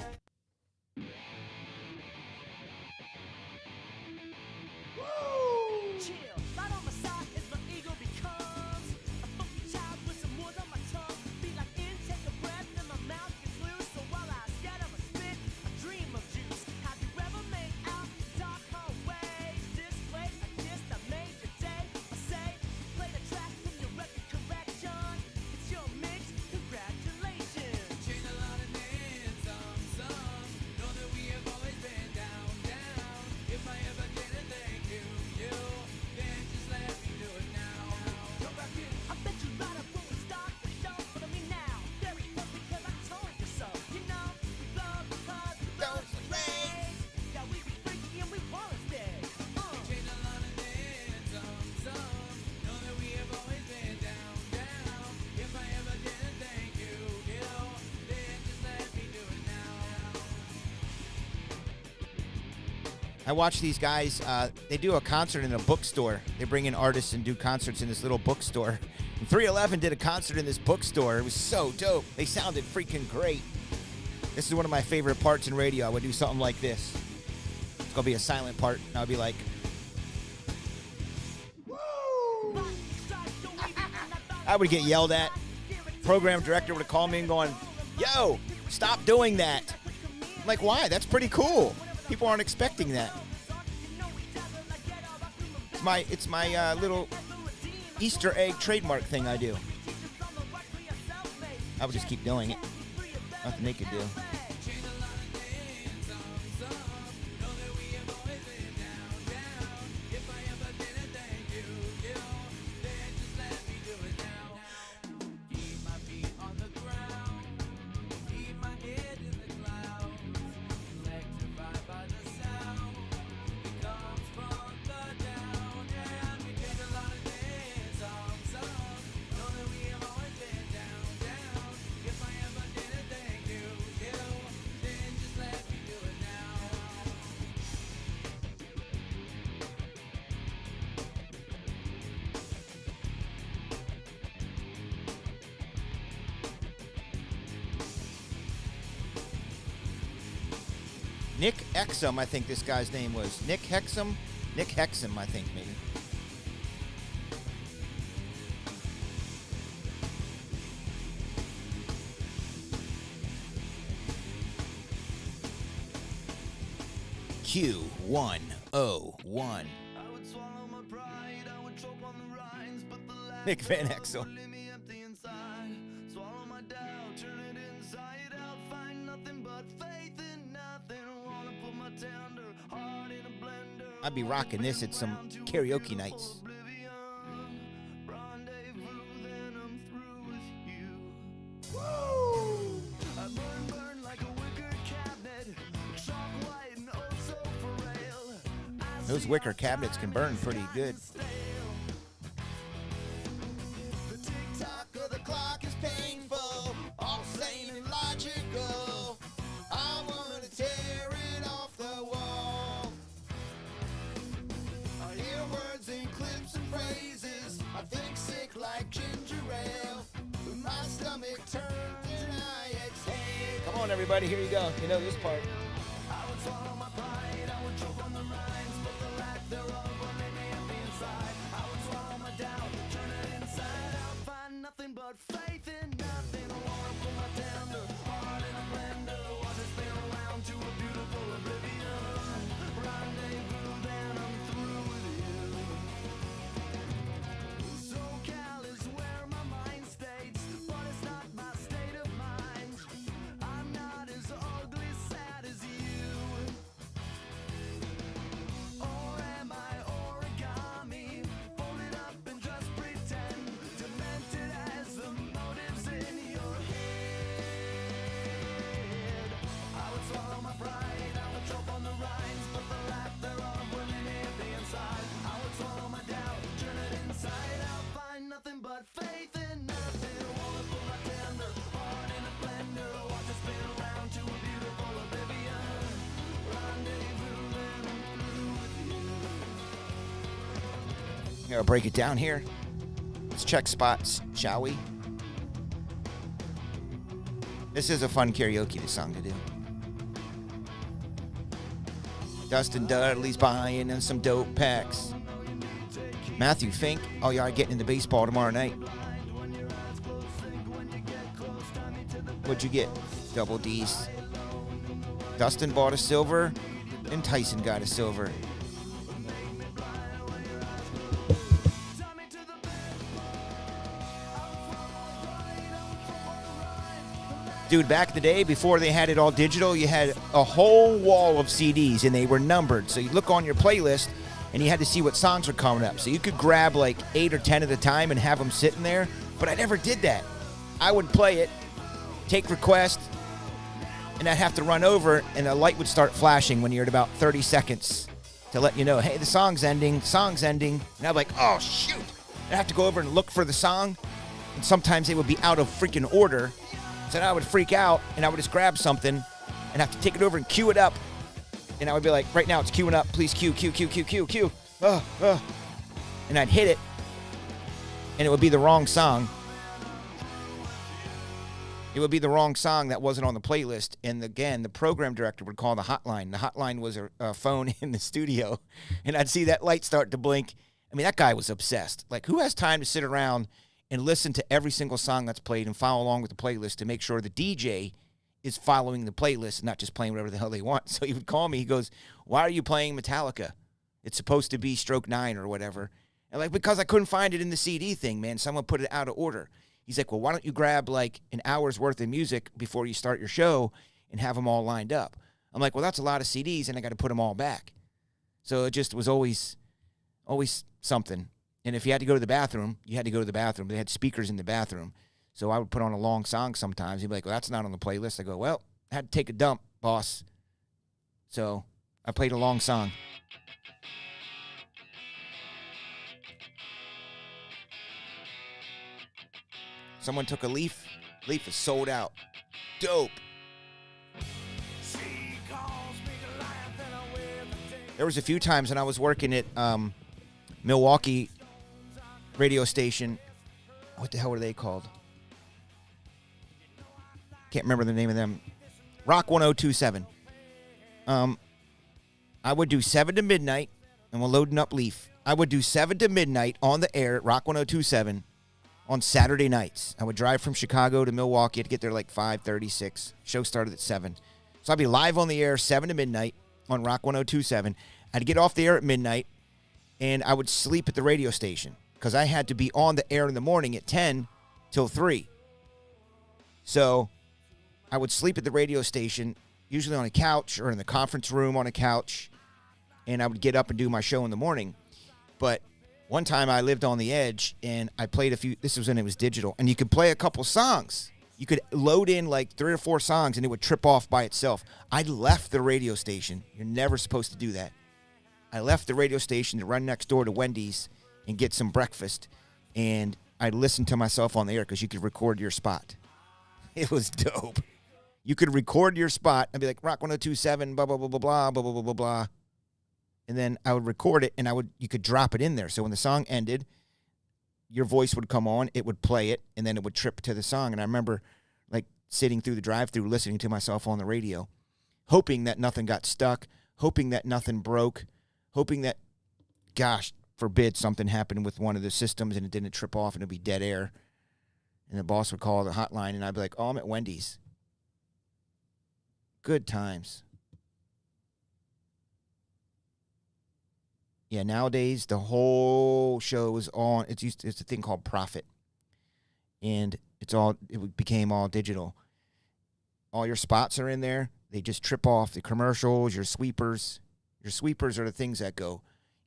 Speaker 2: I watch these guys, they do a concert in a bookstore. They bring in artists and do concerts in this little bookstore. And 311 did a concert in this bookstore. It was so dope. They sounded freaking great. This is one of my favorite parts in radio. I would do something like this. It's going to be a silent part. And I'll be like, woo! I would get yelled at. Program director would have called me and going, yo, stop doing that. I'm like, why? That's pretty cool. People aren't expecting that. It's my little Easter egg trademark thing I do. I would just keep doing it. Nothing they could do. Nick Hexum, I think this guy's name was. Nick Hexum? Nick Hexum, I think, maybe. Q101. Nick Van Exel. I'd be rocking this at some karaoke nights. Those wicker cabinets can burn pretty good. The tick-tock of the clock is painful, all sane and logical. I want to on, everybody. Here you go. You know this part.
Speaker 1: Nothing but faith in nothing. I wanna put my tender heart in a blender. Watch it spin around to a beautiful oblivion. Rendezvous, then I'm through with you. SoCal is where my mind stays, but it's not my state of mind. I'm not as ugly, sad as you. Or am I origami? Fold it up and just pretend. Demented as the motives in your head. I would swallow my pride, I would choke on the rinds, but the lack thereof will leave me inside. I would swallow my doubt, turn it inside out, find nothing but faith in nothing. Wanna put my tender heart in a blender, watch it spin around to a beautiful oblivion. Rendezvous, then I'm through with you.
Speaker 2: I'll break it down here. Let's check spots, shall we? This is a fun karaoke song to do. Dustin Dudley's buying him some dope packs. Matthew Fink, oh yeah, getting into baseball tomorrow night. What'd you get? Double D's. Dustin bought a silver, and Tyson got a silver. Dude, back in the day, before they had it all digital, you had a whole wall of CDs, and they were numbered. So you look on your playlist, and you had to see what songs were coming up. So you could grab like 8 or 10 at a time and have them sitting there. But I never did that. I would play it, take request, and I'd have to run over, and a light would start flashing when you're at about 30 seconds to let you know, hey, the song's ending. And I'd be like, oh, shoot. I'd have to go over and look for the song, and sometimes it would be out of freaking order. So then I would freak out, and I would just grab something and have to take it over and cue it up. And I would be like, right now it's queuing up. Please cue. And I'd hit it, and it would be the wrong song. It would be the wrong song that wasn't on the playlist. And again, the program director would call the hotline. The hotline was a phone in the studio, and I'd see that light start to blink. I mean, that guy was obsessed. Like, who has time to sit around and listen to every single song that's played and follow along with the playlist to make sure the DJ is following the playlist and not just playing whatever the hell they want? So he would call me. He goes, why are you playing Metallica? It's supposed to be Stroke 9 or whatever. And like, because I couldn't find it in the CD thing, man. Someone put it out of order. He's like, well, why don't you grab like an hour's worth of music before you start your show and have them all lined up? I'm like, well, that's a lot of CDs, and I got to put them all back. So it just was always something. And if you had to go to the bathroom, you had to go to the bathroom. They had speakers in the bathroom. So I would put on a long song sometimes. He'd be like, well, that's not on the playlist. I go, well, I had to take a dump, boss. So I played a long song. Someone took a leaf. Leaf is sold out. Dope. There was a few times when I was working at Milwaukee radio station. What the hell were they called? Can't remember the name of them. Rock 1027. I would do 7 to midnight, and we're loading up Leaf. I would do 7 to midnight on the air at Rock 1027 on Saturday nights. I would drive from Chicago to Milwaukee. I'd get there like 5:36. Show started at 7. So I'd be live on the air 7 to midnight on Rock 1027. I'd get off the air at midnight, and I would sleep at the radio station because I had to be on the air in the morning at 10 till 3. So I would sleep at the radio station, usually on a couch or in the conference room on a couch, and I would get up and do my show in the morning. But one time I lived on the edge, and I played a few. This was when it was digital, and you could play a couple songs. You could load in like 3 or 4 songs, and it would trip off by itself. I left the radio station. You're never supposed to do that. I left the radio station to run next door to Wendy's and get some breakfast, and I listened to myself on the air because you could record your spot. It was dope. You could record your spot and be like, Rock 1027, blah, blah, blah, blah, blah, blah, blah, blah, blah, blah. And then I would record it, and you could drop it in there. So when the song ended, your voice would come on, it would play it, and then it would trip to the song. And I remember, like, sitting through the drive-thru listening to myself on the radio, hoping that nothing got stuck, hoping that nothing broke, hoping that, gosh, forbid something happened with one of the systems and it didn't trip off and it'd be dead air. And the boss would call the hotline and I'd be like, oh, I'm at Wendy's. Good times. Yeah, nowadays the whole show is on. It's a thing called Profit, and it became all digital. All your spots are in there. They just trip off the commercials. Your sweepers are the things that go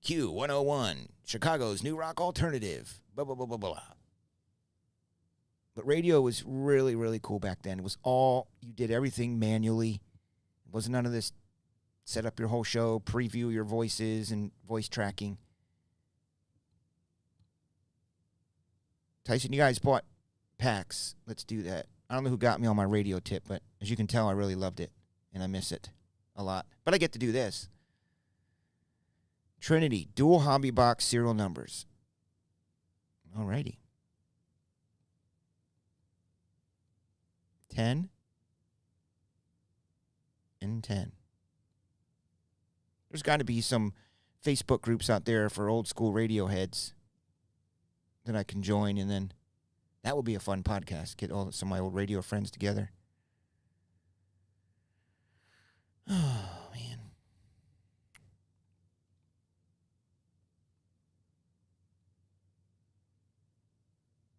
Speaker 2: Q101, Chicago's new rock alternative. Blah blah blah blah blah. But radio was really really cool back then. It was all you did everything manually. It wasn't none of this. Set up your whole show, preview your voices and voice tracking. Tyson, you guys bought packs. Let's do that. I don't know who got me on my radio tip, but as you can tell, I really loved it, and I miss it a lot. But I get to do this. Trinity, dual hobby box serial numbers. Alrighty. 10 and 10. There's got to be some Facebook groups out there for old school radio heads that I can join, and then that would be a fun podcast. Get some of my old radio friends together. Oh, man.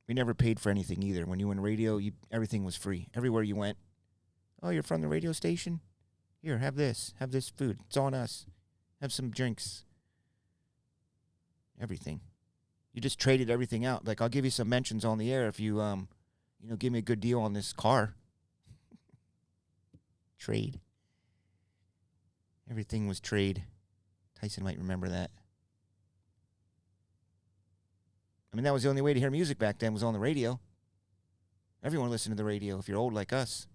Speaker 2: We never paid for anything either. When you were in radio, everything was free. Everywhere you went, oh, you're from the radio station? Here, have this food. It's on us. Have some drinks. Everything. You just traded everything out. Like, I'll give you some mentions on the air if you, give me a good deal on this car. Trade. Everything was trade. Tyson might remember that. I mean, that was the only way to hear music back then, was on the radio. Everyone listened to the radio if you're old like us.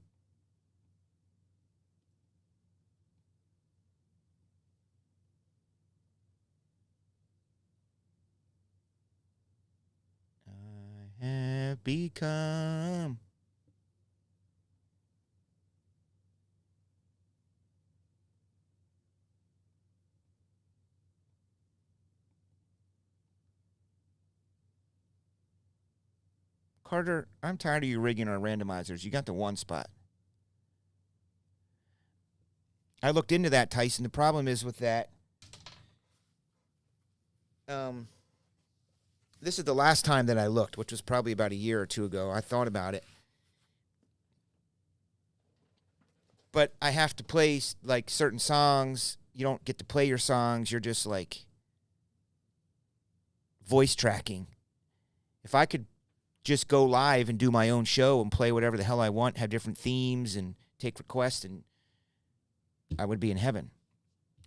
Speaker 2: Have become. Carter, I'm tired of you rigging our randomizers. You got the one spot. I looked into that, Tyson. The problem is with that. This is the last time that I looked, which was probably about a year or two ago. I thought about it. But I have to play, like, certain songs. You don't get to play your songs. You're just, like, voice tracking. If I could just go live and do my own show and play whatever the hell I want, have different themes and take requests, and I would be in heaven.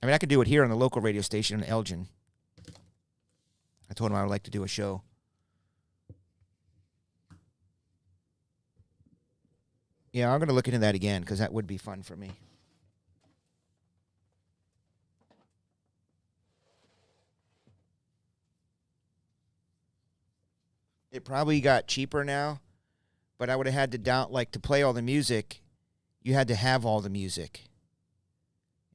Speaker 2: I mean, I could do it here on the local radio station in Elgin. I told him I would like to do a show. Yeah, I'm going to look into that again because that would be fun for me. It probably got cheaper now, but I would have had to play all the music, you had to have all the music.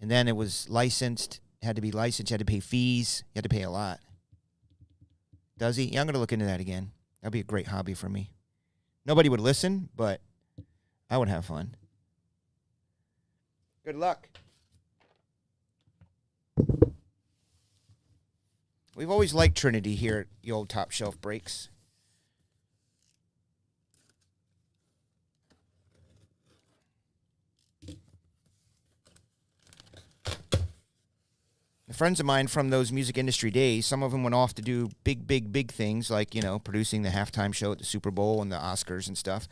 Speaker 2: And then it was licensed, had to be licensed, you had to pay fees, you had to pay a lot. Does he? Yeah, I'm going to look into that again. That'd be a great hobby for me. Nobody would listen, but I would have fun. Good luck. We've always liked Trinity here at the old Top Shelf Breaks. Friends of mine from those music industry days, some of them went off to do big things like, producing the halftime show at the Super Bowl and the Oscars and stuff.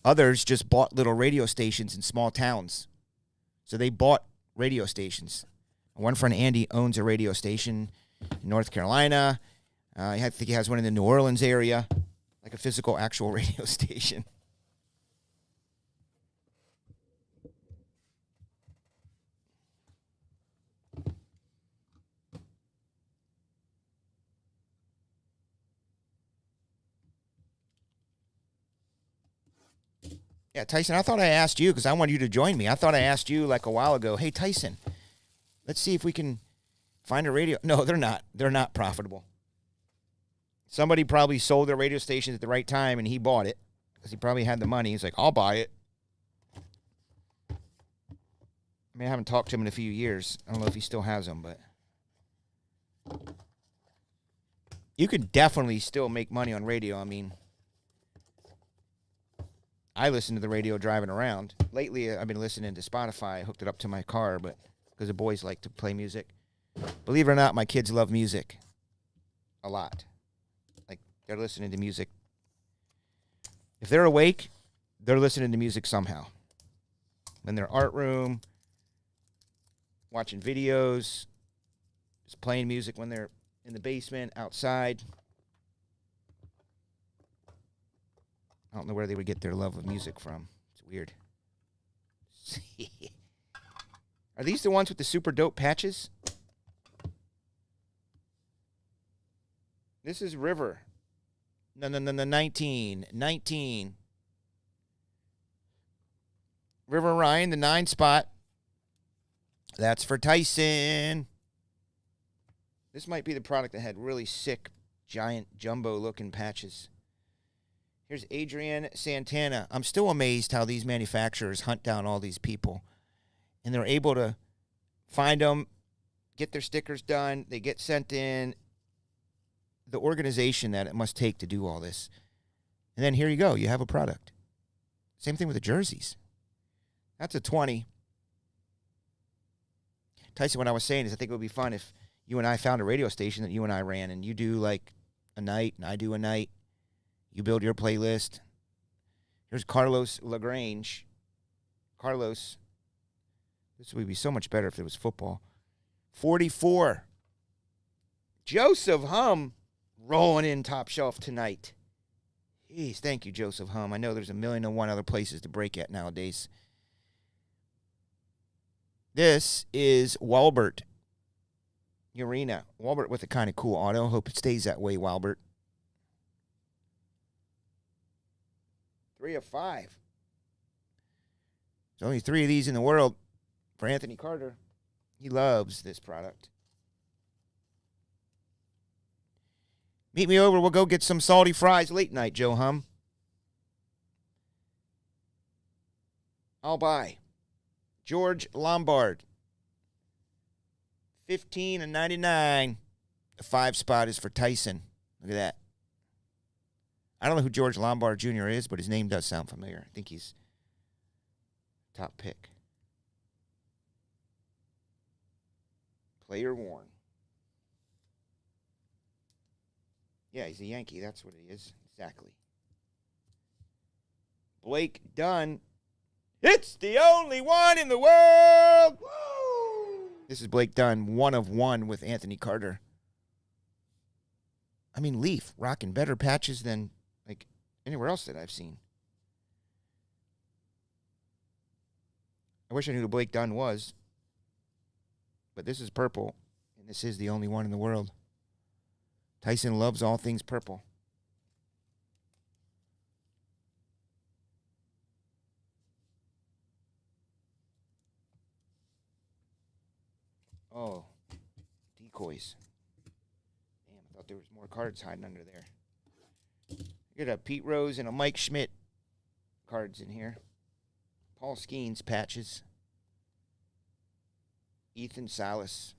Speaker 2: Others just bought little radio stations in small towns. So they bought radio stations. One friend, Andy, owns a radio station in North Carolina. I think he has one in the New Orleans area, like a physical, actual radio station. Yeah, Tyson, I thought I asked you because I wanted you to join me. I thought I asked you like a while ago, hey, Tyson, let's see if we can find a radio. No, they're not. They're not profitable. Somebody probably sold their radio station at the right time, and he bought it because he probably had the money. He's like, I'll buy it. I mean, I haven't talked to him in a few years. I don't know if he still has them, but you could definitely still make money on radio. I mean, I listen to the radio driving around. Lately, I've been listening to Spotify. I hooked it up to my car, but because the boys like to play music. Believe it or not, my kids love music a lot. Like, they're listening to music. If they're awake, they're listening to music somehow. In their art room, watching videos, just playing music when they're in the basement, outside. I don't know where they would get their love of music from. It's weird. Are these the ones with the super dope patches? This is River. No, 19. River Ryan, the 9 spot. That's for Tyson. This might be the product that had really sick, giant, jumbo-looking patches. Here's Adrian Santana. I'm still amazed how these manufacturers hunt down all these people. And they're able to find them, get their stickers done, they get sent in. The organization that it must take to do all this. And then here you go. You have a product. Same thing with the jerseys. That's a 20. Tyson, what I was saying is I think it would be fun if you and I found a radio station that you and I ran, and you do like a night, and I do a night. You build your playlist. Here's Carlos LaGrange. Carlos, this would be so much better if it was football. 44. Joseph Hum rolling in top shelf tonight. Jeez, thank you, Joseph Hum. I know there's 1,000,001 other places to break at nowadays. This is Walbert Urena. Walbert with a kind of cool auto. Hope it stays that way, Walbert. 3 of 5. There's only 3 of these in the world for Anthony Carter. He loves this product. Meet me over. We'll go get some salty fries late night, Joe Hum. I'll buy. George Lombard. 15.99. The 5 spot is for Tyson. Look at that. I don't know who George Lombard Jr. is, but his name does sound familiar. I think he's top pick. Player worn. Yeah, he's a Yankee. That's what he is. Exactly. Blake Dunn. It's the only one in the world. Woo! This is Blake Dunn, 1 of 1 with Anthony Carter. I mean, Leaf rocking better patches than like anywhere else that I've seen. I wish I knew who Blake Dunn was. But this is purple, and this is the only one in the world. Tyson loves all things purple. Oh, decoys. Damn, I thought there was more cards hiding under there. Get a Pete Rose and a Mike Schmidt cards in here. Paul Skeens patches. Ethan Salas.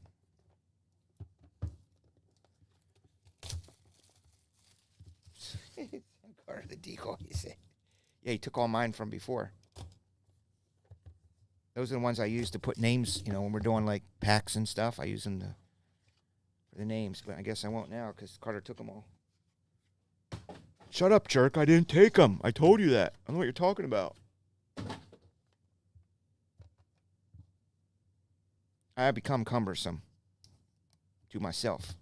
Speaker 2: Card of the decoy, you say. Yeah, he took all mine from before. Those are the ones I use to put names, you know, when we're doing like packs and stuff. I use them for the names, but I guess I won't now because Carter took them all. Shut up, jerk. I didn't take them. I told you that. I don't know what you're talking about. I have become cumbersome to myself.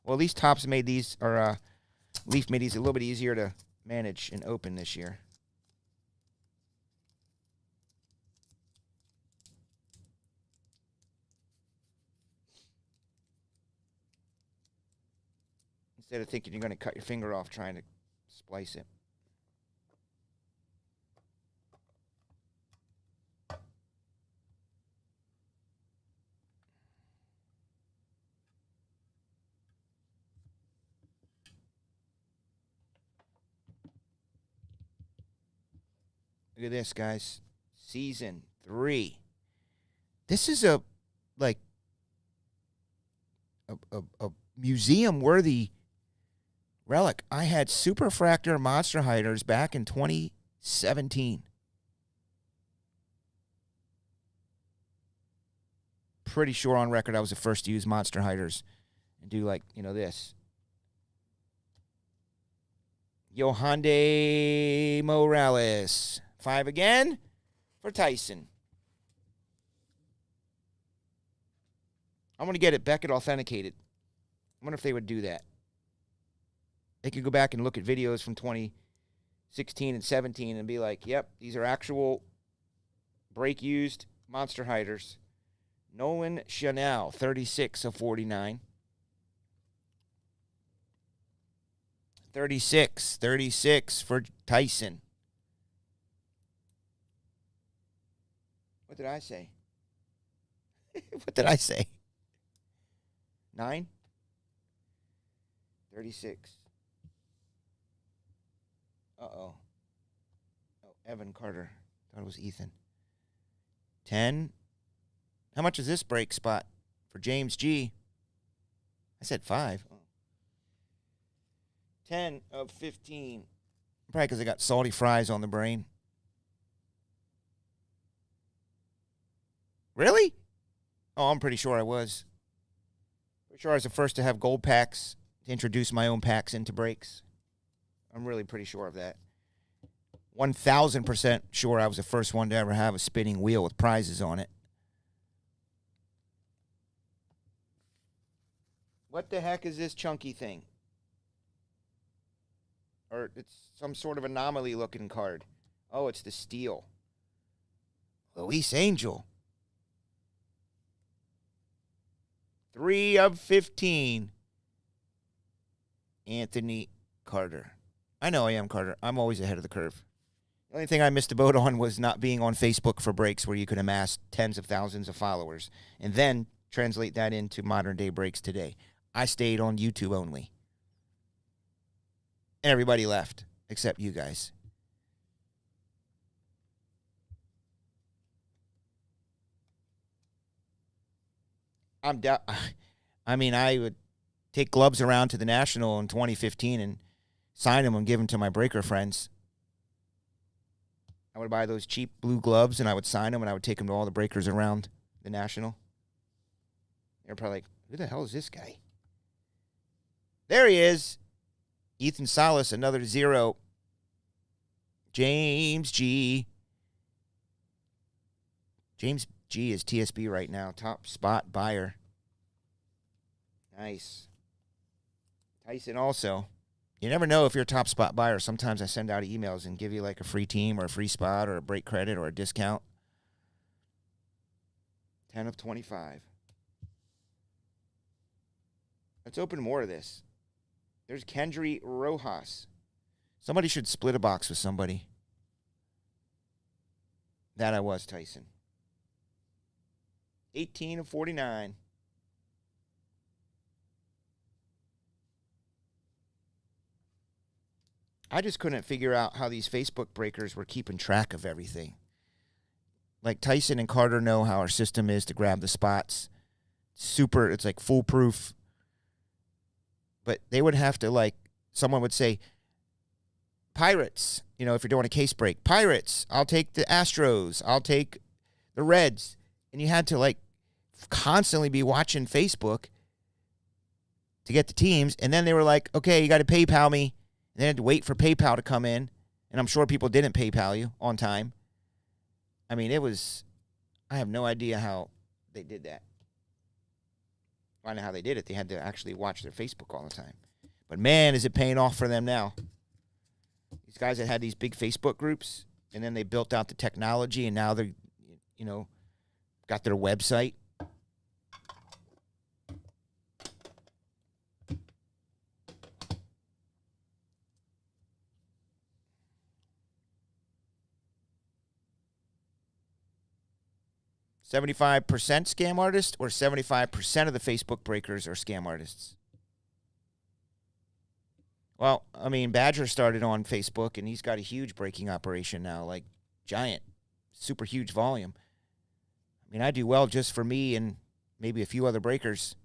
Speaker 2: Well, at least Topps made these, or Leaf made these a little bit easier to manage and open this year. Instead of thinking you're going to cut your finger off trying to splice it. Look at this, guys. Season 3. This is a museum-worthy relic. I had Superfractor Monster Hiders back in 2017. Pretty sure on record I was the first to use Monster Hiders and do this. Yohande Morales. 5 again for Tyson. I'm going to get it Beckett authenticated. I wonder if they would do that. They could go back and look at videos from 2016 and 17 and be like, yep, these are actual break-used Monster Hiders. Nolan Chanel, 36 of 49. 36 for Tyson. What did I say? What did I say? 9? 36. Uh-oh. Oh, Evan Carter. Thought it was Ethan. 10. How much is this break spot for James G? I said 5. 10 of 15. Probably because I got salty fries on the brain. Really? Oh, I'm pretty sure I was. Pretty sure I was the first to have gold packs, to introduce my own packs into breaks. I'm really pretty sure of that. 1,000% sure I was the first one to ever have a spinning wheel with prizes on it. What the heck is this chunky thing? Or it's some sort of anomaly-looking card. Oh, it's the steel. Luis Angel. 3 of 15. Anthony Carter. I know I am Carter. I'm always ahead of the curve. The only thing I missed the boat on was not being on Facebook for breaks where you could amass tens of thousands of followers and then translate that into modern-day breaks today. I stayed on YouTube only. And everybody left, except you guys. I would take gloves around to the National in 2015 and sign them and give them to my breaker friends. I would buy those cheap blue gloves, and I would sign them, and I would take them to all the breakers around the National. They're probably like, who the hell is this guy? There he is. Ethan Salas, another 0. James G. James G is TSB right now. Top spot buyer. Nice. Tyson also. You never know if you're a top spot buyer. Sometimes I send out emails and give you like a free team or a free spot or a break credit or a discount. 10 of 25. Let's open more of this. There's Kendry Rojas. Somebody should split a box with somebody. That I was, Tyson. 18 of 49. I just couldn't figure out how these Facebook breakers were keeping track of everything. Like Tyson and Carter know how our system is to grab the spots. It's like foolproof. But they would have to, like, someone would say, Pirates, if you're doing a case break. Pirates, I'll take the Astros. I'll take the Reds. And you had to, like, constantly be watching Facebook to get the teams. And then they were like, okay, you got to PayPal me. And they had to wait for PayPal to come in. And I'm sure people didn't PayPal you on time. I mean, I have no idea how they did that. I know how they did it. They had to actually watch their Facebook all the time. But, man, is it paying off for them now. These guys that had these big Facebook groups, and then they built out the technology, and now they're, got their website. $75% scam artist or 75% of the Facebook breakers are scam artists? Well, I mean, Badger started on Facebook, and he's got a huge breaking operation now. Like, giant, super huge volume. I mean, I do well just for me and maybe a few other breakers.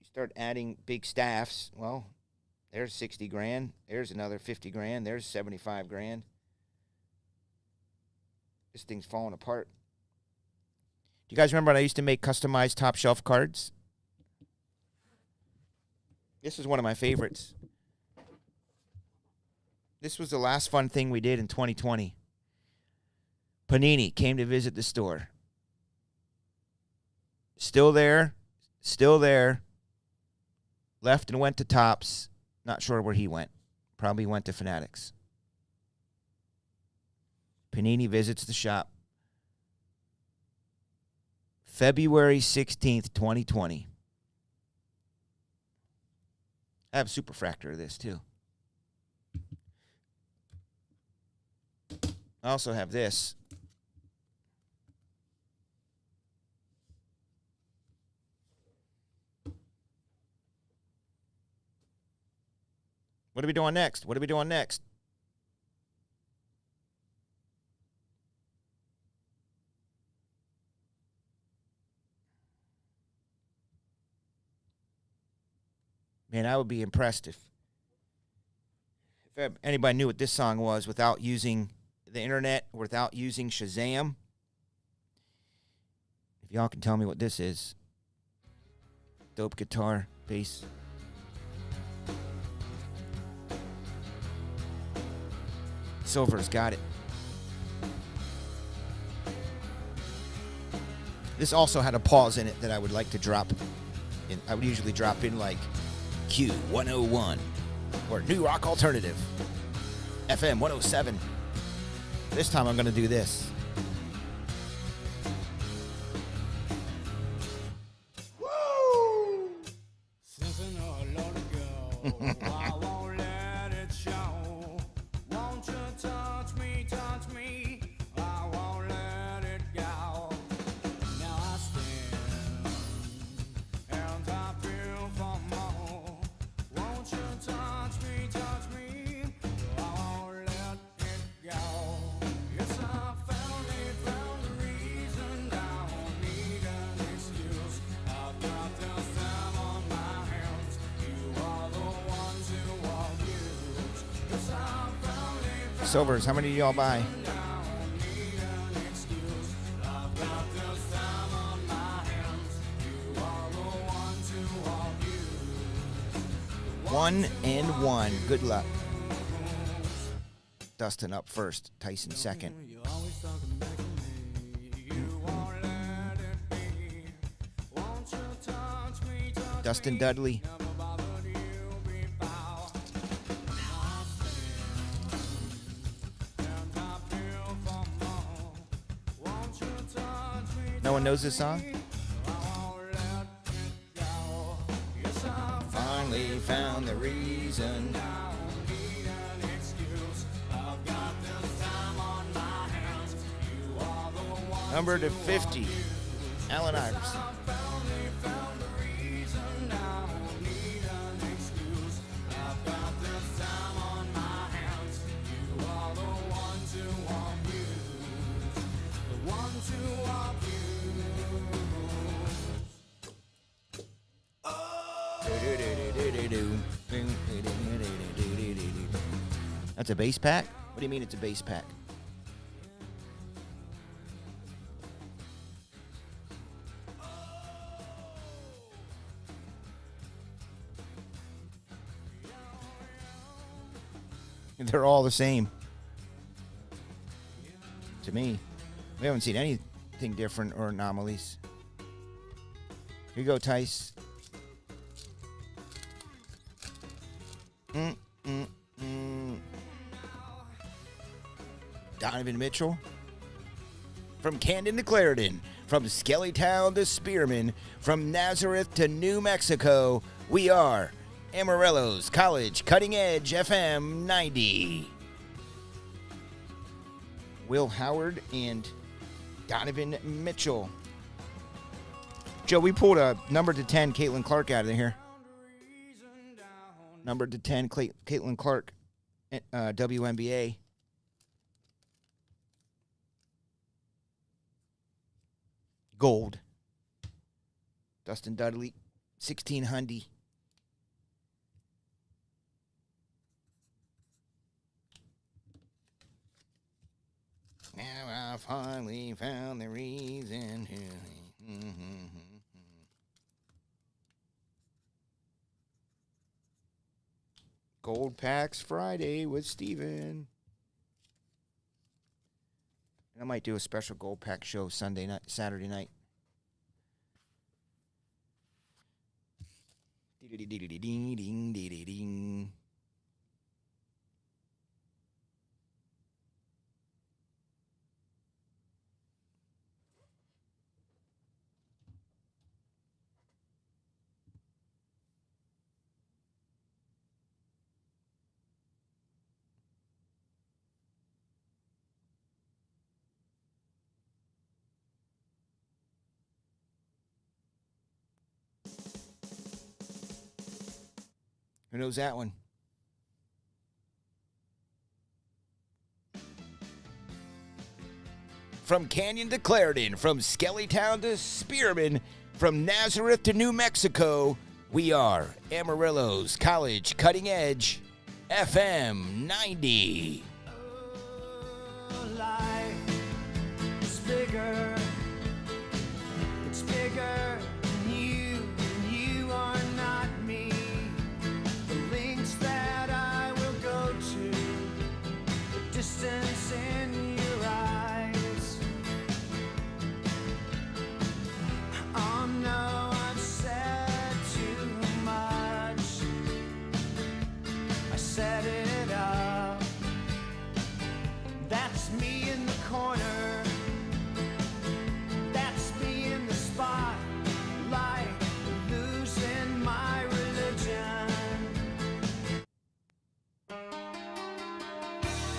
Speaker 2: You start adding big staffs, well, there's 60 grand. There's another 50 grand. There's 75 grand. This thing's falling apart. Do you guys remember when I used to make customized top shelf cards? This is one of my favorites. This was the last fun thing we did in 2020. Panini came to visit the store. Still there. Still there. Left and went to Topps. Not sure where he went. Probably went to Fanatics. Panini visits the shop. February 16th, 2020. I have a superfractor of this, too. I also have this. What are we doing next? What are we doing next? Man, I would be impressed if anybody knew what this song was without using the internet, without using Shazam. If y'all can tell me what this is. Dope guitar, bass. Silver's got it. This also had a pause in it that I would like to drop in. I would usually drop in like Q101 or New Rock Alternative, FM 107. This time I'm going to do this.
Speaker 1: Woo! Since I know a lot ago, I won't let it show. Won't you touch me, touch me? I won't let it go. Now I stand and I feel for more. Won't you touch me, touch me? I won't let it go. Yes, I found the reason. I don't need an excuse. I've got this time on my hands. You are the ones who I'll use. Yes, I found
Speaker 2: Silvers, how many do y'all buy? One and one. Good luck. Dustin up first. Tyson second. Dustin Dudley. No one knows this song? Finally found the reason. Number to 50, Allen Iverson. That's a base pack? What do you mean it's a base pack? They're all the same. To me. We haven't seen anything different or anomalies. Here you go, Tice. Donovan Mitchell. From Camden to Clarendon, from Skellytown to Spearman, from Nazareth to New Mexico, we are Amarillo's College Cutting Edge FM 90. Will Howard and Donovan Mitchell. Joe, we pulled a number to 10 Caitlin Clark out of here. Numbered to 10, Caitlin Clark, WNBA. Gold. Dustin Dudley, 1600. Now I finally found the reason. Gold Packs Friday with Steven. I might do a special Gold Pack show Saturday night. Ding. Who knows that one? From Canyon to Clarendon, from Skellytown to Spearman, from Nazareth to New Mexico, we are Amarillo's College Cutting Edge, FM 90.
Speaker 1: Oh, life is bigger. It's bigger than you are not me. The links that I will go to, the distance in your eyes. Oh no, I've said too much. I set it up. That's me in the corner. That's me in the spotlight, losing my religion.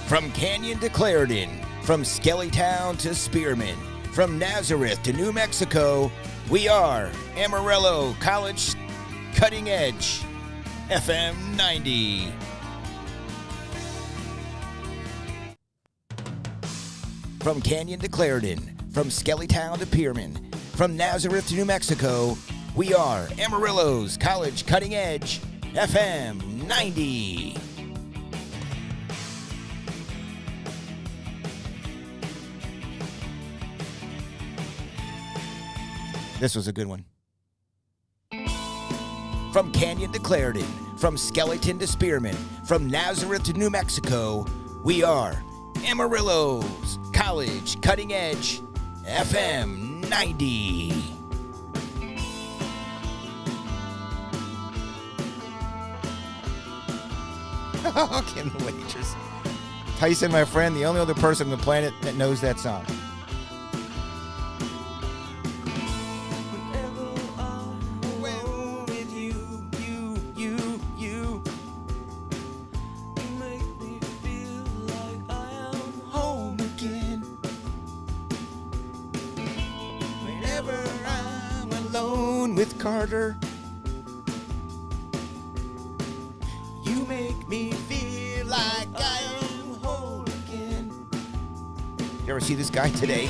Speaker 2: From Canyon to Clarendon, from Skellytown to Spearman, from Nazareth to New Mexico, we are Amarillo College Cutting Edge, FM 90. From Canyon to Clarendon, from Skellytown to Spearman, from Nazareth to New Mexico, we are Amarillo's College Cutting Edge, FM 90. This was a good one. From Canyon to Clarendon, from Skeleton to Spearman, from Nazareth to New Mexico, we are Amarillo's College Cutting Edge, FM 90. Kim the Waitress. Tyson, my friend, the only other person on the planet that knows that song. Carter, you make me feel like I am whole again. You ever see this guy today?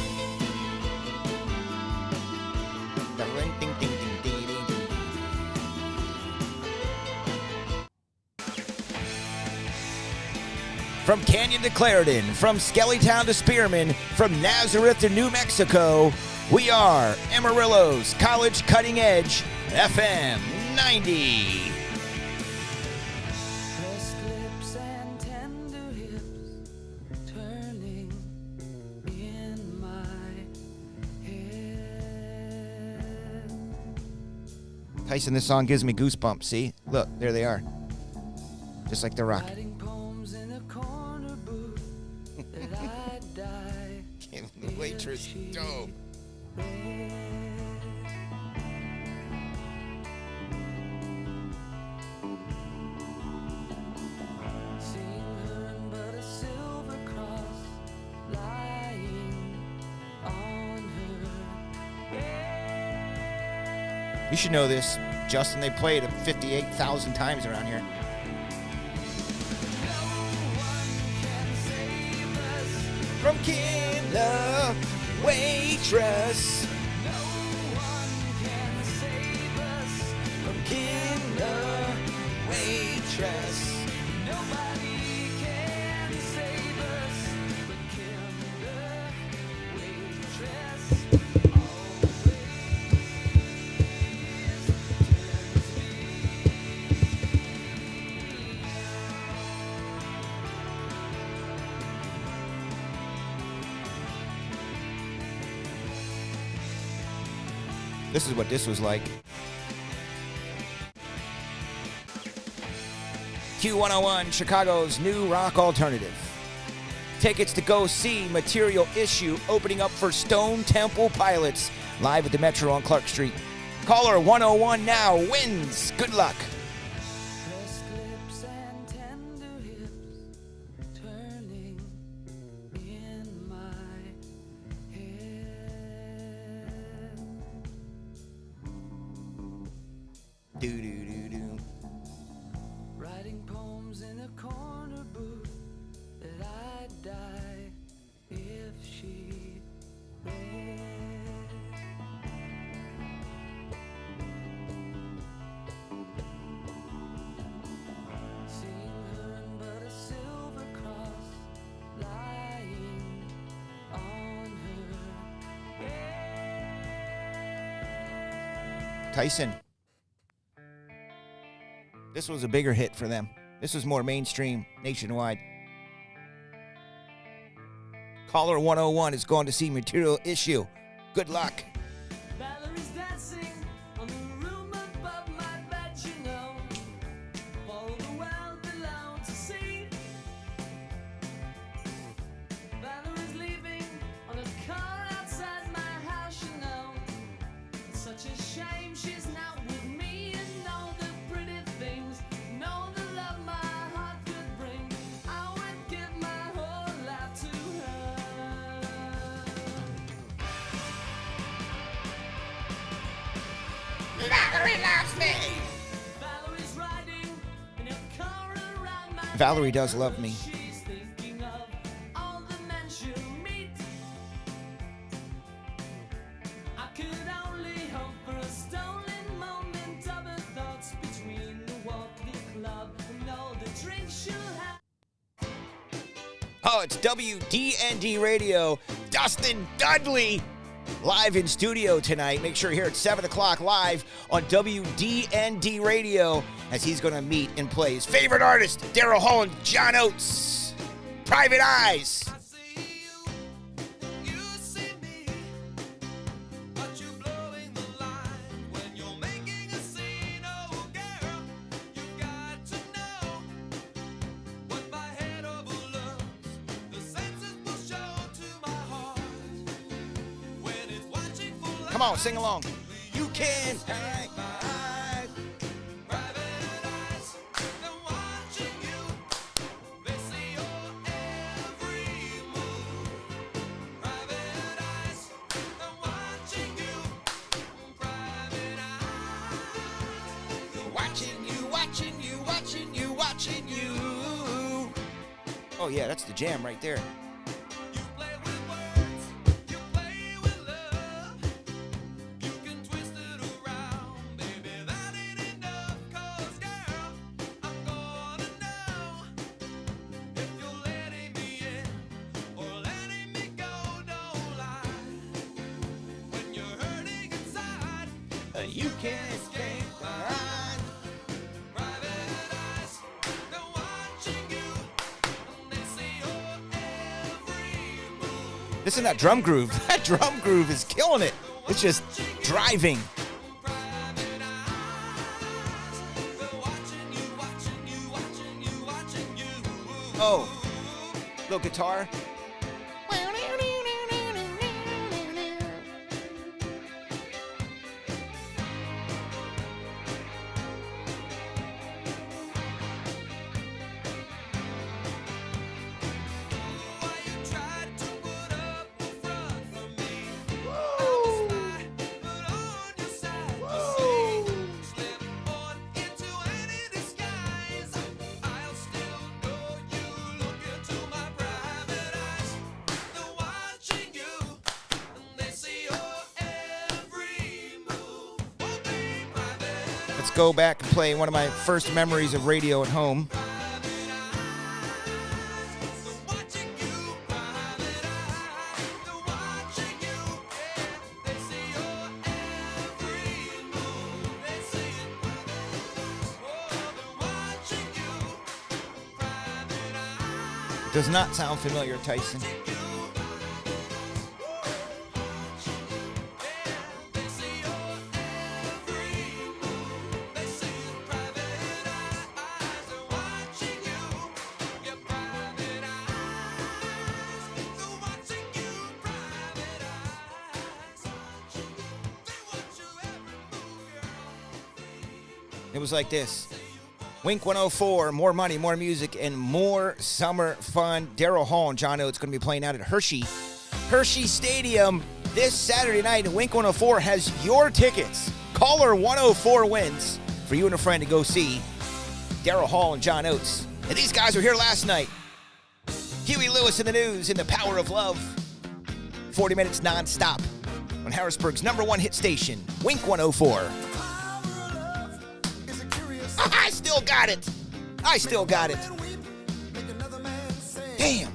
Speaker 2: From Canyon to Clarendon, from Skellytown to Spearman, from Nazareth to New Mexico, we are Amarillo's College Cutting Edge, FM 90.
Speaker 1: Pressed lips and tender hips turning in my head.
Speaker 2: Tyson, this song gives me goosebumps. See? Look, there they are. Just like The Rock.
Speaker 1: Writing poems in a corner booth that I die.
Speaker 2: Kim the Waitress, dope. You should know this, Justin. They played it 58,000 times around here. from Killer Waitress.
Speaker 1: No one can save us
Speaker 2: From Killer Waitress.
Speaker 1: Nobody can save us but Kinder Waitress. Always turns
Speaker 2: This is what this was like. Q101, Chicago's new rock alternative. Tickets to go see Material Issue opening up for Stone Temple Pilots live at the Metro on Clark Street. Caller 101 now wins. Good luck.
Speaker 1: pressed lips and tender hips turning in my head.
Speaker 2: Do do do do.
Speaker 1: Writing poems in a corner booth that I'd die if she read. Seeing her in but a silver cross lying on her bed.
Speaker 2: Tyson. This was a bigger hit for them. This was more mainstream, nationwide. Caller 101 is going to see Material Issue. Good luck.
Speaker 1: Valerie's dancing on the room above my bed, you know. Follow the world below to see. Valerie's leaving on a car outside my house, you know. It's such a shame she's not with me and all the pretty things. Know the love my heart could bring. I would give my whole life to her. Valerie's riding in a car around my
Speaker 2: Valerie does love me.
Speaker 1: She's thinking of all the men she'll meet. I could only hope for a stolen moment of her thoughts between the walking club and all the drinks she'll have.
Speaker 2: Oh, it's WDND Radio. Dustin Dudley live in studio tonight. Make sure you're here at 7 o'clock live on WDND Radio as he's going to meet and play his favorite artist, Daryl Hall and John Oates. Private Eyes.
Speaker 1: I see you, you see me, but you're blowing the line when you're making a scene. Oh, girl, you got to know what my head overlooks. The senses will show to my heart when it's watching for life.
Speaker 2: Come on, sing along. You can hide my eyes.
Speaker 1: Private eyes, they're watching you. They see your every move. Private eyes, they're watching you. Private eyes,
Speaker 2: Watching you, watching you, watching you, watching you. Oh, yeah, that's the jam right there.
Speaker 1: you play with words, you play with love. You can twist it around, baby, that ain't enough. 'Cause girl, I'm gonna know if you're letting me in or letting me go. Don't lie when you're hurting inside.
Speaker 2: You can't escape my eyes.
Speaker 1: Private eyes, they're watching you, and they see your every move.
Speaker 2: Listen to that drum groove. That drum groove is killing it. It's just driving.
Speaker 1: Private eyes, they're watching you, watching you, watching you, watching you.
Speaker 2: Oh, little guitar.
Speaker 1: Why you tried to put up a front for me? I was fine, but on your side, you see. Slip on into any disguise. I'll still know you look into my private
Speaker 2: Let's go back and play one of my first memories of radio at home. Does not sound familiar, Tyson. It was like this. Wink 104, more money, more music, and more summer fun. Daryl Hall and John Oates going to be playing out at Hershey Stadium this Saturday night. And Wink 104 has your tickets. Caller 104 wins for you and a friend to go see Daryl Hall and John Oates. And these guys were here last night. Huey Lewis in the News in The Power of Love. 40 minutes nonstop on Harrisburg's #1 hit station, Wink 104. I still got it. Damn.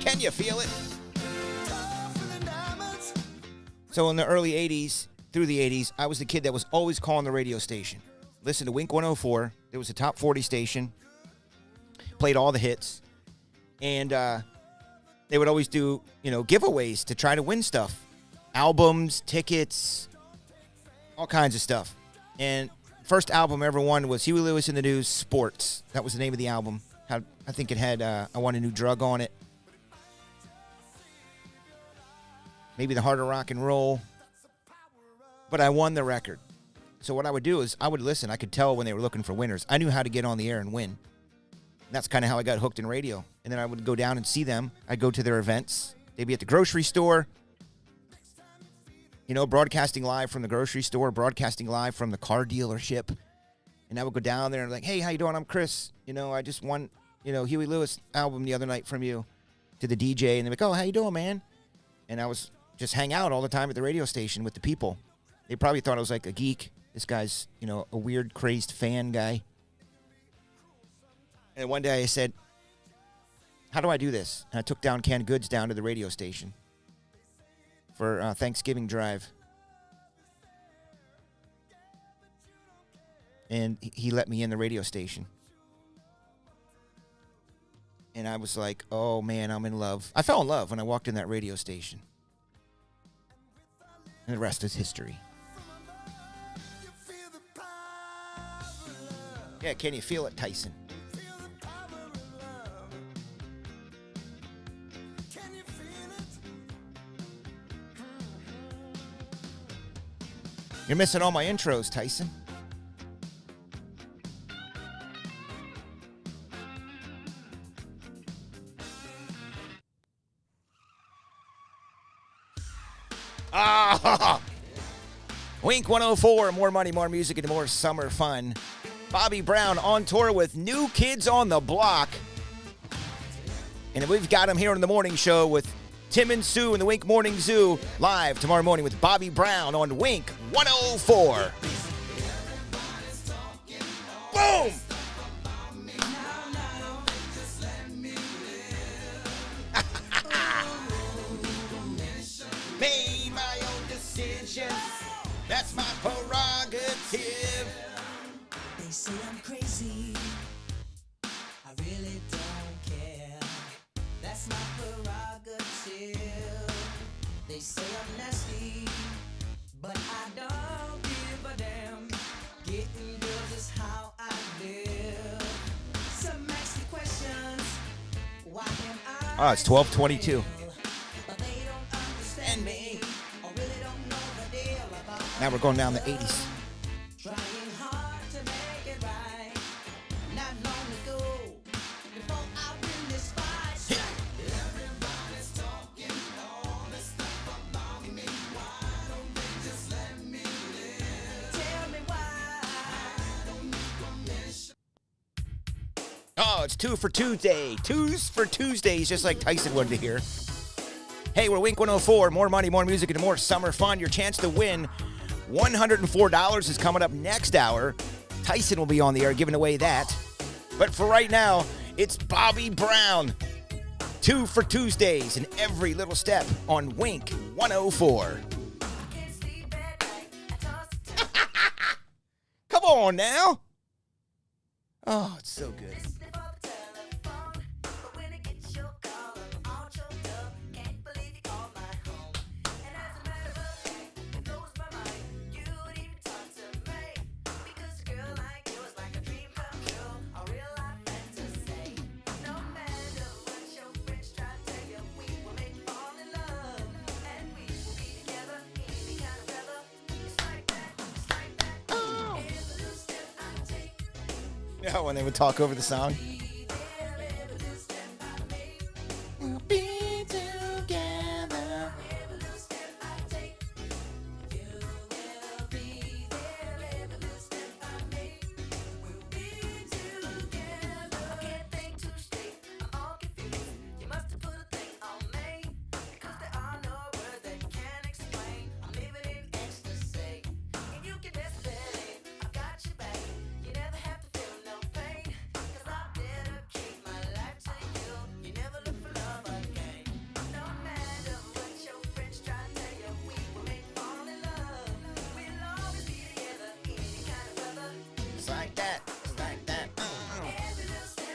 Speaker 2: Can you feel it? So in the early 80s, through the 80s, I was the kid that was always calling the radio station. Listened to Wink 104. It was a top 40 station. Played all the hits. And they would always do, giveaways to try to win stuff. Albums, tickets, all kinds of stuff. And first album I ever won was Huey Lewis in the News, Sports. That was the name of the album. I think it had I Want a New Drug on it. Maybe The Heart of Rock and Roll. But I won the record. So what I would do is I would listen. I could tell when they were looking for winners. I knew how to get on the air and win. And that's kind of how I got hooked in radio. And then I would go down and see them. I'd go to their events. They'd be at the grocery store, broadcasting live from the grocery store, broadcasting live from the car dealership. And I would go down there and like, hey, how you doing? I'm Chris. I just won, Huey Lewis album the other night from you, to the DJ. And they'd be like, oh, how you doing, man? And I was just hang out all the time at the radio station with the people. They probably thought I was like a geek. This guy's, a weird, crazed fan guy. And one day I said, how do I do this? And I took down canned goods down to the radio station for Thanksgiving drive. And he let me in the radio station. And I was like, oh, man, I'm in love. I fell in love when I walked in that radio station. And the rest is history. Yeah, can you feel it, Tyson? You're missing all my intros, Tyson. Wink 104, more money, more music, and more summer fun. Bobby Brown on tour with New Kids on the Block. And we've got him here on the morning show with Tim and Sue in the Wink Morning Zoo, live tomorrow morning with Bobby Brown on Wink 104. Boom! Made my own decisions. That's my prerogative.
Speaker 1: They say I'm crazy. I really don't care. That's my prerogative. They say I'm nasty, but I don't give a damn. Getting girls is how I live. Some ask me questions. Why am I?
Speaker 2: It's 12:22.
Speaker 1: But they don't understand me. Or really don't know the deal about.
Speaker 2: Now we're going down the 80s.
Speaker 1: Trying hard to make it right. Not long ago, before I win this fight. Everybody's talking all this stuff about me. Why don't they just let me live? Tell me why. I don't need permission.
Speaker 2: Oh, it's 2 for Tuesday. 2s for Tuesdays, just like Tyson wanted to hear. Hey, we're Wink 104. More money, more music, and more summer fun. Your chance to win $104 is coming up next hour. Tyson will be on the air giving away that. But for right now, it's Bobby Brown. 2 for Tuesdays and every little step on Wink 104. Come on now. Oh, it's so good. Yeah, when they would talk over the song. We'll be together. It's like that. It's like that. Every little step.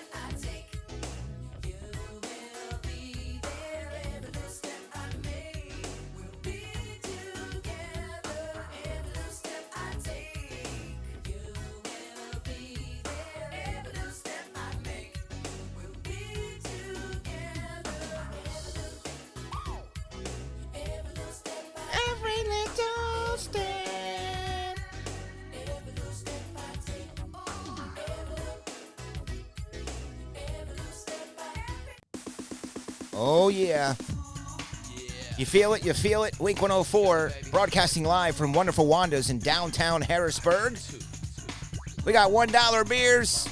Speaker 2: Oh, yeah. You feel it? You feel it? Wink 104, broadcasting live from Wonderful Wanda's in downtown Harrisburg. We got $1 beers,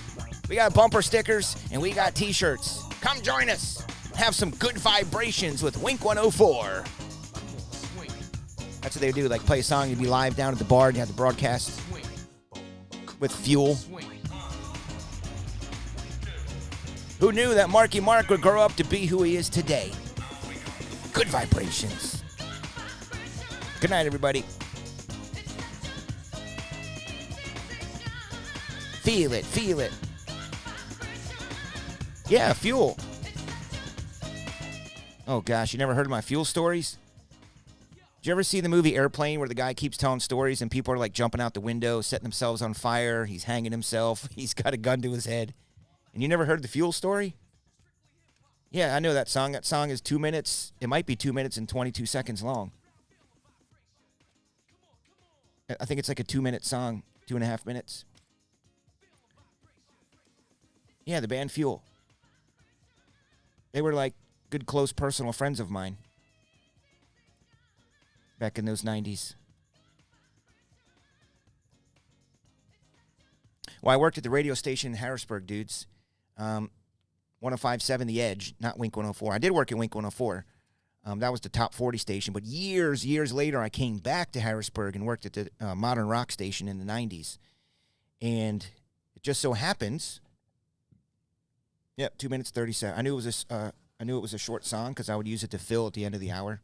Speaker 2: we got bumper stickers, and we got t-shirts. Come join us. Have some good vibrations with Wink 104. That's what they do, like play a song, you'd be live down at the bar, and you have the broadcast with fuel. Who knew that Marky Mark would grow up to be who he is today? Good vibrations. Good night, everybody. Feel it, feel it. Yeah, fuel. Oh, gosh, you never heard of my fuel stories? Did you ever see the movie Airplane where the guy keeps telling stories and people are like jumping out the window, setting themselves on fire, he's hanging himself, he's got a gun to his head? And you never heard the fuel story? Yeah, I know that song. That song is 2 minutes. It might be 2 minutes and 22 seconds long. I think it's like a 2-minute song, 2.5 minutes. Yeah, the band Fuel. They were like good, close, personal friends of mine back in those 90s. Well, I worked at the radio station in Harrisburg, dudes. 105.7 The Edge, not Wink 104. I did work at Wink 104. That was the top 40 station. But years later, I came back to Harrisburg and worked at the Modern Rock station in the 90s. And it just so happens, 2 minutes 37. I knew it was a short song because I would use it to fill at the end of the hour.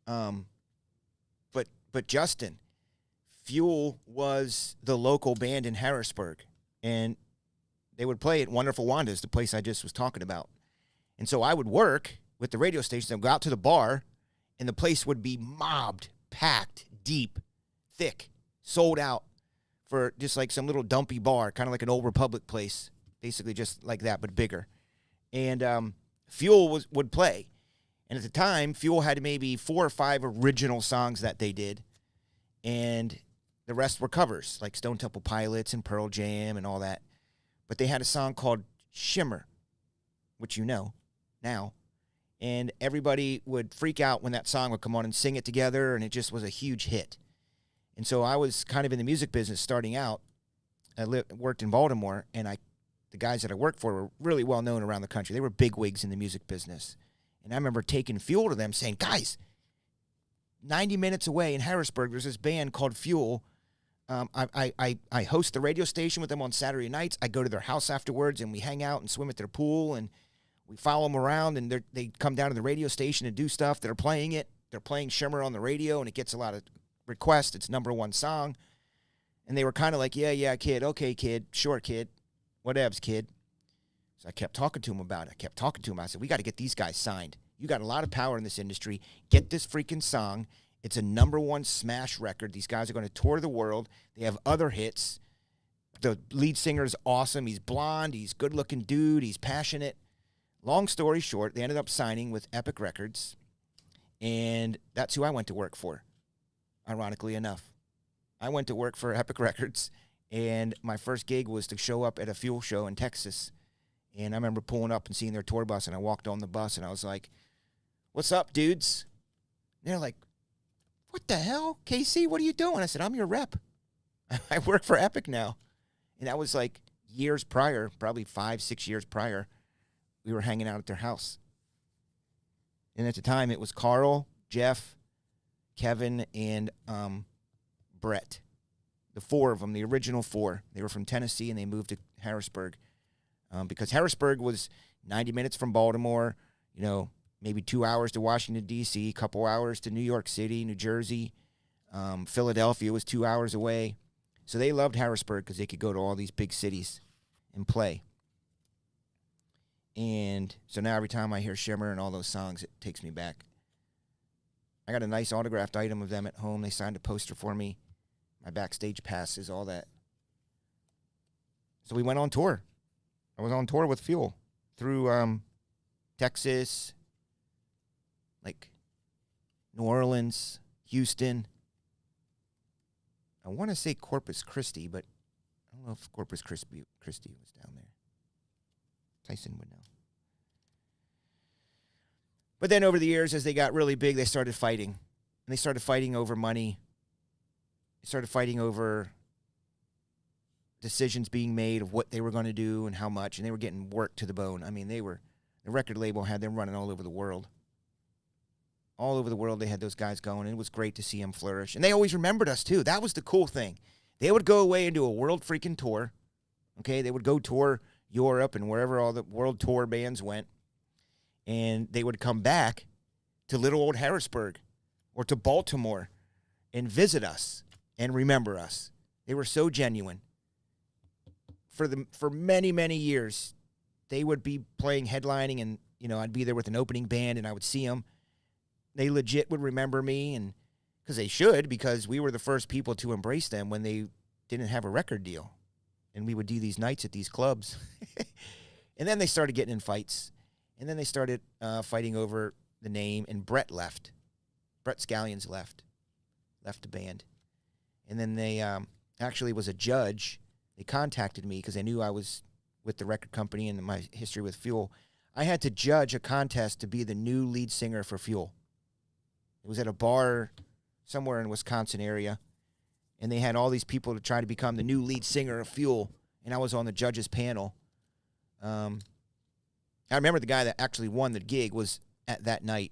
Speaker 2: But Justin, Fuel was the local band in Harrisburg, and they would play at Wonderful Wanda's, the place I just was talking about. And so I would work with the radio station and go out to the bar, and the place would be mobbed, packed, deep, thick, sold out for just like some little dumpy bar, kind of like an Old Republic place, basically just like that, but bigger. And Fuel would play. And at the time, Fuel had maybe 4 or 5 original songs that they did, and the rest were covers, like Stone Temple Pilots and Pearl Jam and all that. But they had a song called Shimmer, which you know now, and everybody would freak out when that song would come on and sing it together, and it just was a huge hit. And so I was kind of in the music business starting out. I worked in Baltimore, and I the guys that I worked for were really well known around the country. They were bigwigs in the music business. And I remember taking Fuel to them saying, guys, 90 minutes away in Harrisburg, there's this band called Fuel. I host the radio station with them on Saturday nights. I go to their house afterwards, and we hang out and swim at their pool, and we follow them around, and they come down to the radio station and do stuff. They're playing it. They're playing Shimmer on the radio, and it gets a lot of requests. It's #1 song. And they were kind of like, yeah, kid. Okay, kid. Sure, kid. Whatevs, kid. So I kept talking to him about it. I said, we got to get these guys signed. You got a lot of power in this industry. Get this freaking song. It's a #1 smash record. These guys are going to tour the world. They have other hits. The lead singer is awesome. He's blonde. He's a good-looking dude. He's passionate. Long story short, they ended up signing with Epic Records, and that's who I went to work for, ironically enough. I went to work for Epic Records, and my first gig was to show up at a Fuel show in Texas. And I remember pulling up and seeing their tour bus, and I walked on the bus, and I was like, what's up, dudes? And they're like, what the hell? KC, what are you doing? I said, I'm your rep. I work for Epic now. And that was like years prior, probably 5-6 years prior. We were hanging out at their house. And at the time, it was Carl, Jeff, Kevin, and Brett. The 4 of them, the original 4. They were from Tennessee, and they moved to Harrisburg. Because Harrisburg was 90 minutes from Baltimore, maybe 2 hours to Washington, D.C., a couple hours to New York City, New Jersey. Philadelphia was 2 hours away. So they loved Harrisburg because they could go to all these big cities and play. And so now every time I hear Shimmer and all those songs, it takes me back. I got a nice autographed item of them at home. They signed a poster for me, my backstage passes, all that. So we went on tour. I was on tour with Fuel through Texas, like New Orleans, Houston. I want to say Corpus Christi, but I don't know if Corpus Christi was down there. Tyson would know. But then over the years, as they got really big, they started fighting. And they started fighting over money. They started fighting over decisions being made of what they were going to do and how much. And they were getting worked to the bone. I mean, the record label had them running all over the world. All over the world, they had those guys going. And it was great to see them flourish. And they always remembered us, too. That was the cool thing. They would go away and do a world freaking tour. Okay, they would go tour Europe and wherever all the world tour bands went, and they would come back to little old Harrisburg or to Baltimore and visit us and remember us. They were so genuine. For many, many years, they would be playing headlining, and I'd be there with an opening band, and I would see them. They legit would remember me, and because they should, because we were the first people to embrace them when they didn't have a record deal. And we would do these nights at these clubs. And then they started getting in fights. And then they started fighting over the name. And Brett left. Brett Scallions left the band. And then they actually was a judge. They contacted me because they knew I was with the record company and my history with Fuel. I had to judge a contest to be the new lead singer for Fuel. It was at a bar somewhere in Wisconsin area. And they had all these people to try to become the new lead singer of Fuel. And I was on the judges panel. I remember the guy that actually won the gig was at that night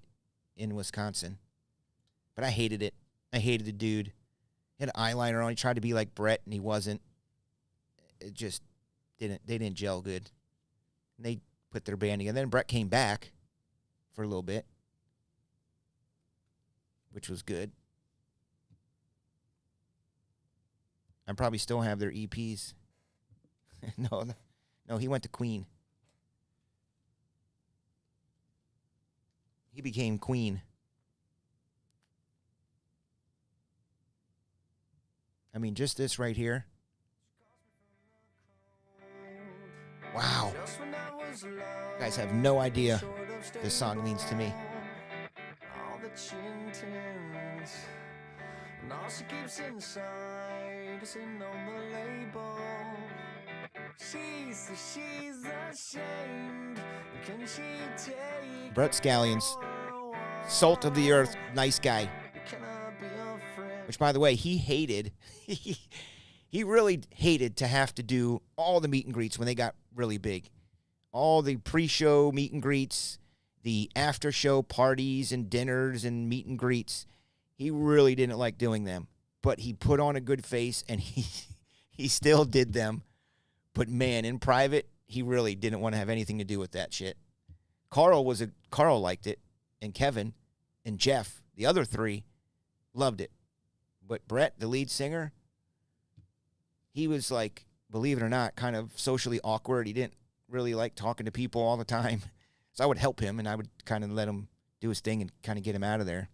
Speaker 2: in Wisconsin. But I hated it. I hated the dude. He had eyeliner on. He tried to be like Brett, and he wasn't. It just didn't. They didn't gel good. And they put their band together. Then Brett came back for a little bit, which was good. I probably still have their EPs. No, he went to Queen. He became Queen. I mean, just this right here. Wow. You guys have no idea what this song means to me.
Speaker 1: All that she intends, and all she keeps inside is in on the label. She's ashamed. Can she take
Speaker 2: Brett Scallions, salt of the earth, nice guy.
Speaker 1: Can I be a friend?
Speaker 2: Which, by the way, he hated. He really hated to have to do all the meet and greets when they got really big. All the pre-show meet and greets, the after-show parties and dinners and meet and greets. He really didn't like doing them. But he put on a good face, and he still did them. But, man, in private, he really didn't want to have anything to do with that shit. Carl liked it, and Kevin and Jeff, the other three, loved it. But Brett, the lead singer, he was like, believe it or not, kind of socially awkward. He didn't really like talking to people all the time. So I would help him, and I would kind of let him do his thing and kind of get him out of there.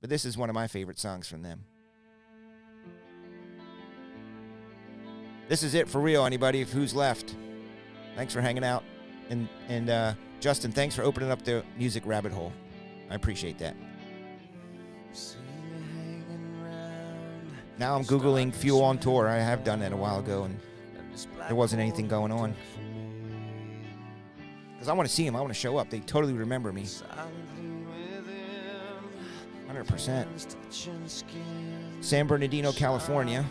Speaker 2: But this is one of my favorite songs from them. This is it for real, anybody who's left. Thanks for hanging out. And Justin, thanks for opening up the music rabbit hole. I appreciate that. Now I'm Googling Fuel on Tour. I have done that a while ago, and there wasn't anything going on. Because I want to see them. I want to show up. They totally remember me. 100%. San Bernardino, California.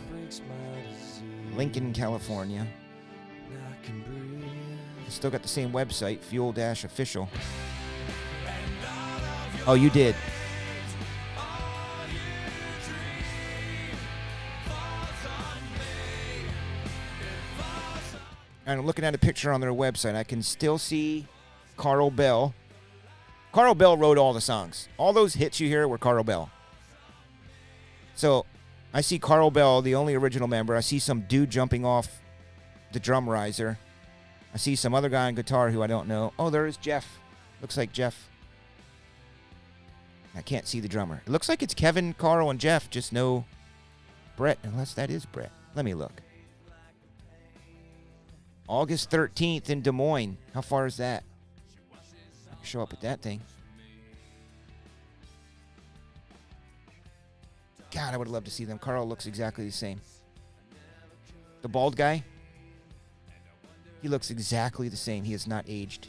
Speaker 2: Lincoln, California. Still got the same website, Fuel-Official. Oh, you did. And I'm looking at a picture on their website. I can still see Carl Bell. Carl Bell wrote all the songs. All those hits you hear were Carl Bell. So I see Carl Bell, the only original member. I see some dude jumping off the drum riser. I see some other guy on guitar who I don't know. Oh, there is Jeff. Looks like Jeff. I can't see the drummer. It looks like it's Kevin, Carl, and Jeff. Just no Brett, unless that is Brett. Let me look. August 13th in Des Moines. How far is that? I can show up at that thing. God, I would love to see them. Carl looks exactly the same. The bald guy? He looks exactly the same. He has not aged.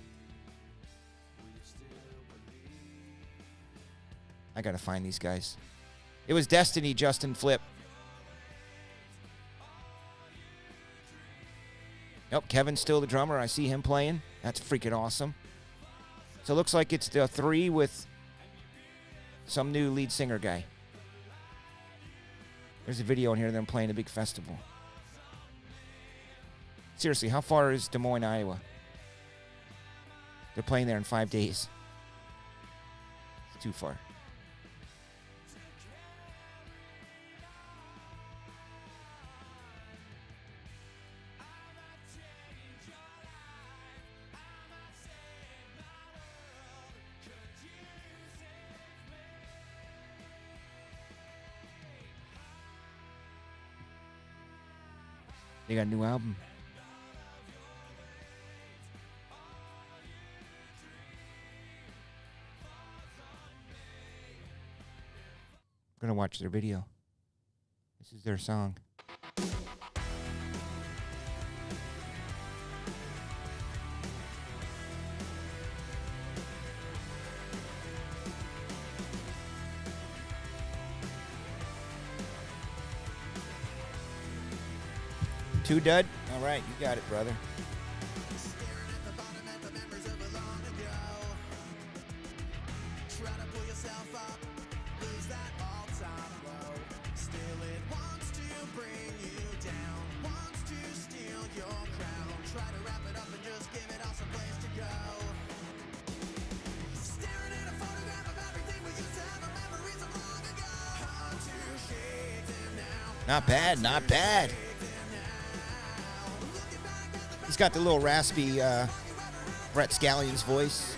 Speaker 2: I gotta find these guys. It was Destiny, Justin Flip. Nope, Kevin's still the drummer. I see him playing. That's freaking awesome. So it looks like it's the three with some new lead singer guy. There's a video in here of them playing a big festival. Seriously, how far is Des Moines, Iowa? They're playing there in 5 days. It's too far. They got a new album. I'm gonna watch their video. This is their song. Two dud? All right, you got it, brother. Not bad, not bad. He's got the little raspy Brett Scallion's voice.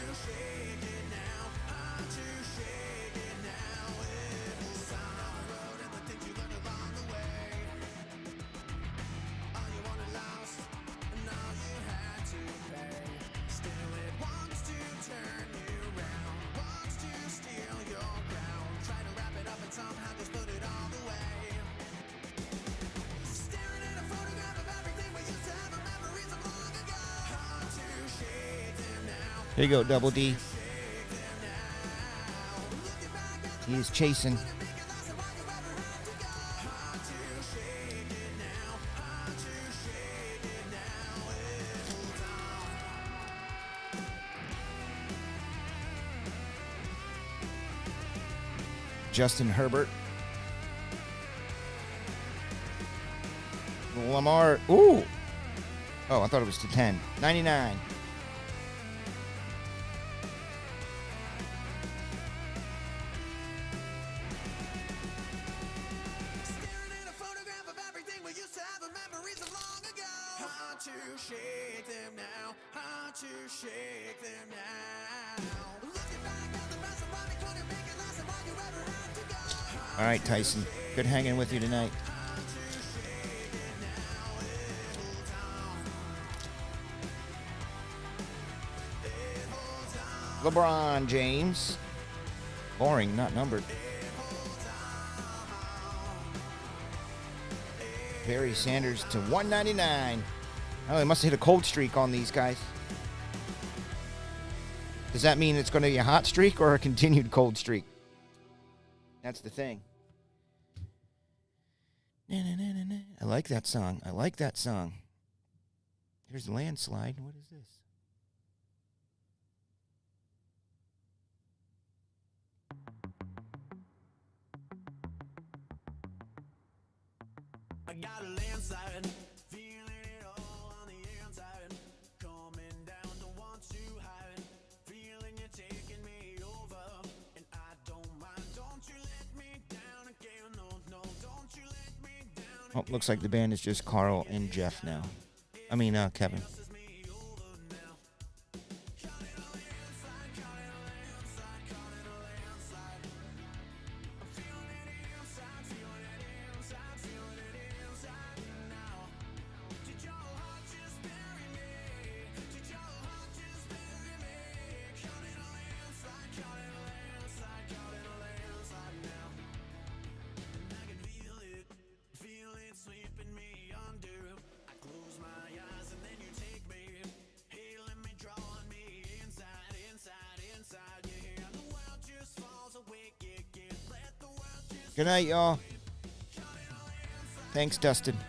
Speaker 2: There you go, Double D. He is chasing. Justin Herbert. Lamar. Ooh. Oh, I thought it was to 10. 99.
Speaker 1: Staring at a photograph of everything we used to have and memories of long ago. Hard to shake them now. Hard to shake them now. Looking back at the best of what we couldn't make it last and all you ever had to go.
Speaker 2: All right, Tyson. Good hanging with you tonight. LeBron James. Boring, not numbered. Barry Sanders to 199. Oh, they must have hit a cold streak on these guys. Does that mean it's going to be a hot streak or a continued cold streak? That's the thing. I like that song. I like that song. Here's the landslide. What is this?
Speaker 1: I got a landslide, feeling it all on the inside. Coming down, don't want to hide. Feeling you taking me over, and I don't mind. Don't you let me down again, no, no. Don't you let me down.
Speaker 2: Oh, looks like the band is just Carl and Jeff now. I mean, Kevin. Good night, y'all. Thanks, Dustin.